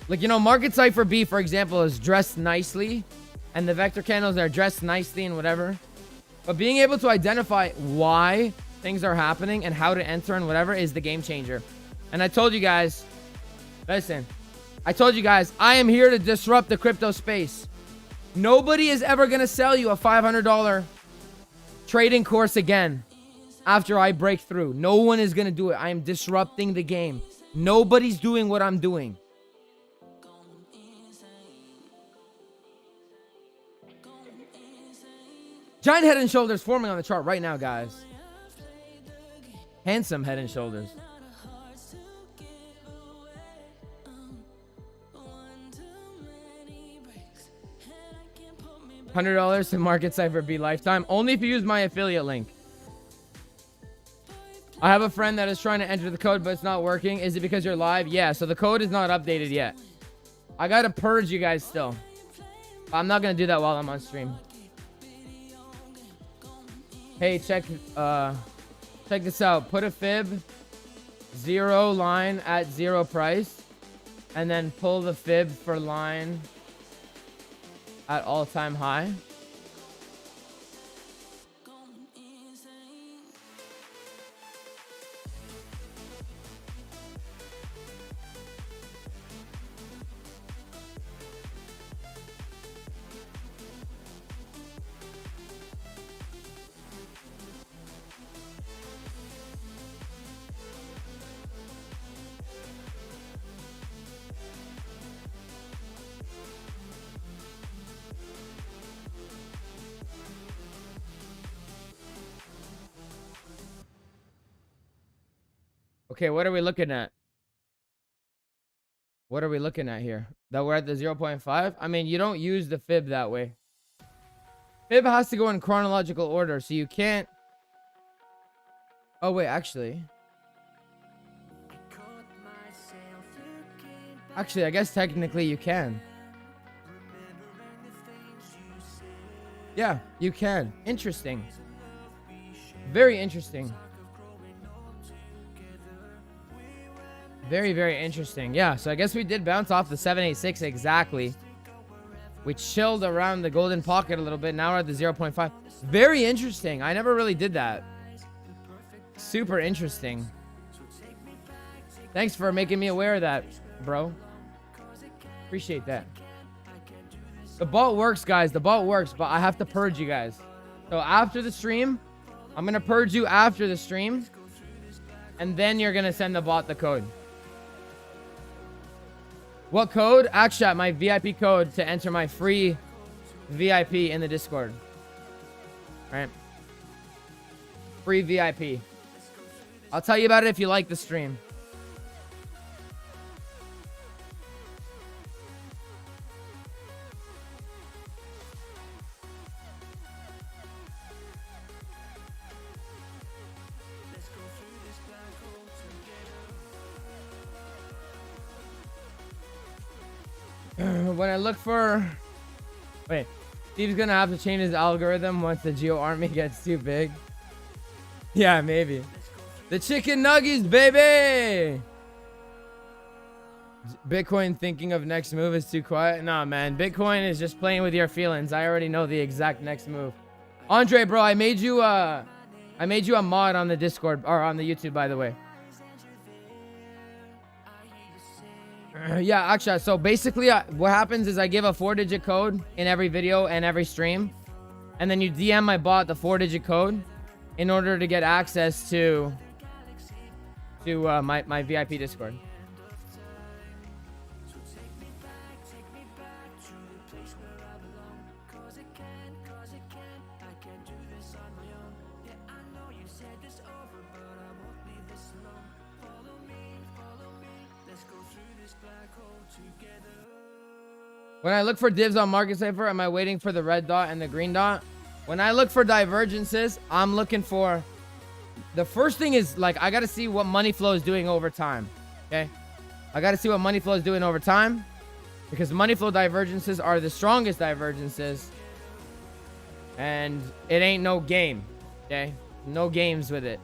like, you know, market Cipher B, for example, is dressed nicely, and the vector candles are dressed nicely and whatever. But being able to identify why things are happening and how to enter and whatever is the game changer. And I told you guys, listen, I told you guys, I am here to disrupt the crypto space. Nobody is ever going to sell you a $500 trading course again after I break through. No one is going to do it. I am disrupting the game. Nobody's doing what I'm doing. Giant head and shoulders forming on the chart right now, guys. Handsome head and shoulders. $100 to market Cipher B lifetime. Only if you use my affiliate link. I have a friend that is trying to enter the code, but it's not working. Is it because you're live? Yeah, so the code is not updated yet. I gotta purge you guys still. I'm not gonna do that while I'm on stream. Hey, check this out. Put a fib 0 line at 0 price, and then pull the fib for line at all-time high. Okay, what are we looking at? What are we looking at here? That we're at the 0.5? I mean, you don't use the fib that way. Fib has to go in chronological order, so you can't... Oh, wait, actually. Actually, I guess technically you can. Yeah, you can. Interesting. Very interesting. Very, very interesting. Yeah, so I guess we did bounce off the 786 exactly. We chilled around the golden pocket a little bit. Now we're at the 0.5. Very interesting. I never really did that. Super interesting. Thanks for making me aware of that, bro. Appreciate that. The bot works, guys. The bot works, but I have to purge you guys. So after the stream, I'm going to purge you after the stream. And then you're going to send the bot the code. What code? Akshat, my VIP code to enter my free VIP in the Discord. All right. Free VIP. I'll tell you about it if you like the stream. When I look for... Wait. Steve's gonna have to change his algorithm once the Geo army gets too big. Yeah, maybe. The chicken nuggies, baby! Bitcoin thinking of next move is too quiet? Nah, man. Bitcoin is just playing with your feelings. I already know the exact next move. Andre, bro, I made you a mod on the Discord, or on the YouTube, by the way. Yeah, actually, so basically what happens is I give a 4-digit code in every video and every stream, and then you DM my bot the 4-digit code in order to get access to my VIP Discord. When I look for divs on Market Cipher, am I waiting for the red dot and the green dot? When I look for divergences, I'm looking for... The first thing is, like, I got to see what money flow is doing over time. Okay? I got to see what money flow is doing over time. Because money flow divergences are the strongest divergences. And it ain't no game. Okay? No games with it.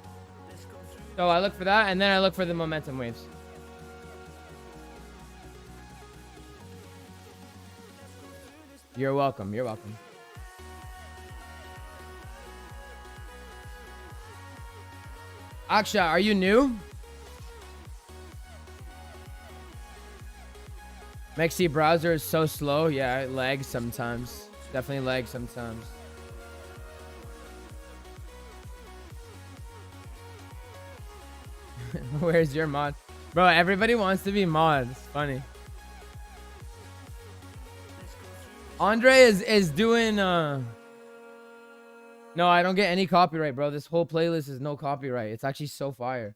So I look for that, and then I look for the momentum waves. You're welcome. You're welcome. Aksha, are you new? Mexi browser is so slow. Yeah, it lags sometimes. Definitely lag sometimes. Where's your mod? Bro, everybody wants to be mod. It's funny. Andre is doing no, I don't get any copyright, bro. This whole playlist is no copyright. It's actually so fire.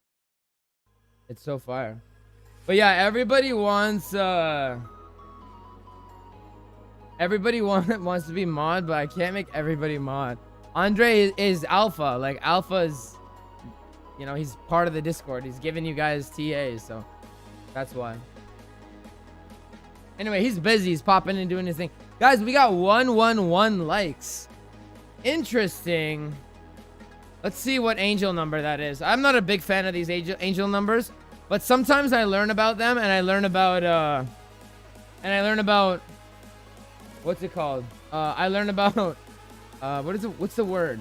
It's so fire. But yeah, everybody wants to be mod, but I can't make everybody mod. Andre is alpha. Like alpha is, you know, he's part of the Discord. He's giving you guys TAs, so that's why. Anyway, he's busy. He's popping and doing his thing. Guys, we got 111 likes. Interesting. Let's see what angel number that is. I'm not a big fan of these angel numbers, but sometimes I learn about them, and I learn about what's it called? I learn about what is it? What's the word?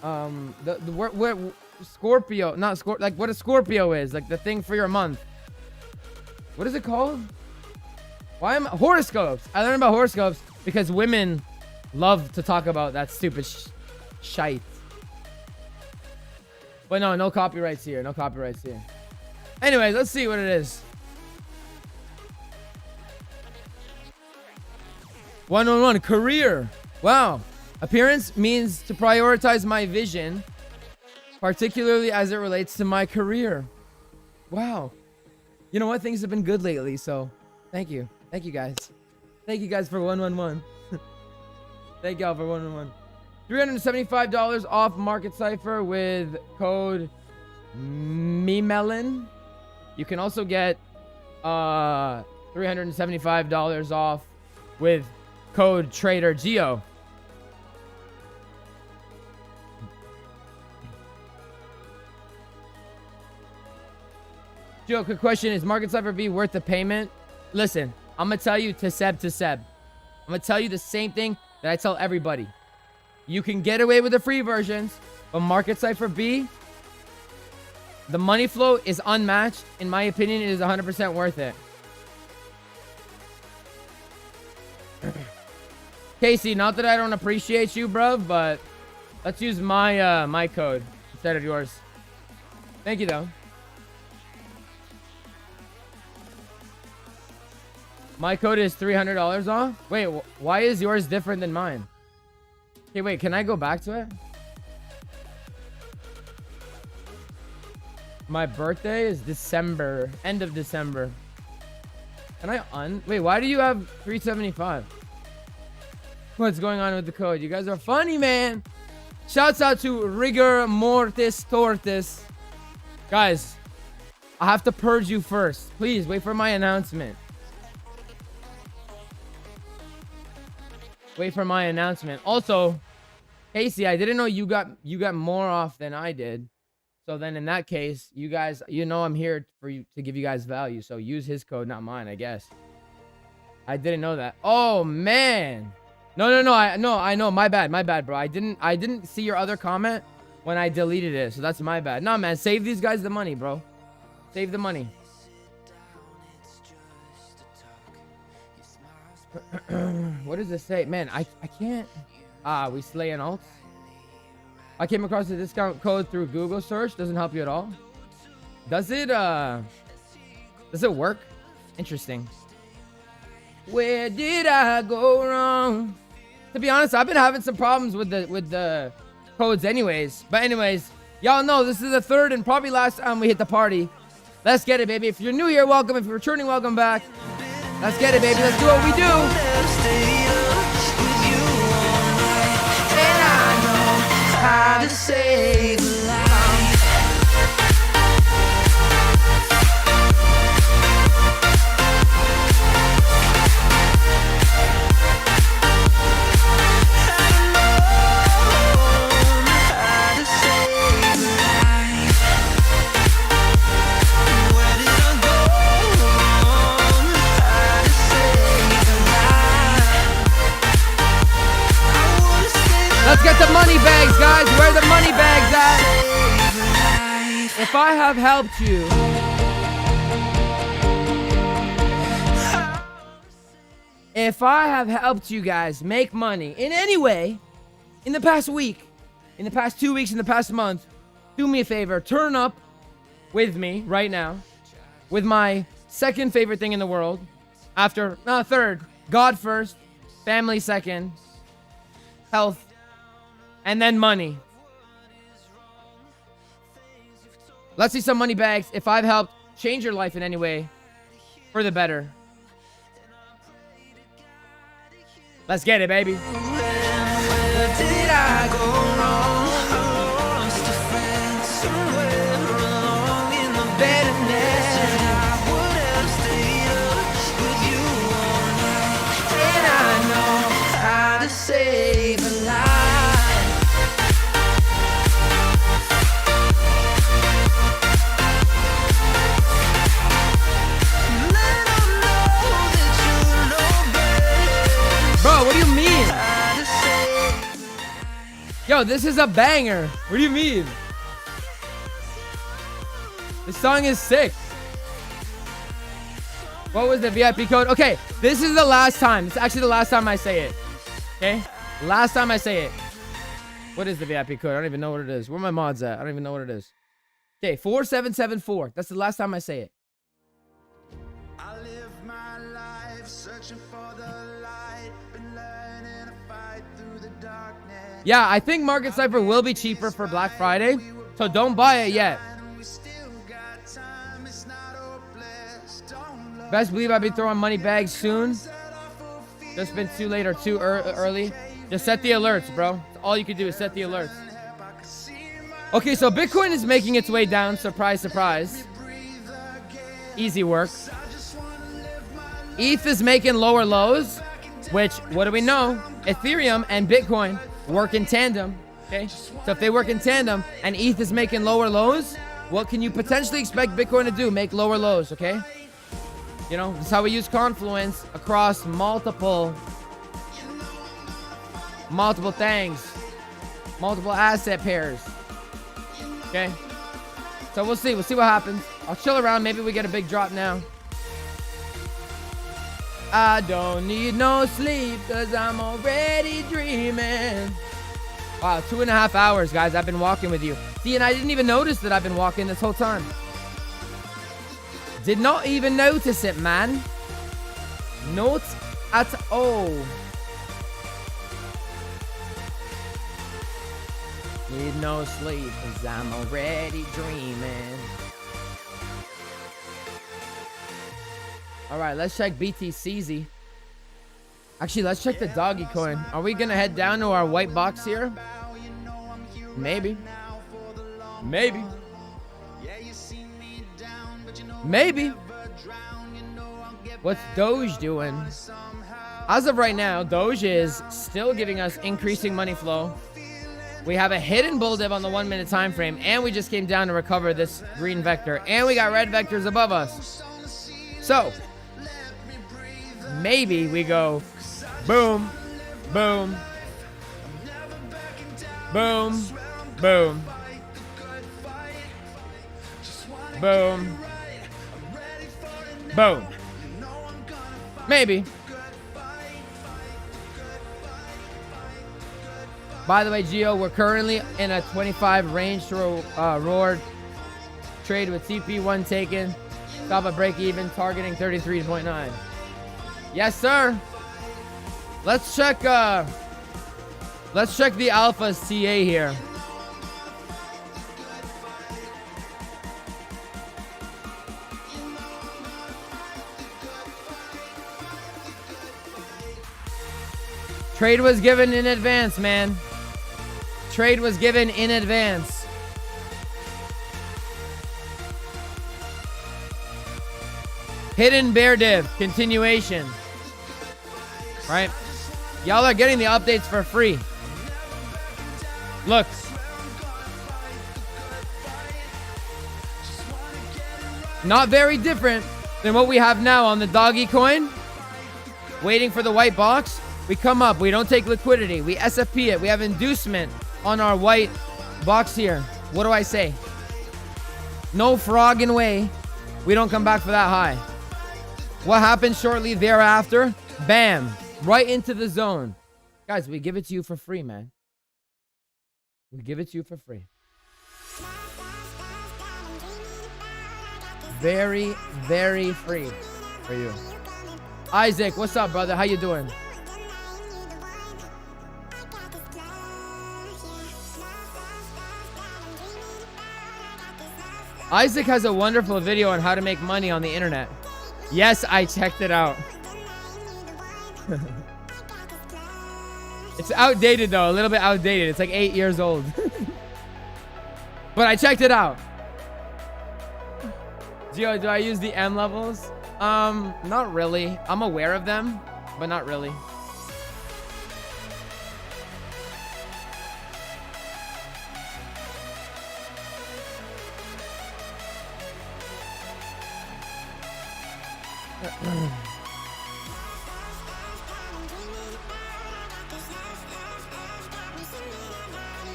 The word Scorpio, not Scorpio, like what a Scorpio is, like the thing for your month. What is it called? Why am horoscopes? I learned about horoscopes because women love to talk about that stupid shite. But no copyrights here. No copyrights here. Anyways, let's see what it is. 111 career. Wow. Appearance means to prioritize my vision, particularly as it relates to my career. Wow. You know what? Things have been good lately, so thank you. Thank you guys. Thank you guys for 111. Thank y'all for 111. $375 off Market Cipher with code MEMELON. You can also get $375 off with code TRADERGEO. Joe, quick question. Is Market Cipher B worth the payment? Listen, I'm going to tell you to Seb. I'm going to tell you the same thing that I tell everybody. You can get away with the free versions, but Market Cipher B, the money flow is unmatched. In my opinion, it is 100% worth it. Casey, not that I don't appreciate you, bro, but let's use my my code instead of yours. Thank you, though. My code is $300 off. Wait, why is yours different than mine? Okay, wait, can I go back to it? My birthday is December, end of December. Can I wait, why do you have 375? What's going on with the code? You guys are funny, man. Shouts out to Rigor Mortis Tortis. Guys, I have to purge you first. Please wait for my announcement. Wait for my announcement. Also, Casey, I didn't know you got more off than I did. So then in that case, you guys, you know I'm here for you to give you guys value. So use his code, not mine, I guess. I didn't know that. Oh man. No, I know. My bad, bro. I didn't see your other comment when I deleted it. So that's my bad. Nah, man, save these guys the money, bro. Save the money. What does this say? Man, I can't. We slay an alt. I came across the discount code through Google search. Doesn't help you at all. Does it work? Interesting. Where did I go wrong? To be honest, I've been having some problems with the codes anyways. But anyways, y'all know this is the third and probably last time we hit the party. Let's get it, baby. If you're new here, welcome. If you're returning, welcome back. Let's get it, baby. Let's do what we do. And I know how to save life. Let's get the money bags, guys. Where are the money bags at? If I have helped you, if I have helped you guys make money in any way in the past week, in the past 2 weeks, in the past month, do me a favor. Turn up with me right now with my second favorite thing in the world. After, third, God first, family second, health, and then money. Let's see some money bags. If I've helped change your life in any way for the better. Let's get it, baby. Where did I go wrong? I lost a friend somewhere along in the bitterness. I would have stayed up with you all night. And I know how to save a life. Let 'em know that you know better. Bro, what do you mean? How to save. Yo, this is a banger. What do you mean? This song is sick. What was the VIP code? Okay, this is the last time. It's actually the last time I say it. Okay? Last time I say it. What is the VIP code? I don't even know what it is. Where are my mods at? I don't even know what it is. Okay, 4774. That's the last time I say it. I live my life searching for the light, been learning to fight through the darkness. Yeah, I think Market Cipher will be cheaper for Black Friday, so don't buy it yet. We still got time, it's not hopeless. Don't look Best believe I'll be throwing money bags soon. Just been too late or too early. Just set the alerts, bro. All you can do is set the alerts. Okay, so Bitcoin is making its way down. Surprise, surprise. Easy work. ETH is making lower lows, which, what do we know? Ethereum and Bitcoin work in tandem, okay? So if they work in tandem and ETH is making lower lows, what can you potentially expect Bitcoin to do? Make lower lows, okay? You know, that's how we use Confluence across multiple things, multiple asset pairs, okay? So we'll see what happens. I'll chill around. Maybe we get a big drop now. I don't need no sleep because I'm already dreaming. Wow, 2.5 hours, guys. I've been walking with you. See, and I didn't even notice that I've been walking this whole time. Did not even notice it, man. Not at all. Need no sleep because I'm already dreaming. All right, let's check BTCZ. Actually, let's check the doggy coin. Are we going to head down to our white box here? Maybe. Maybe. Maybe. What's Doge doing? As of right now, Doge is still giving us increasing money flow. We have a hidden bull div on the 1 minute time frame, and we just came down to recover this green vector, and we got red vectors above us. So, maybe we go boom, boom, boom, boom, boom, boom. Maybe. By the way, Geo, we're currently in a 25 range to reward trade with CP1 taken. Stop at break even, targeting 33.9. Yes, sir. Let's check the Alpha's TA here. Trade was given in advance, man. Trade was given in advance. Hidden bear div continuation. Right? Y'all are getting the updates for free. Look. Not very different than what we have now on the doggy coin. Waiting for the white box. We come up. We don't take liquidity. We SFP it. We have inducement on our white box here. What do I say? No frogging way. We don't come back for that high. What happens shortly thereafter? Bam. Right into the zone. Guys, we give it to you for free, man. We give it to you for free. Very, very free for you. Isaac, what's up, brother? How you doing? Isaac has a wonderful video on how to make money on the internet. Yes, I checked it out. It's outdated though, a little bit outdated. It's like 8 years old. But I checked it out. Gio, do I use the M levels? Not really. I'm aware of them, but not really.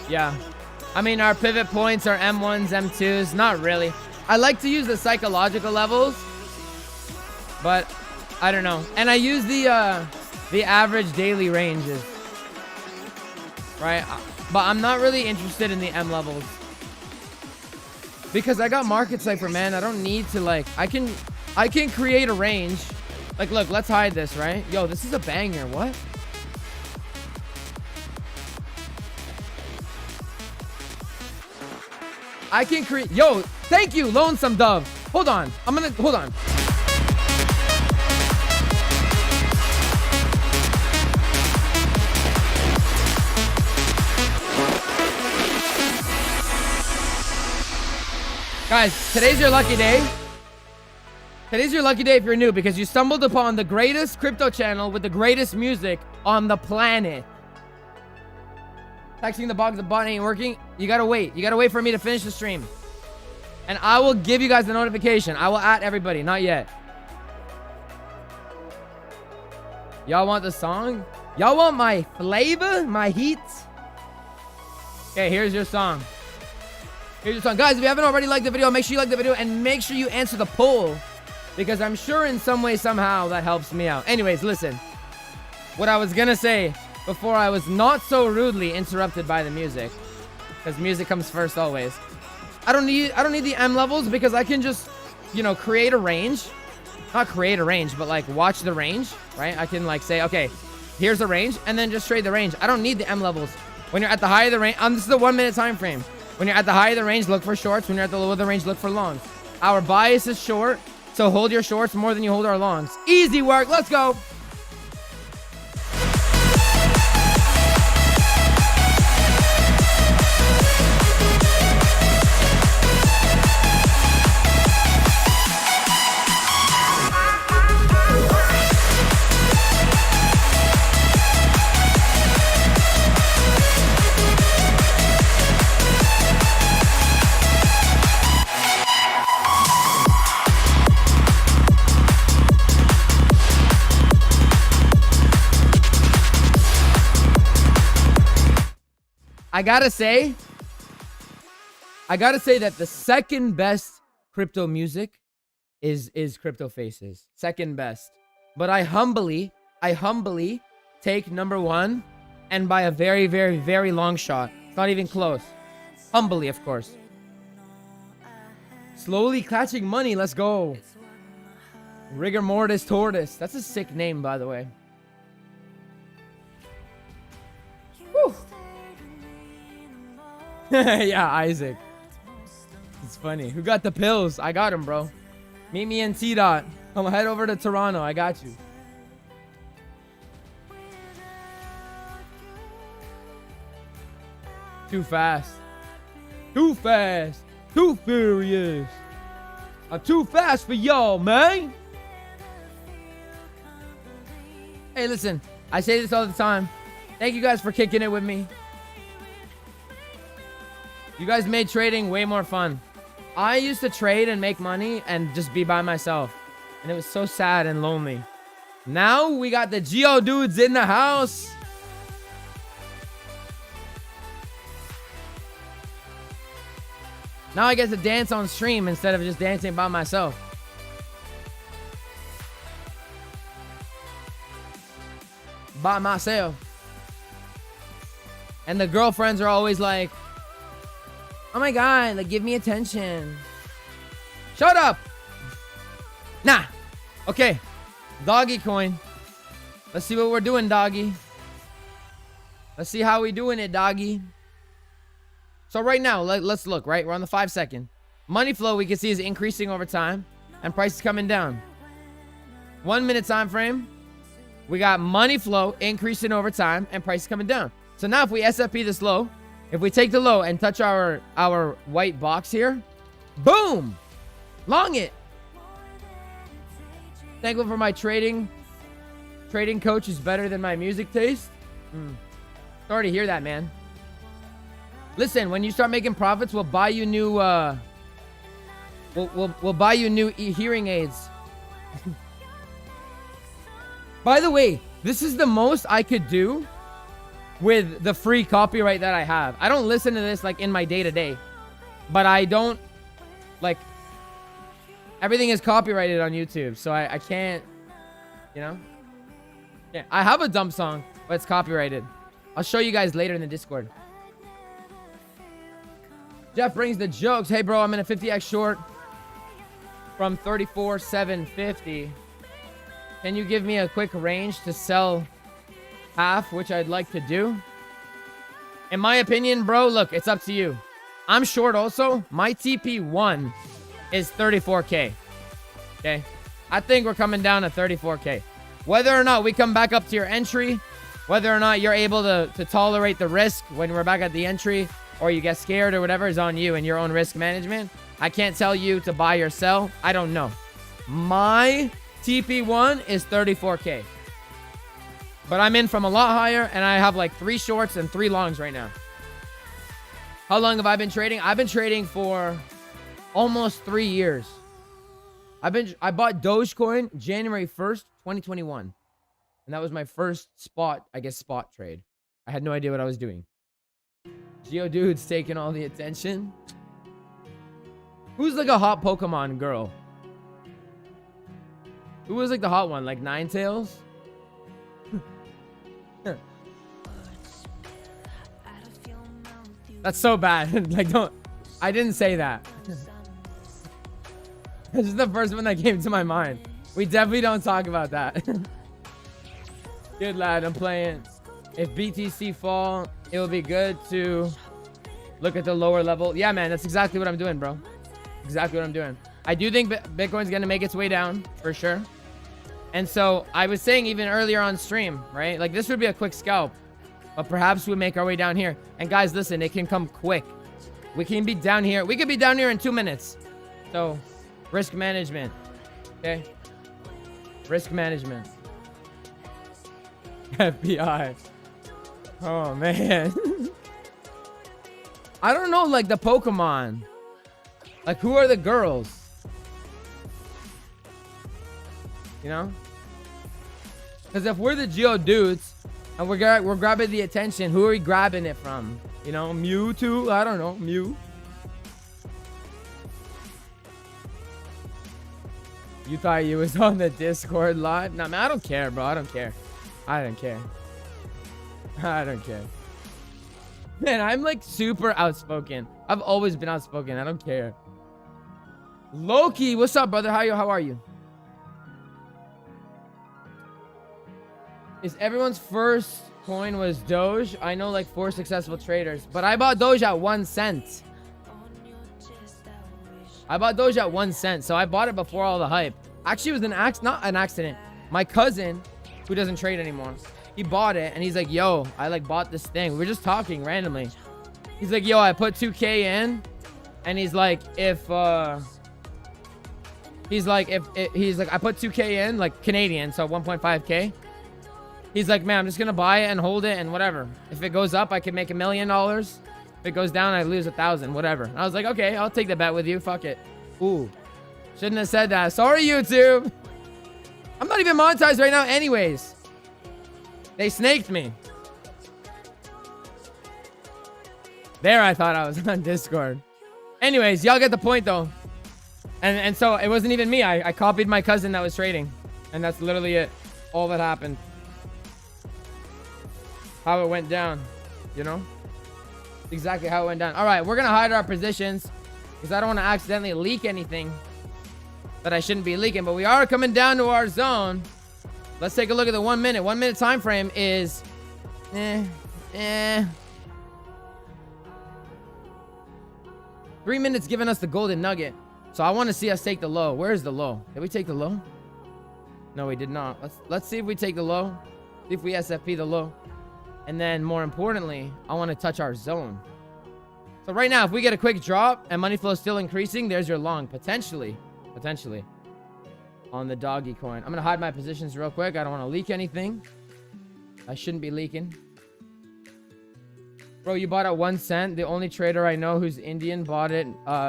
Yeah. I mean, our pivot points are M1s, M2s. Not really. I like to use the psychological levels, but I don't know. And I use the average daily ranges, right? But I'm not really interested in the M levels because I got market cipher, man. I don't need to like. I can create a range. Like, look, let's hide this, right? Yo, this is a banger. What? I can create. Yo, thank you, Lonesome Dove. Hold on. Hold on. Guys, today's your lucky day. Today's your lucky day if you're new because you stumbled upon the greatest crypto channel with the greatest music on the planet. Texting the bot ain't working. You gotta wait. You gotta wait for me to finish the stream. And I will give you guys the notification. I will add everybody. Not yet. Y'all want the song? Y'all want my flavor? My heat? Okay, here's your song. Here's your song. Guys, if you haven't already liked the video, make sure you like the video and make sure you answer the poll. Because I'm sure in some way, somehow, that helps me out. Anyways, listen. What I was gonna say before I was not so rudely interrupted by the music, because music comes first always. I don't need the M levels because I can just, you know, create a range. Not create a range, but like watch the range, right? I can like say, okay, here's the range, and then just trade the range. I don't need the M levels. When you're at the high of the range, this is a 1 minute time frame. When you're at the high of the range, look for shorts. When you're at the low of the range, look for longs. Our bias is short, so hold your shorts more than you hold our longs. Easy work. Let's go. I gotta say that the second best crypto music is Crypto Faces. Second best. But I humbly take number one, and by a very, very, very long shot. It's not even close. Humbly, of course. Slowly catching money. Let's go. Rigor Mortis Tortoise. That's a sick name, by the way. Whew. Yeah, Isaac. It's funny. Who got the pills? I got him, bro. Meet me in T-Dot. Come head over to Toronto. I got you. Too fast. Too fast. Too furious. I'm too fast for y'all, man. Hey, listen. I say this all the time. Thank you guys for kicking it with me. You guys made trading way more fun. I used to trade and make money and just be by myself. And it was so sad and lonely. Now we got the Geo dudes in the house. Now I get to dance on stream instead of just dancing by myself. by myself. And the girlfriends are always like, oh my God, like, give me attention. Shut up. Nah. Okay. Doggy coin. Let's see what we're doing, doggy. Let's see how we doing it, doggy. So right now, let's look, right? We're on the 5 second. Money flow we can see is increasing over time and price is coming down. 1 minute time frame. We got money flow increasing over time and price is coming down. So now if we SFP this low, if we take the low and touch our white box here, boom, long it. Thankful for my trading coach is better than my music taste. Sorry to hear that, man. Listen, when you start making profits, we'll buy you new we'll buy you new hearing aids. By the way, this is the most I could do with the free copyright that I have. I don't listen to this like in my day-to-day, but I don't, like, everything is copyrighted on YouTube, so I can't, you know? Yeah, I have a dumb song, but it's copyrighted. I'll show you guys later in the Discord. Jeff brings the jokes. Hey, bro, I'm in a 50x short from 34,750. Can you give me a quick range to sell half, which I'd like to do? In my opinion, bro, look, it's up to you. I'm short also. My TP1 is 34K. Okay? I think we're coming down to 34K. Whether or not we come back up to your entry, whether or not you're able to tolerate the risk when we're back at the entry, or you get scared or whatever, is on you and your own risk management. I can't tell you to buy or sell. I don't know. My TP1 is 34K. But I'm in from a lot higher, and I have like 3 shorts and 3 longs right now. How long have I been trading? I've been trading for almost 3 years. I bought Dogecoin January 1st, 2021. And that was my first spot trade. I had no idea what I was doing. Geodude's taking all the attention. Who's like a hot Pokemon girl? Who was like the hot one? Like Ninetales? That's so bad. Like, I didn't say that. This is the first one that came to my mind. We definitely don't talk about that. Good lad, I'm playing. If BTC fall, it will be good to look at the lower level. Yeah, man, that's exactly what I'm doing, bro. Exactly what I'm doing. I do think Bitcoin's going to make its way down, for sure. And so, I was saying even earlier on stream, right? Like, this would be a quick scalp. But perhaps we make our way down here. And guys, listen, it can come quick. We can be down here. We could be down here in 2 minutes. So, risk management. Okay? Risk management. FBI. Oh, man. I don't know, like, the Pokemon. Like, who are the girls? You know? Because if we're the Geodudes and we're grabbing the attention, who are we grabbing it from? You know, Mewtwo? I don't know. Mew. You thought you was on the Discord lot? Nah, man, I don't care, bro. I don't care. I don't care. I don't care. Man, I'm like super outspoken. I've always been outspoken. I don't care. Loki, what's up, brother? How are you? Is everyone's first coin was Doge? I know like 4 successful traders, but I bought Doge at 1 cent. I bought Doge at 1 cent, so I bought it before all the hype. Actually, it was not an accident. My cousin, who doesn't trade anymore, he bought it, and he's like, yo, I like bought this thing. We were just talking randomly. He's like, yo, I put 2K in, and he's like, I put 2K in, like Canadian, so 1.5K. He's like, man, I'm just gonna buy it and hold it and whatever. If it goes up, I can make $1 million. If it goes down, I lose 1,000, whatever. And I was like, okay, I'll take the bet with you. Fuck it. Ooh, shouldn't have said that. Sorry, YouTube. I'm not even monetized right now anyways. They snaked me. There, I thought I was on Discord. Anyways, y'all get the point though. And so it wasn't even me. I copied my cousin that was trading. And that's literally it. All that happened. how it went down, you know? Exactly how it went down. All right, we're gonna hide our positions because I don't want to accidentally leak anything that I shouldn't be leaking, but we are coming down to our zone. Let's take a look at the 1 minute. 1 minute time frame is 3 minutes giving us the golden nugget. So I want to see us take the low. Where's the low? Did we take the low? No, we did not. Let's see if we take the low. See if we SFP the low. And then more importantly, I want to touch our zone. So right now, if we get a quick drop and money flow is still increasing, there's your long. Potentially on the doggy coin. I'm going to hide my positions real quick. I don't want to leak anything. I shouldn't be leaking. Bro, you bought at 1 cent. The only trader I know who's Indian bought it,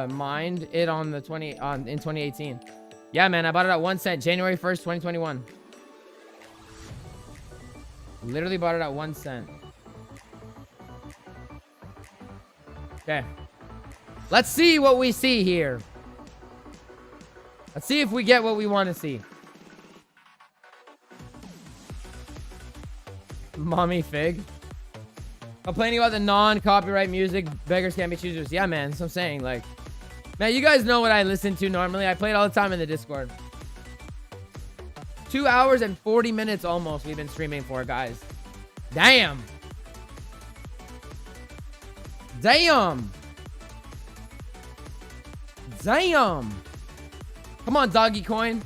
mined it in 2018. Yeah, man, I bought it at 1 cent, January 1st, 2021. Literally bought it at 1 cent. Okay. Let's see what we see here. Let's see if we get what we want to see. Mommy Fig. Complaining about the non-copyright music. Beggars can't be choosers. Yeah, man. That's what I'm saying. Like, man, you guys know what I listen to normally. I play it all the time in the Discord. 2 hours and 40 minutes almost we've been streaming for, guys. Damn. Damn. Damn. Come on, doggy coin.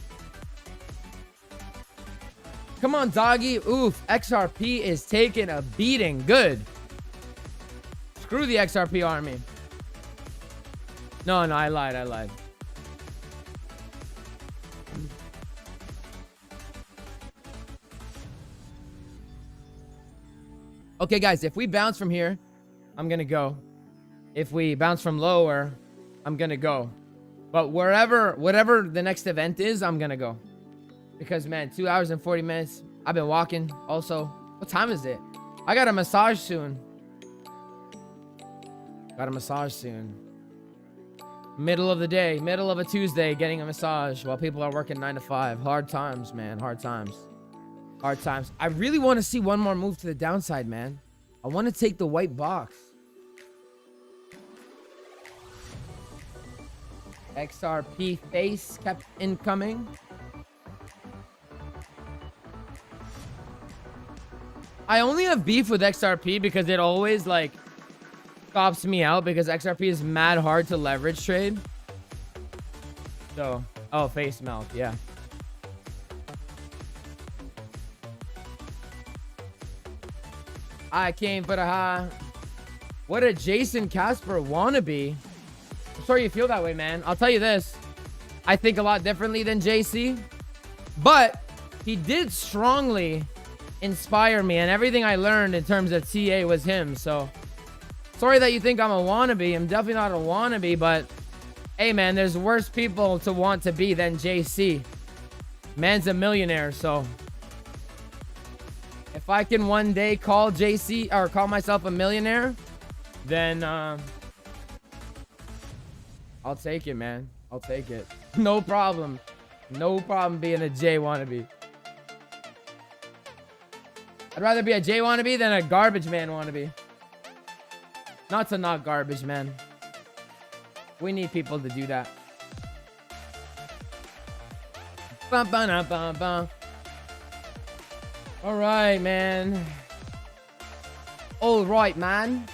Come on, doggy. Oof. XRP is taking a beating. Good. Screw the XRP army. No, I lied. Okay, guys, if we bounce from here, I'm gonna go. If we bounce from lower, I'm gonna go. But whatever the next event is, I'm gonna go. Because, man, 2 hours and 40 minutes. I've been walking. Also, what time is it? I got a massage soon. Middle of the day, middle of a Tuesday, getting a massage while people are working 9 to 5. Hard times, man. Hard times. I really want to see one more move to the downside, man. I want to take the white box. XRP face kept incoming. I only have beef with XRP because it always, like, stops me out because XRP is mad hard to leverage trade. So, oh, face melt, yeah. I came for the high. What a Jason Casper wannabe. I'm sorry you feel that way, man. I'll tell you this. I think a lot differently than JC. But he did strongly inspire me. And everything I learned in terms of TA was him. So, sorry that you think I'm a wannabe. I'm definitely not a wannabe. But, hey, man, there's worse people to want to be than JC. Man's a millionaire, so... if I can one day call JC or call myself a millionaire, then I'll take it, man. I'll take it. No problem. No problem being a J wannabe. I'd rather be a J wannabe than a garbage man wannabe. Not to knock garbage, man. We need people to do that. Bum, bum, bum, bum. All right, man. All right, man.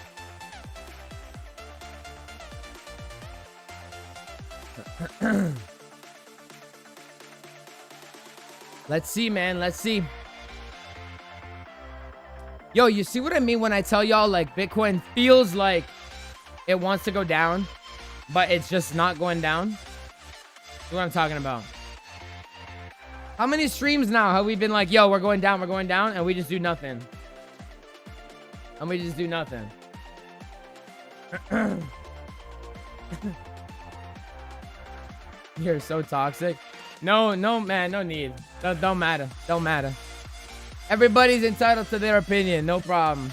Let's see, man. Let's see. Yo, you see what I mean when I tell y'all, like, Bitcoin feels like it wants to go down, but it's just not going down? That's what I'm talking about. How many streams now have we been like, yo, we're going down, and we just do nothing? You're so toxic. No, man, no need. Don't matter. Everybody's entitled to their opinion, no problem.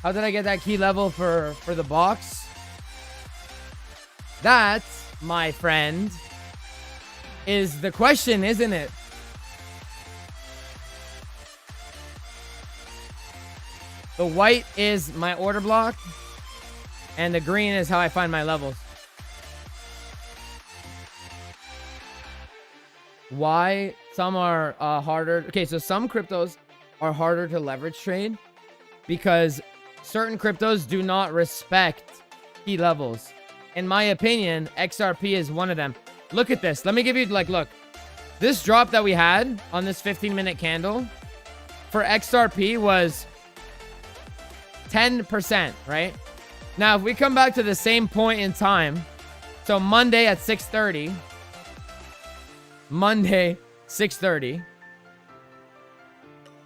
How did I get that key level for the box? That, my friend, is the question, isn't it? The white is my order block, and the green is how I find my levels. Why some are harder? Okay, so some cryptos are harder to leverage trade because certain cryptos do not respect key levels. In my opinion, XRP is one of them. Look at this. Let me give you, like, look. This drop that we had on this 15-minute candle for XRP was 10%, right? Now, if we come back to the same point in time, so Monday at 6:30, Monday, 6:30,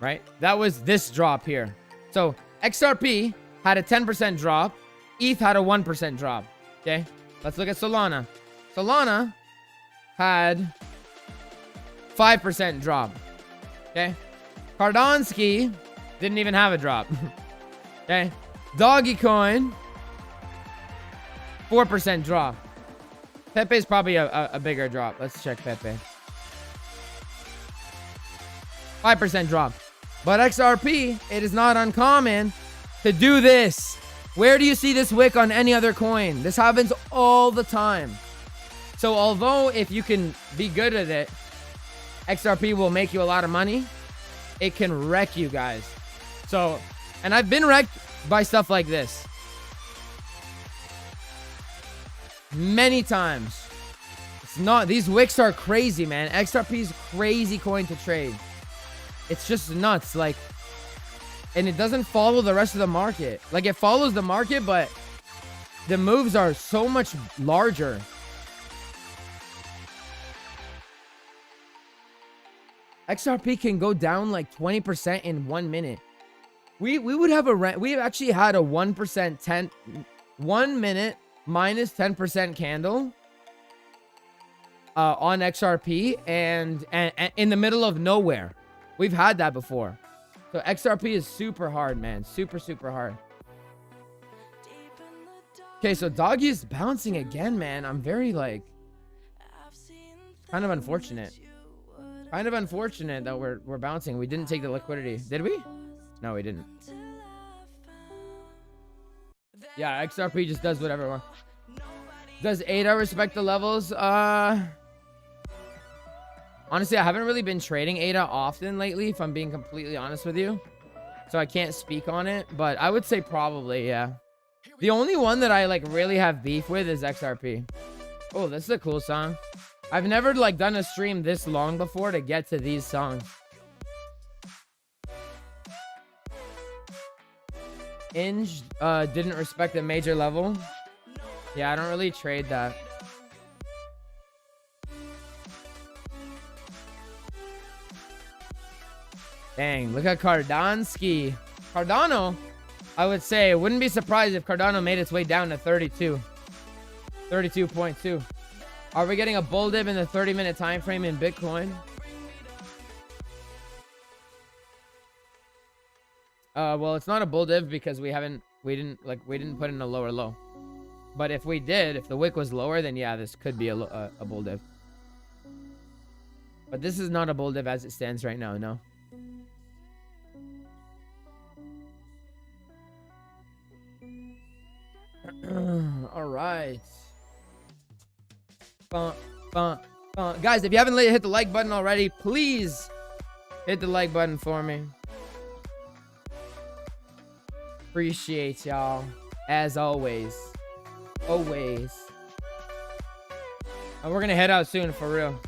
right? That was this drop here. So XRP had a 10% drop. ETH had a 1% drop. Okay, let's look at Solana. Solana had 5% drop. Okay, Cardonsky didn't even have a drop. Okay, Dogecoin 4% drop. Pepe is probably a bigger drop. Let's check Pepe. 5% drop. But XRP, it is not uncommon to do this. Where do you see this wick on any other coin? This happens all the time. So although if you can be good at it, XRP will make you a lot of money, it can wreck you guys. So, and I've been wrecked by stuff like this many times. It's not, these wicks are crazy, man. XRP is crazy coin to trade. It's just nuts, like, and it doesn't follow the rest of the market. Like, it follows the market, but the moves are so much larger. XRP can go down like 20% in 1 minute. We would have we actually had a 1% 1 minute minus 10% candle on XRP and in the middle of nowhere. We've had that before. So XRP is super hard, man. Super, super hard. Okay, so Doggy is bouncing again, man. I'm very, like, kind of unfortunate. Kind of unfortunate that we're bouncing. We didn't take the liquidity. Did we? No, we didn't. Yeah, XRP just does whatever. Does ADA respect the levels? Honestly, I haven't really been trading ADA often lately, if I'm being completely honest with you. So I can't speak on it, but I would say probably, yeah. The only one that I, like, really have beef with is XRP. Oh, this is a cool song. I've never, like, done a stream this long before to get to these songs. Inge didn't respect the major level. Yeah, I don't really trade that. Dang, look at Cardonsky. Cardano, I would say, wouldn't be surprised if Cardano made its way down to 32. 32.2. Are we getting a bull dip in the 30-minute time frame in Bitcoin? Well, it's not a bull dip because we didn't put in a lower low. But if we did, if the wick was lower, then yeah, this could be a bull dip. But this is not a bull dip as it stands right now, no. All right. Guys, if you haven't hit the like button already, please hit the like button for me. Appreciate y'all, as always. Always. And we're gonna head out soon, for real.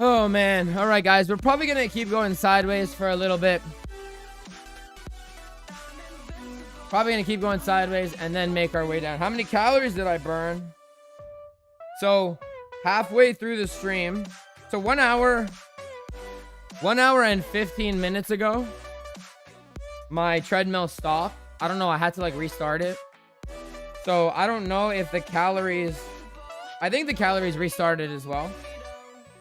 Oh man, all right guys, we're probably gonna keep going sideways for a little bit. Probably gonna keep going sideways and then make our way down. How many calories did I burn? So halfway through the stream, so 1 hour and 15 minutes ago, my treadmill stopped. I don't know. I had to like restart it. So I don't know if the calories, I think the calories restarted as well.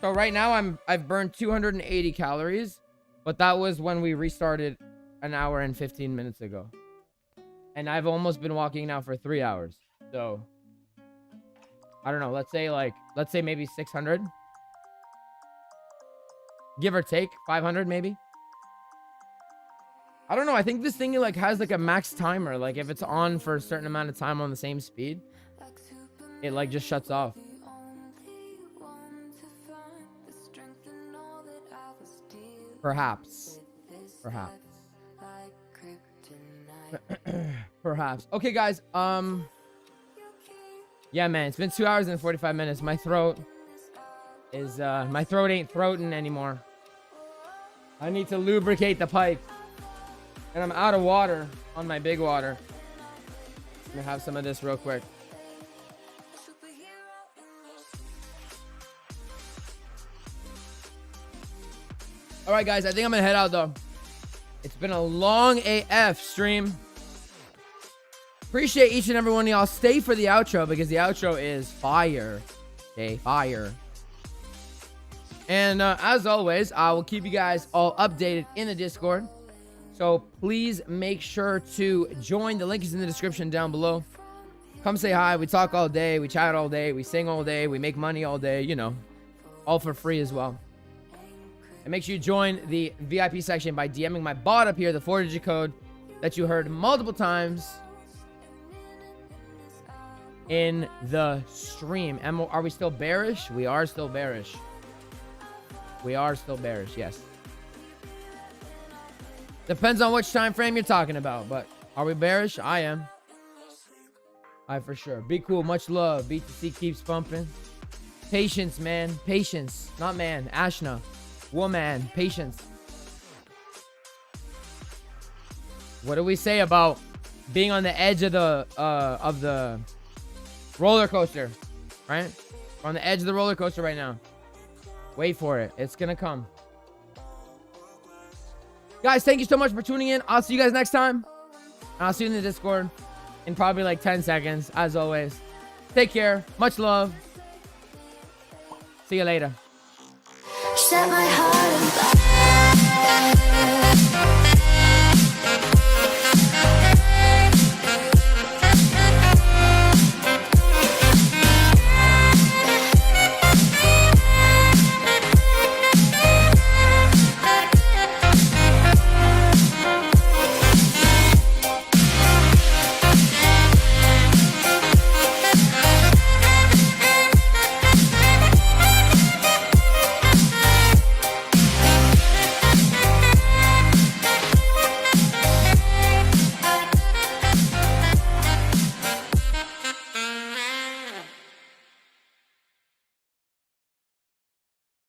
So right now I've burned 280 calories, but that was when we restarted an hour and 15 minutes ago. And I've almost been walking now for 3 hours. So I don't know. Let's say maybe 600. Give or take 500 maybe. I don't know. I think this thing like has like a max timer. Like if it's on for a certain amount of time on the same speed, it like just shuts off. Perhaps. Perhaps. Okay, guys. Yeah, man. It's been 2 hours and 45 minutes. My throat is my throat ain't throating anymore. I need to lubricate the pipe. And I'm out of water on my big water. I'm gonna have some of this real quick. All right, guys, I think I'm gonna head out though. It's been a long AF stream. Appreciate each and every one of y'all. Stay for the outro because the outro is fire. Okay, fire. And as always, I will keep you guys all updated in the Discord. So please make sure to join. The link is in the description down below. Come say hi. We talk all day. We chat all day. We sing all day. We make money all day. You know, all for free as well. And make sure you join the VIP section by DMing my bot up here, the 4-digit code that you heard multiple times in the stream. And are we still bearish? We are still bearish. We are still bearish, yes. Depends on which time frame you're talking about, but are we bearish? I am. I for sure. Be cool. Much love. BTC keeps pumping. Patience, man. Patience. Not man. Ashna. Woman. Patience. What do we say about being on the edge of the roller coaster? Right? We're on the edge of the roller coaster right now. Wait for it. It's gonna come. Guys, thank you so much for tuning in. I'll see you guys next time. I'll see you in the Discord in probably like 10 seconds, as always. Take care. Much love. See you later. Set my heart on fire.